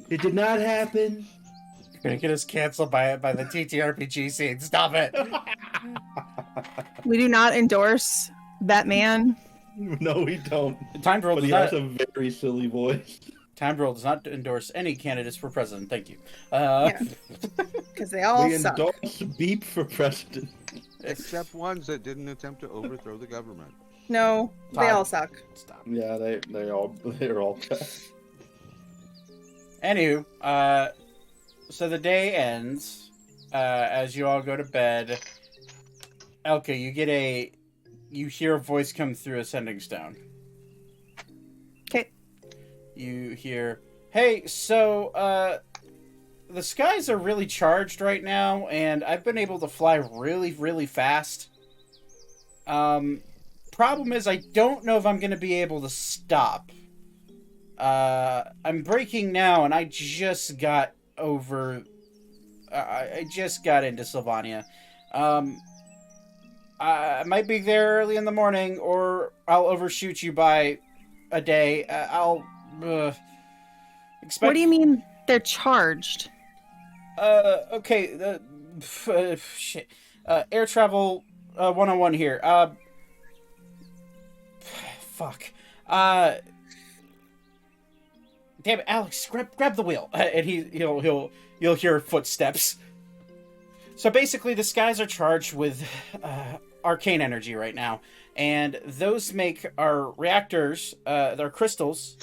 It did not happen. You're gonna get us canceled by the TTRPG scene. Stop it. We do not endorse that man. No, we don't. TimeToRole But does he not. has a very silly voice. TimeToRole does not endorse any candidates for president. Thank you. Yeah. Because they all We suck. endorse Beep for president. Except ones that didn't attempt to overthrow the government. No, they Todd. all suck. Stop. Yeah, they're all bad. Anywho, so the day ends as you all go to bed. Elka, you hear a voice come through Ascending Stone. Okay. You hear, hey, so, the skies are really charged right now, and I've been able to fly really, really fast. Problem is, I don't know if I'm going to be able to stop. I'm braking now, and I just got over... I just got into Sylvania. I might be there early in the morning, or I'll overshoot you by a day. I'll expect... What do you mean they're charged? Okay, shit. Air travel 101 here. Fuck. Damn it, Alex, grab the wheel. And you'll hear footsteps. So basically, the skies are charged with arcane energy right now, and those make our reactors, their crystals,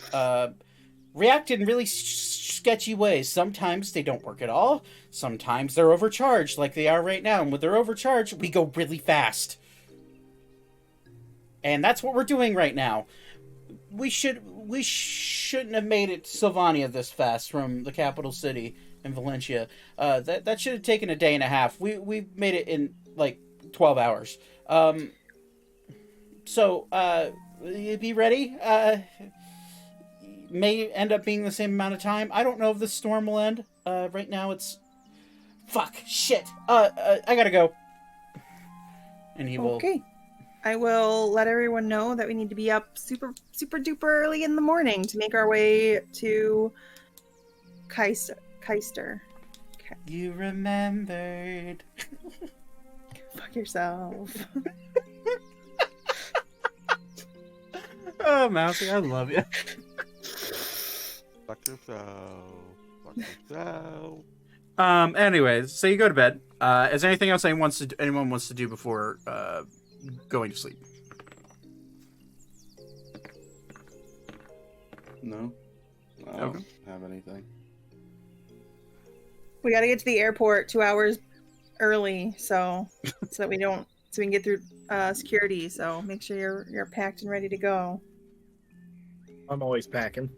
react in really sketchy ways. Sometimes they don't work at all. Sometimes they're overcharged, like they are right now. And when they're overcharged, we go really fast. And that's what we're doing right now. We shouldn't have made it to Sylvania this fast from the capital city in Valencia. That should have taken a day and a half. We made it in like 12 hours. So be ready. May end up being the same amount of time. I don't know if the storm will end. Right now it's... Fuck! Shit! I gotta go. And he will... Okay. I will let everyone know that we need to be up super duper early in the morning to make our way to Keister. Okay. You remembered. Fuck yourself. Oh, Mousy, I love you. Fuck yourself. Fuck yourself. Anyways, so you go to bed. Is there anything else anyone wants to do before going to sleep? No, I don't have anything. We got to get to the airport 2 hours early, so that we can get through security. So make sure you're packed and ready to go. I'm always packing.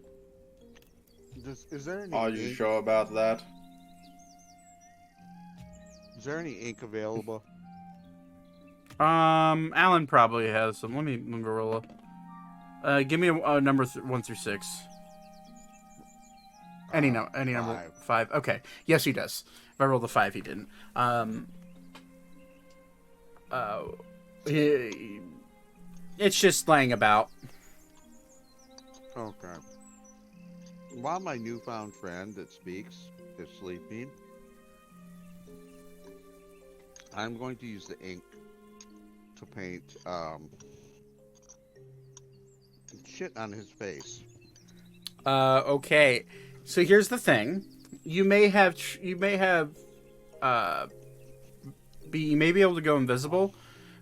Is there any Are you ink? sure about that? Is there any ink available? Alan probably has some. Let me roll up. Give me a number 1 through 6. Any number 5. Okay. Yes, he does. If I rolled a 5, he didn't. It's just laying about. Okay. While my newfound friend that speaks is sleeping, I'm going to use the ink to paint shit on his face. Okay. So here's the thing. You may be able to go invisible,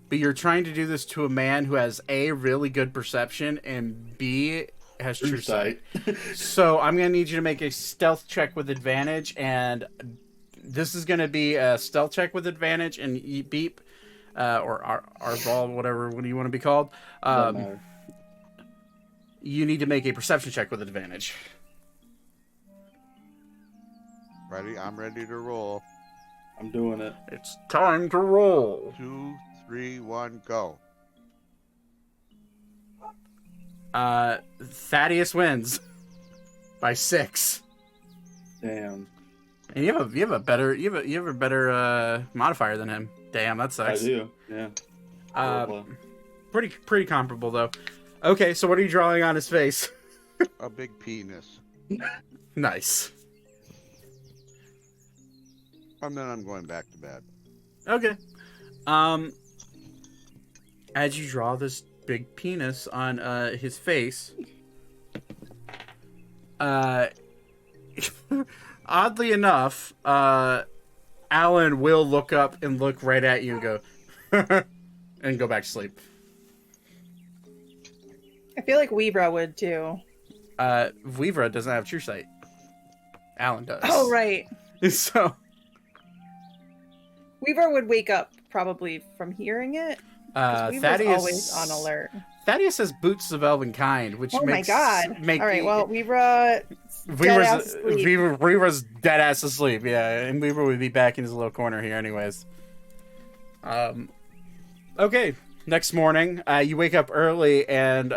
but you're trying to do this to a man who has A, really good perception, and B, has true sight. So I'm going to need you to make a stealth check with advantage, and this is going to be a stealth check with advantage, and Beep, or Arbol, whatever what do you want to be called, Doesn't matter. you need to make a perception check with advantage. Ready? I'm ready to roll. I'm doing it. It's time to roll. 2, 3, 1, go. Thaddeus wins by 6. Damn. And you have a better modifier than him. Damn, that I sucks. do. Yeah. Pretty comparable though. Okay, so what are you drawing on his face? A big penis. Nice. And then I'm going back to bed. Okay. As you draw this big penis on his face, oddly enough, Alan will look up and look right at you and go, and go back to sleep. I feel like Weebra would too. Weavra doesn't have true sight. Alan does. Oh, right. So, Weebra would wake up probably from hearing it. 'Cause Weaver's Thaddeus always on alert. Thaddeus has boots of elven kind, which Oh makes my god! All right, well, Weebra Weaver's dead ass asleep. Yeah, and Weaver would be back in his little corner here, anyways. Okay. Next morning, you wake up early, and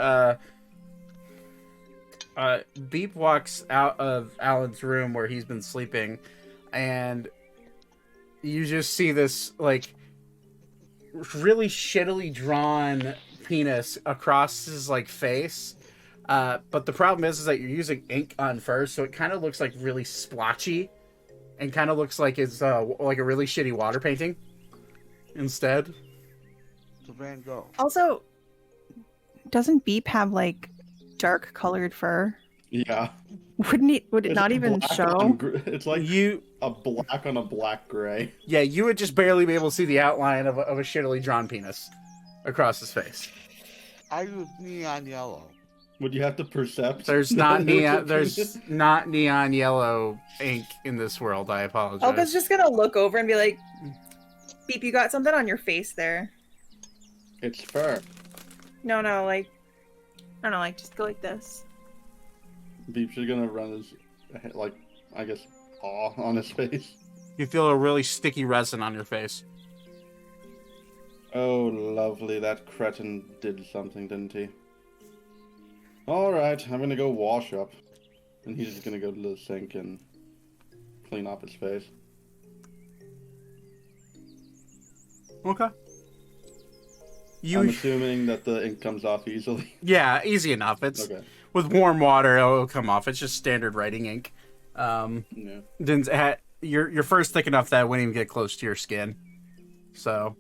Beep walks out of Alan's room where he's been sleeping, and you just see this like really shittily drawn penis across his like face. But the problem is that you're using ink on first, so it kind of looks like really splotchy, and kind of looks like it's like a really shitty water painting instead. To Van Gogh. Also, doesn't Beep have like dark colored fur? Yeah. Would it It's not even black show? on it's like You, a black on a black gray. yeah, you would just barely be able to see the outline of a shittily drawn penis across his face. I use neon yellow. Would you have to percept? There's not neon. There's There's not neon yellow ink in this world. I apologize. Olga's just gonna look over and be like, "Beep, you got something on your face there." It's fur. No, like, I don't know, like just go like this. Beep's just gonna run his, like, I guess, paw on his face. You feel a really sticky resin on your face. Oh, lovely. That cretin did something, didn't he? Alright, I'm gonna go wash up. And he's just gonna go to the sink and clean off his face. Okay. I'm assuming that the ink comes off easily. Yeah, easy enough. It's Okay. with warm water, it'll come off. It's just standard writing ink. Yeah. Then your fur's thick enough that it wouldn't even get close to your skin. So,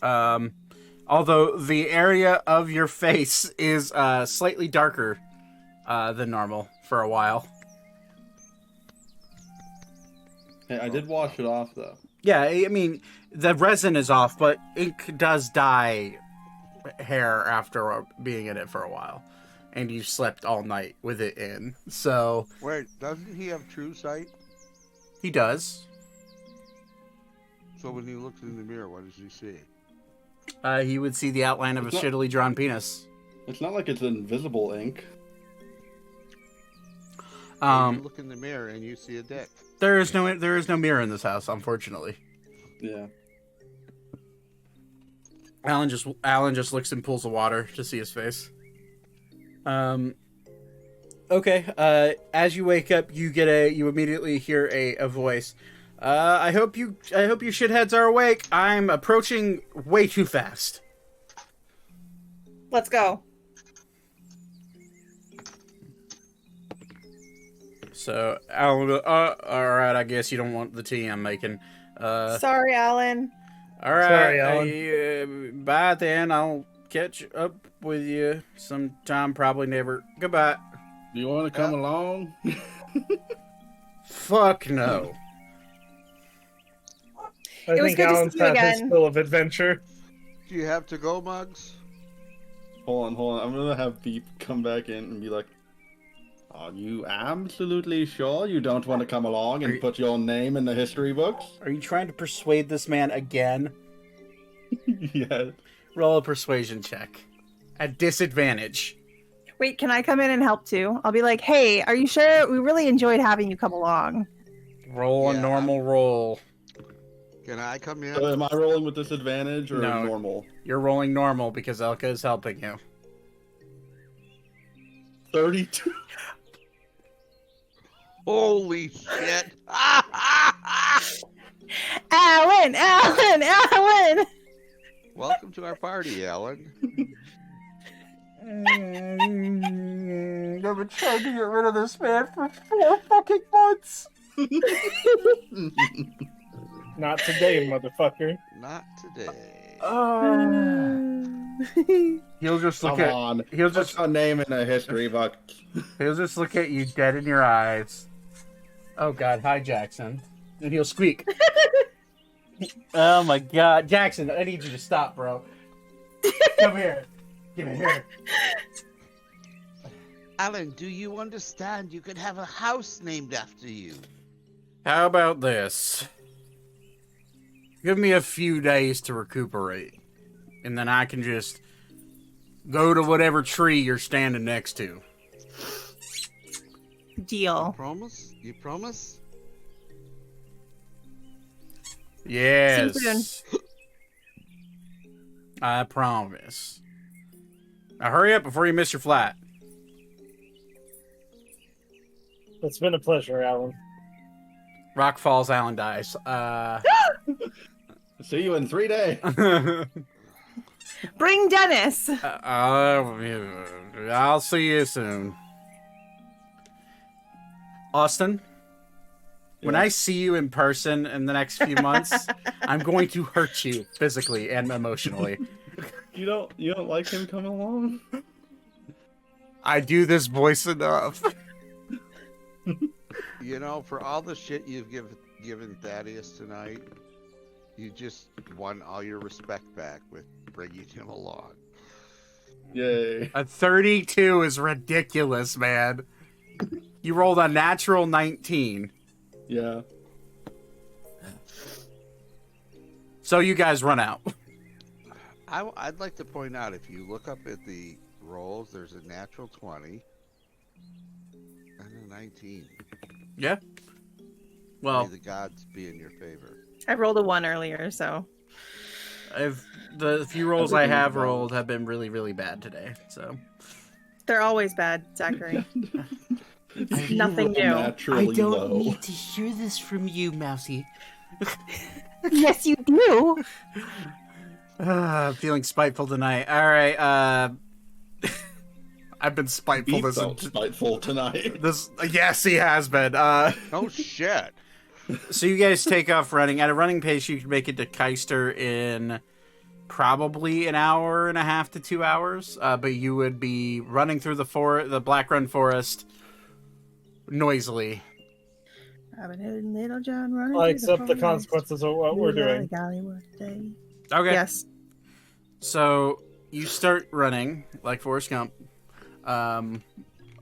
although the area of your face is slightly darker than normal for a while. Hey, I did wash it off, though. Yeah, I mean, the resin is off, but ink does dye hair after being in it for a while. And you slept all night with it in. So, Wait, doesn't he have true sight? he does. So when he looks in the mirror, what does he see? He would see the outline of a It's not- shittily drawn penis. It's not like it's invisible ink. When you look in the mirror and you see a dick. There is no mirror in this house, unfortunately. Yeah. Alan just looks and pulls the water to see his face. Okay. As you wake up, you immediately hear a voice. I hope you shitheads are awake. I'm approaching way too fast. Let's go. So Alan will go, all right, I guess you don't want the tea I'm making. Sorry, Alan. All right. Sorry, Alan. Bye then. I'll catch up with you sometime, probably never. Goodbye. Do you want to come along? Fuck no. I It was think good to Alan's see you had his again. fill of adventure. Do you have to go, Mugs? Hold on. I'm gonna have Beep come back in and be like, "Are you absolutely sure you don't want to come along and put your name in the history books?" Are you trying to persuade this man again? Yeah. Roll a persuasion check. At disadvantage. Wait, can I come in and help too? I'll be like, hey, are you sure? We really enjoyed having you come along. Roll a Yeah, normal roll. Can I come in? So am I rolling with disadvantage or No. normal? You're rolling normal because Elka is helping you. 32. Holy shit! Alan! Welcome to our party, Alan. I've been trying to get rid of this man for 4 fucking months. Not today, motherfucker. Not today. He'll just look Come at on. he'll Put just your name in the history book. he'll just look at you dead in your eyes. Oh god, hi Jackson. And he'll squeak. Oh my god. Jackson, I need you to stop, bro. Come here. Give me here. Alan, do you understand you could have a house named after you? How about this? Give me a few days to recuperate. And then I can just go to whatever tree you're standing next to. Deal. Promise? You promise? Yes. See you I promise. Now hurry up before you miss your flight. It's been a pleasure, Alan. Rock falls, Alan dies. See you in 3 days. Bring Dennis. I'll see you soon. Austin, when Yeah. I see you in person in the next few months, I'm going to hurt you physically and emotionally. You don't like him coming along? I do this voice enough. You know, for all the shit you've given Thaddeus tonight, you just won all your respect back with bringing him along. Yay. A 32 is ridiculous, man. You rolled a natural 19. Yeah. So you guys run out. I'd like to point out, if you look up at the rolls, there's a natural 20 and a 19. Yeah. May Well, the gods be in your favor. I rolled a 1 earlier, so. the few rolls I Everything have is bad. rolled have been really, really bad today. So They're always bad, Zachary. You Nothing roll new. Naturally low. to hear this from you, Mousy. Yes, you do. I'm feeling spiteful tonight. All right. I've been spiteful He this. felt spiteful tonight. This. Yes, he has been. Oh shit! So you guys take off running at a running pace. You can make it to Keister in probably an hour and a half to 2 hours. But you would be running through the Black Run Forest noisily. Robin Hood and Little John running. I through accept the forest. consequences of what we're doing. Okay. Yes. So you start running like Forrest Gump. I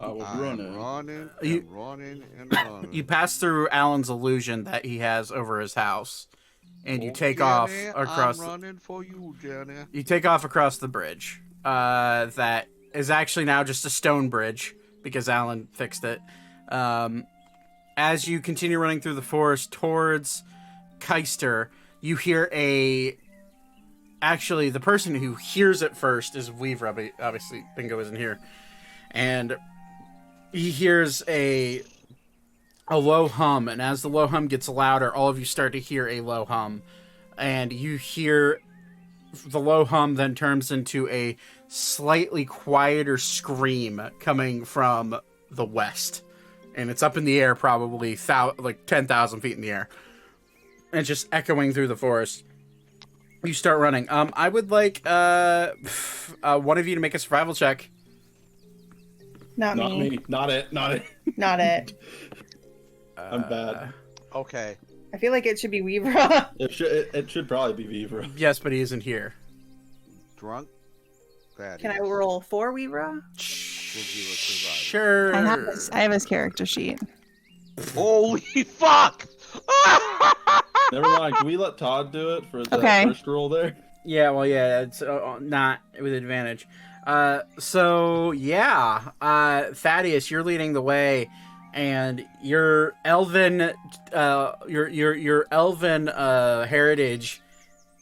was I'm running. running, You- and running, and running. You pass through Alan's illusion that he has over his house, and you take off Jenny, across. I'm running for you, Jenny. You take off across the bridge. That is actually now just a stone bridge because Alan fixed it. As you continue running through the forest towards Keister, you hear a. Actually, the person who hears it first is Weaver. Obviously, Bingo isn't here, and he hears a low hum. And as the low hum gets louder, all of you start to hear a low hum, and you hear the low hum then turns into a slightly quieter scream coming from the west. And it's up in the air, probably like 10,000 feet in the air. And it's just echoing through the forest. You start running. I would like one of you to make a survival check. Not Not me. me. Not it. Not it. Not it. I'm bad. Okay. I feel like it should be Weaver. It should probably be Vivra. Yes, but he isn't here. Drunk? That Can I is. roll for Weaver? Sure. I have his character sheet. Holy fuck! Never mind. Can we let Todd do it for the Okay. first roll there? Yeah, well, yeah, it's not with advantage. So yeah, Thaddeus, you're leading the way, and your elven, your elven heritage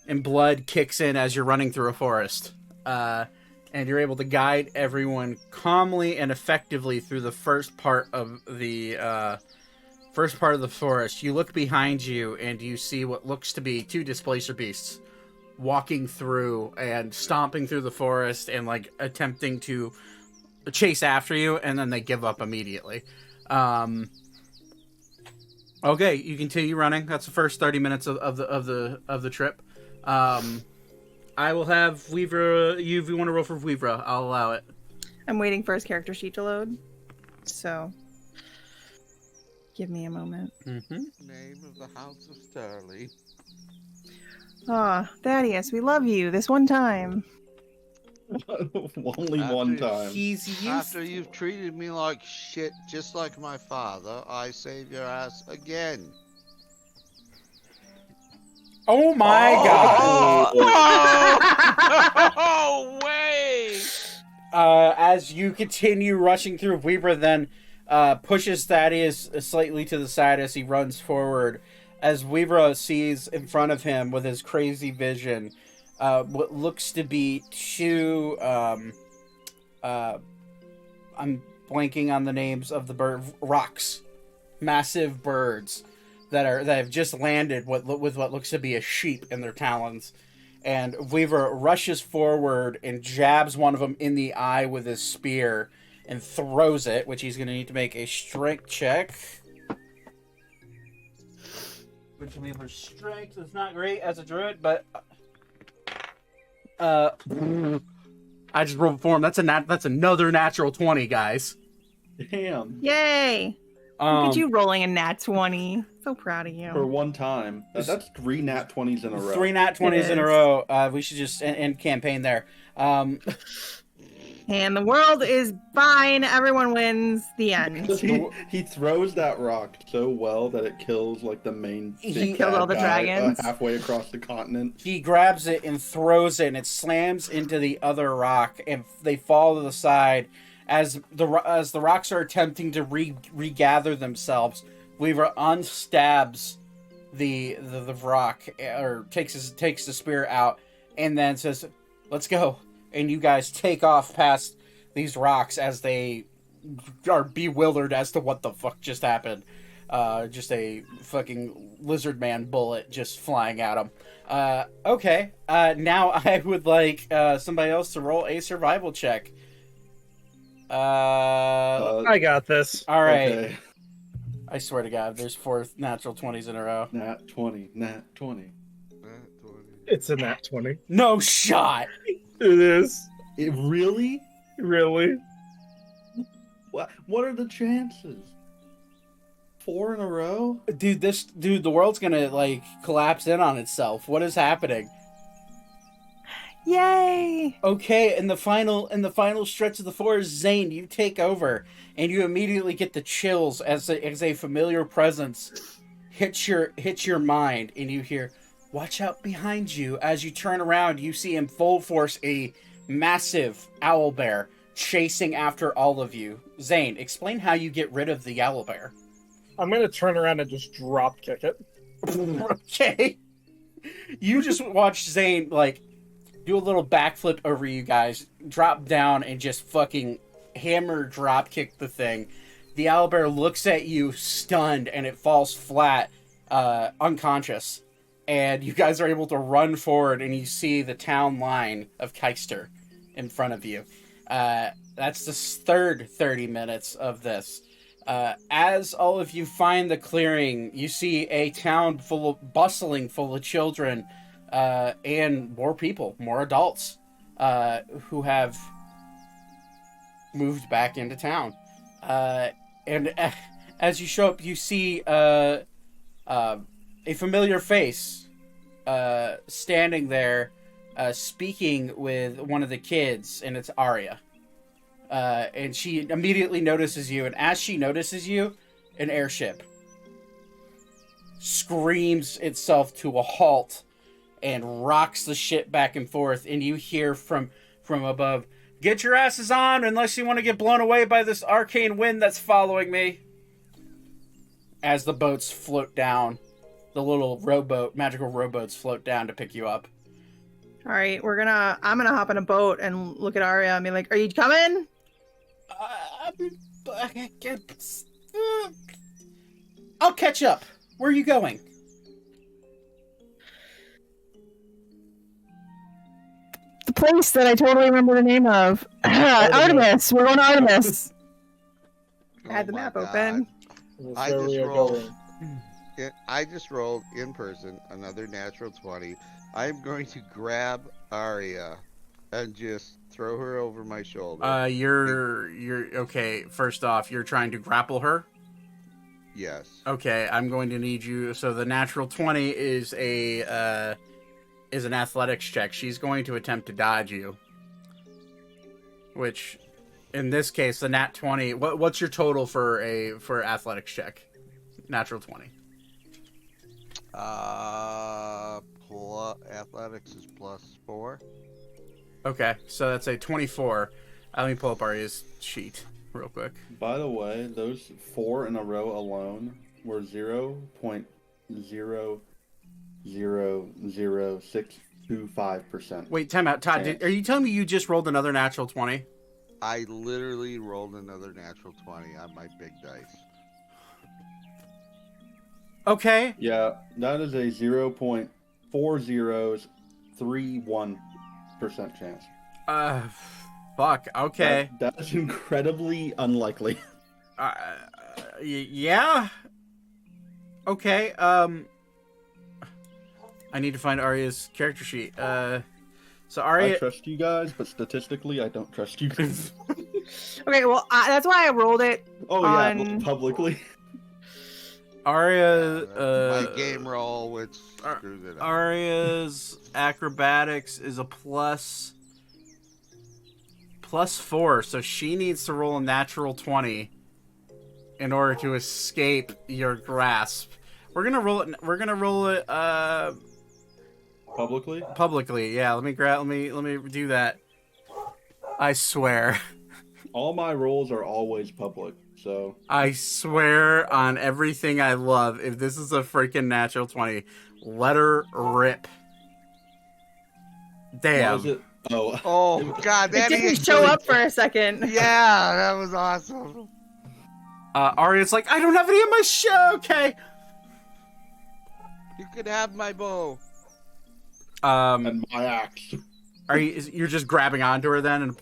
and blood kicks in as you're running through a forest, and you're able to guide everyone calmly and effectively through the first part of the forest. You look behind you, and you see what looks to be two displacer beasts walking through and stomping through the forest and like attempting to chase after you, and then they give up immediately. Okay, you continue running. That's the first 30 minutes of the trip. I will have Weaver. If you want to roll for Weaver, I'll allow it. I'm waiting for his character sheet to load. So, give me a moment. Mm-hmm. Name of the House of Sterling. Ah, Thaddeus, we love you. This one time. Only one time. He's used. After you've treated me like shit, just like my father, I save your ass again. Oh my god! Oh, no way! As you continue rushing through, Weaver then pushes Thaddeus slightly to the side as he runs forward. As Weaver sees in front of him with his crazy vision, what looks to be two, I'm blanking on the names of the bird, rocks, massive birds that have just landed with what looks to be a sheep in their talons. And Weaver rushes forward and jabs one of them in the eye with his spear and throws it, which he's going to need to make a strength check. Which Weaver's strength is not great as a druid, but I just rolled for him. That's another natural 20, guys. Damn. Yay! Look at you rolling a nat 20. So proud of you. For one time. That's 3 nat 20s in a row. 3 nat 20s in a row. We should just end campaign there. And the world is fine. Everyone wins. The end. He throws that rock so well that it kills like the main. He killed all the guy, dragons? halfway across the continent. He grabs it and throws it, and it slams into the other rock, and they fall to the side. As the rocks are attempting to regather themselves, Weaver unstabs the rock, or takes the spear out, and then says, "Let's go." And you guys take off past these rocks as they are bewildered as to what the fuck just happened. Just a fucking lizard man bullet just flying at them. Okay. Now I would like somebody else to roll a survival check. I got this. All right. Okay. I swear to God, there's 4 natural 20s in a row. Nat 20. Nat 20. It's a nat 20. No shot. It is. It really? Really? What are the chances? 4 in a row? Dude, the world's gonna like collapse in on itself. What is happening? Yay! Okay, in the final stretch of the forest, Zane, you take over, and you immediately get the chills as a familiar presence hits your mind, and you hear, "Watch out behind you." As you turn around, you see in full force a massive owlbear chasing after all of you. Zane, explain how you get rid of the owlbear. I'm gonna turn around and just drop kick it. Okay. You just watch Zane like do a little backflip over you guys, drop down, and just fucking hammer drop kick the thing. The owlbear looks at you stunned, and it falls flat, unconscious. And you guys are able to run forward, and you see the town line of Keister in front of you. That's the third 30 minutes of this. As all of you find the clearing, you see a town bustling full of children, and more people, more adults, who have moved back into town. And as you show up, you see a familiar face standing there, speaking with one of the kids, and it's Arya. And she immediately notices you, and as she notices you, an airship screams itself to a halt and rocks the ship back and forth, and you hear from above, "Get your asses on, unless you want to get blown away by this arcane wind that's following me." As the boats float down, the little magical rowboats float down to pick you up. All right, I'm gonna hop in a boat and look at Arya and be like, "Are you coming?" I'll catch up. Where are you going? The place that I totally remember the name of. Artemis. We're going to Artemis. I had the map open. That's I where just we are rolled. going. I just rolled in person another natural 20. I'm going to grab Arya and just throw her over my shoulder. You're okay. First off, you're trying to grapple her. Yes. Okay, I'm going to need you. So the natural 20 is an athletics check. She's going to attempt to dodge you. Which, in this case, the nat 20. What's your total for athletics check? Natural 20. Athletics is +4. Okay, so that's a 24. Let me pull up Arya's sheet real quick. By the way, those 4 in a row alone were 0.0000625%. Wait, time out. Todd, are you telling me you just rolled another natural 20? I literally rolled another natural 20 on my big dice. Okay. Yeah, that is a 0.4031% chance. Fuck. Okay. That is incredibly unlikely. Yeah. Okay. I need to find Arya's character sheet. So Arya. I trust you guys, but statistically, I don't trust you guys. Okay, well, that's why I rolled it. Oh yeah, well, publicly. Arya. My game roll, which screws it up. Arya's acrobatics is a +4, so she needs to roll a natural 20 in order to escape your grasp. We're gonna roll it. Publicly, yeah. Let me do that. I swear. All my rolls are always public, so. I swear on everything I love, if this is a freaking natural 20, let her rip. Damn. Why is it? Oh God, that It didn't show up for a second. Yeah, that was awesome. Arya's like, I don't have any of my show. Okay. You could have my bow. And my axe. You're just grabbing onto her then? And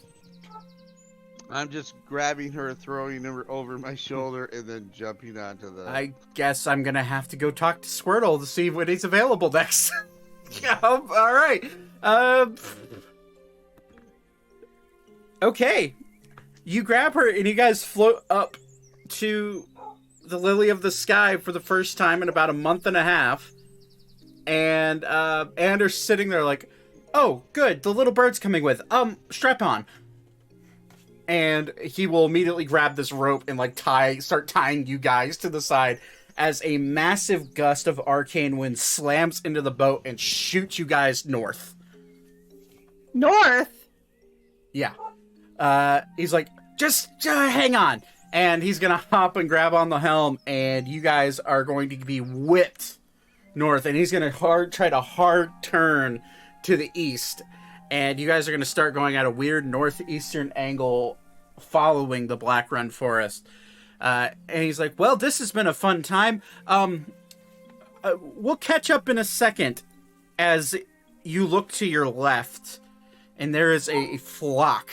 I'm just grabbing her, throwing her over my shoulder, and then jumping onto the. I guess I'm gonna have to go talk to Squirtle to see when he's available next. All right. Okay. You grab her and you guys float up to the Lily of the Sky for the first time in about a month and a half. And Ander's sitting there like, oh, good, the little bird's coming with. Strap on. And he will immediately grab this rope and like start tying you guys to the side as a massive gust of arcane wind slams into the boat and shoots you guys north. North? Yeah. He's like, just hang on. And he's going to hop and grab on the helm, and you guys are going to be whipped north. And he's going to try to hard turn to the east. And you guys are going to start going at a weird northeastern angle following the Black Run Forest. And he's like, well, this has been a fun time. We'll catch up in a second. As you look to your left, and there is a flock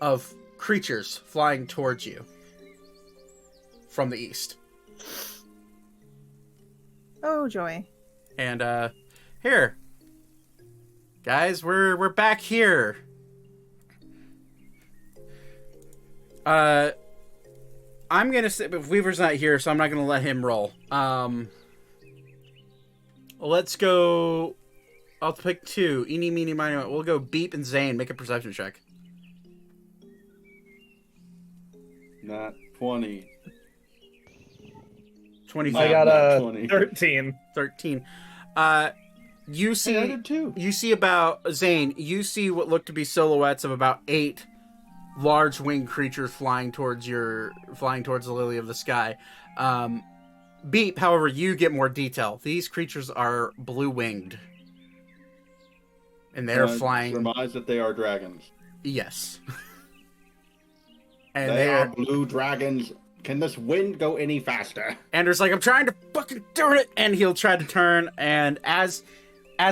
of creatures flying towards you from the east. Oh, joy. And Here. Guys, we're back here. I'm gonna say, but Weaver's not here, so I'm not gonna let him roll. Let's go. I'll pick 2. Eeny, meeny, miny, moe. We'll go Beep and Zane. Make a perception check. Not 20. 25. I got Not a 20. 13. 13. You see, Hey, I did too. you see about Zane. You see what look to be silhouettes of about 8 large winged creatures flying towards the lily of the sky. Beep, however, you get more detail. These creatures are blue winged, and they're flying. Surmise that they are dragons. Yes, and They they're. are blue dragons. Can this wind go any faster? Andrew's like, I'm trying to fucking do it, and he'll try to turn, and as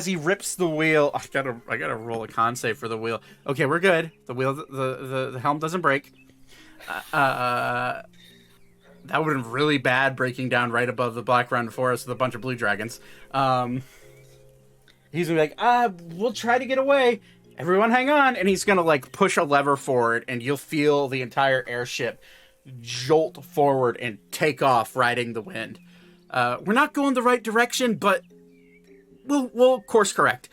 he rips the wheel, I gotta roll a con save for the wheel. Okay, we're good. The wheel, the helm doesn't break. That would have been really bad breaking down right above the Black-Rounded Forest with a bunch of blue dragons. He's gonna be like, we'll try to get away. Everyone hang on, and he's gonna like push a lever forward, and you'll feel the entire airship jolt forward and take off riding the wind. We're not going the right direction, but we'll course correct.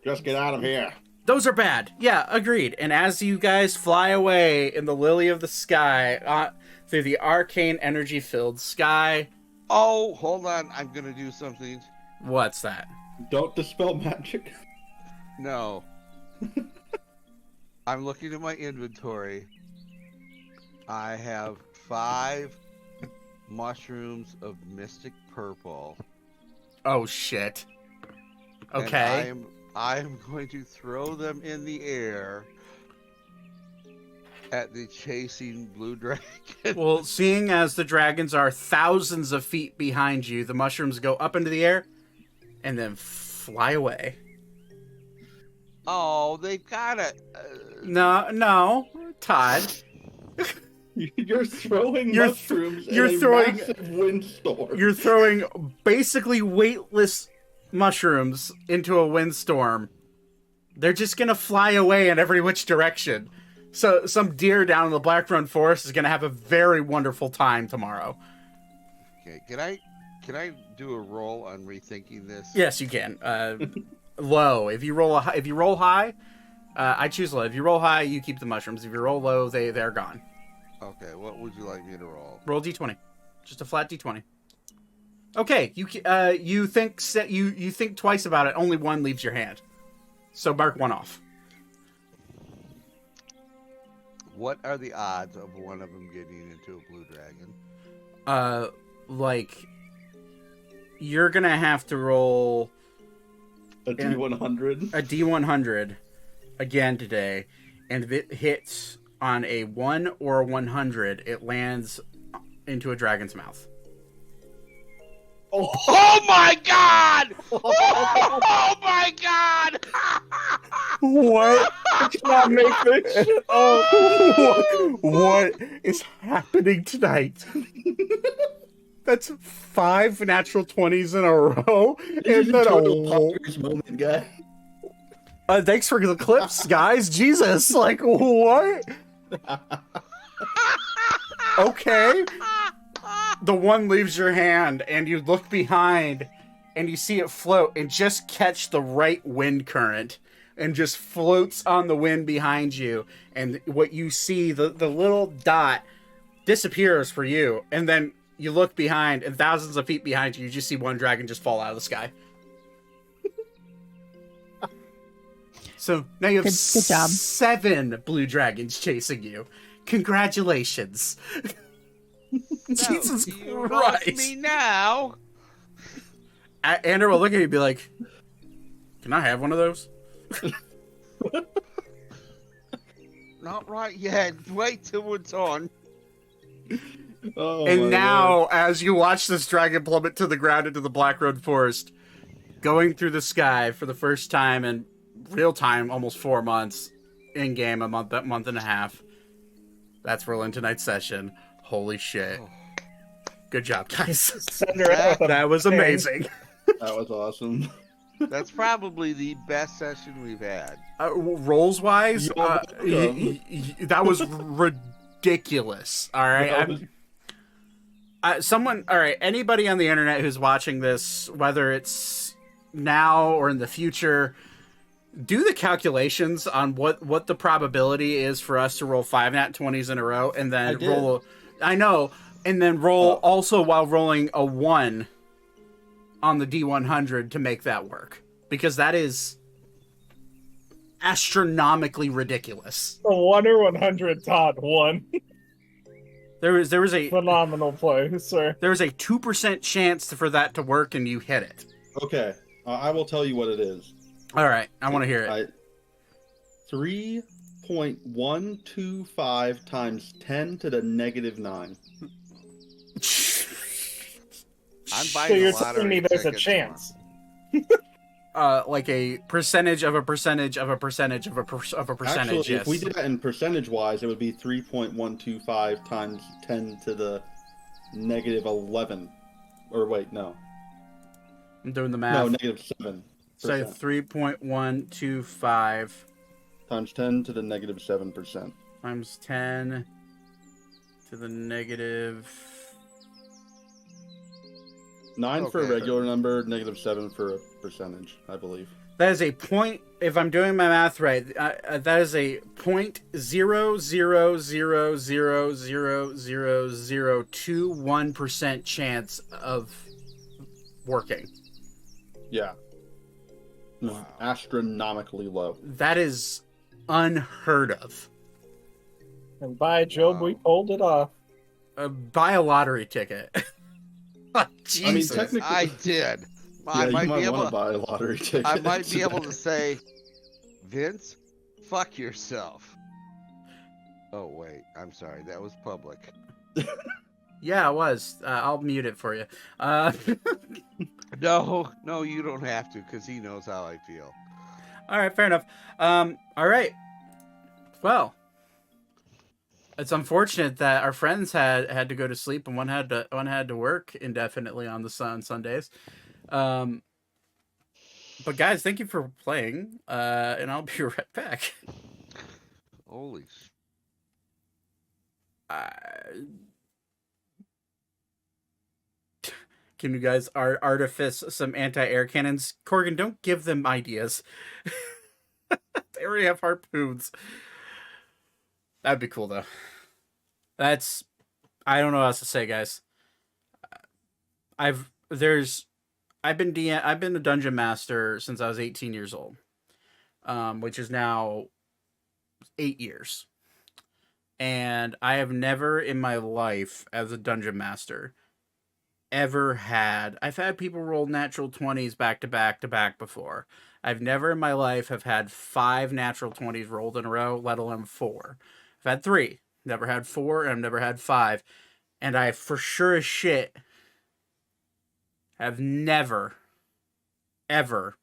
Just get out of here. Those are bad. Yeah, agreed. And as you guys fly away in the lily of the sky, through the arcane energy-filled sky. Oh, hold on. I'm gonna do something. What's that? Don't dispel magic. No. I'm looking at my inventory. I have 5 mushrooms of mystic purple. Oh, shit. Okay. And I'm going to throw them in the air at the chasing blue dragon. Well, seeing as the dragons are thousands of feet behind you, the mushrooms go up into the air and then fly away. Oh, they gotta. No, Todd. You're throwing You're mushrooms you're in a throwing- massive windstorm. You're throwing basically weightless mushrooms into a windstorm. They're just gonna fly away in every which direction. So some deer down in the Black-Run Forest is gonna have a very wonderful time tomorrow. Okay, can I do a roll on rethinking this? Yes, you can. Low. If you roll high, I choose low. If you roll high, you keep the mushrooms. If you roll low, they're gone. Okay, what would you like me to roll? Roll d20, just a flat d20. Okay, you think twice about it. Only one leaves your hand, so mark one off. What are the odds of one of them getting into a blue dragon? Like you're gonna have to roll A D100. a d100 again today, and if it hits on a 1 or a 100, it lands into a dragon's mouth. Oh my god! Oh my god! What? I cannot make this shit up. What is happening tonight? That's 5 natural 20s in a row. This is And then total a... Poppers moment, guy. Thanks for the clips, guys. Jesus, like, what? Okay. The one leaves your hand, and you look behind, and you see it float, and just catch the right wind current, and just floats on the wind behind you. And what you see, the little dot disappears for you, and then you look behind, and thousands of feet behind you, you just see one dragon just fall out of the sky. So now you have Good job. 7 blue dragons chasing you. Congratulations. Jesus You lost Christ. me now. Andrew will look at you and be like, can I have one of those? Not right yet. Wait till it's on. Oh, And my now, as you watch this dragon plummet to the ground into the Black Road Forest, going through the sky for the first time in real time, almost 4 months, in game, a month and a half. That's rolling tonight's session. Holy shit. Good job, guys. Send her out with a That was bang. amazing. That was awesome. That's probably the best session we've had. Rolls wise, You're welcome. that was ridiculous. All right. That was- Someone, all right, anybody on the internet who's watching this, whether it's now or in the future, do the calculations on what the probability is for us to roll 5 nat 20s in a row and then I did. roll. I know, and then roll also while rolling a 1 on the D100 to make that work, because that is astronomically ridiculous. A 1 or 100, Todd. 1. There was a Phenomenal play, sir. There was a 2% chance for that to work, and you hit it. Okay, I will tell you what it is. All right, I want to hear it. 3.125 times 10 to the negative 9. I'm So buying you're a lottery telling me there's a ticket chance. Like a percentage of a percentage of a percentage of a percentage. Actually, Yes. if we did that in percentage-wise, it would be 3.125 times 10 to the negative 11. Or wait, no. I'm doing the math. No, negative 7. Say 3.125 Times 10 to the negative 7%. times 10 to the negative. 9 for a Okay. regular number, negative 7 for a percentage, I believe. That is a point. If I'm doing my math right, that is a 0.00000021% chance of working. Yeah. Astronomically low. That is unheard of. And by Job, we pulled it off. Buy a lottery ticket. Jesus. I mean, technically, I did. yeah, you might want to buy a lottery ticket. I might be able to say, Vince, fuck yourself. Oh wait, I'm sorry. That was public. Yeah, it was. I'll mute it for you. No, you don't have to, because he knows how I feel. All right, fair enough. All right. Well, it's unfortunate that our friends had to go to sleep and one had to work indefinitely on Sundays. But guys, thank you for playing. And I'll be right back. Holy Can you guys artifice some anti-air cannons? Corgan, don't give them ideas. They already have harpoons. That'd be cool, though. I don't know what else to say, guys. I've been a dungeon master since I was 18 years old, which is now 8 years. And I have never in my life as a dungeon master I've had people roll natural 20s back to back before. I've never in my life have had 5 natural 20s rolled in a row, let alone 4. I've had 3, never had 4, and I've never had 5. And I for sure as shit have never, ever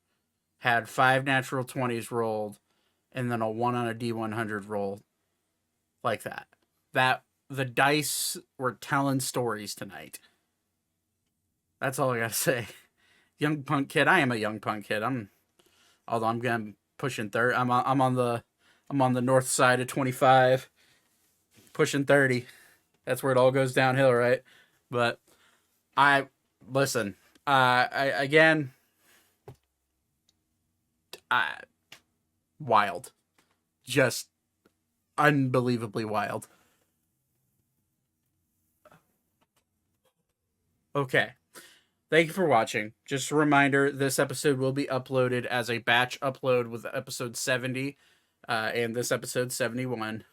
had 5 natural 20s rolled and then a 1 on a D100 roll like that. The dice were telling stories tonight. That's all I gotta say. Young punk kid. I am a young punk kid. Although I'm pushing 30. I'm on the north side of 25, pushing 30. That's where it all goes downhill, right? But listen. Wild, just unbelievably wild. Okay. Thank you for watching. Just a reminder, this episode will be uploaded as a batch upload with episode 70 and this episode 71.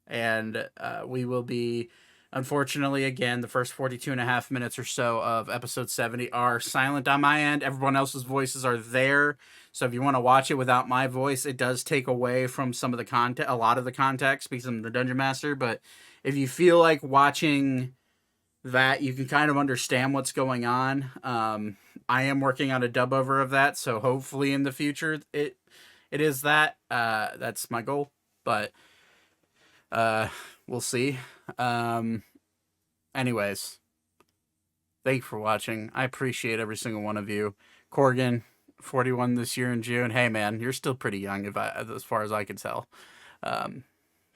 And we will be, unfortunately, again, the first 42 and a half minutes or so of episode 70 are silent on my end. Everyone else's voices are there. So if you want to watch it without my voice, it does take away from some of the content, a lot of the context, because I'm the Dungeon Master. But if you feel like watching that, you can kind of understand what's going on. I am working on a dub over of that, so hopefully in the future it is that. That's my goal, but we'll see. Anyways, thank you for watching. I appreciate every single one of you. Corgan, 41 this year in June. Hey, man, you're still pretty young, as far as I can tell.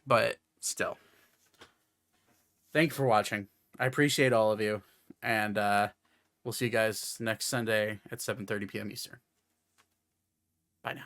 But still, thank you for watching. I appreciate all of you, and we'll see you guys next Sunday at 7:30 p.m. Eastern. Bye now.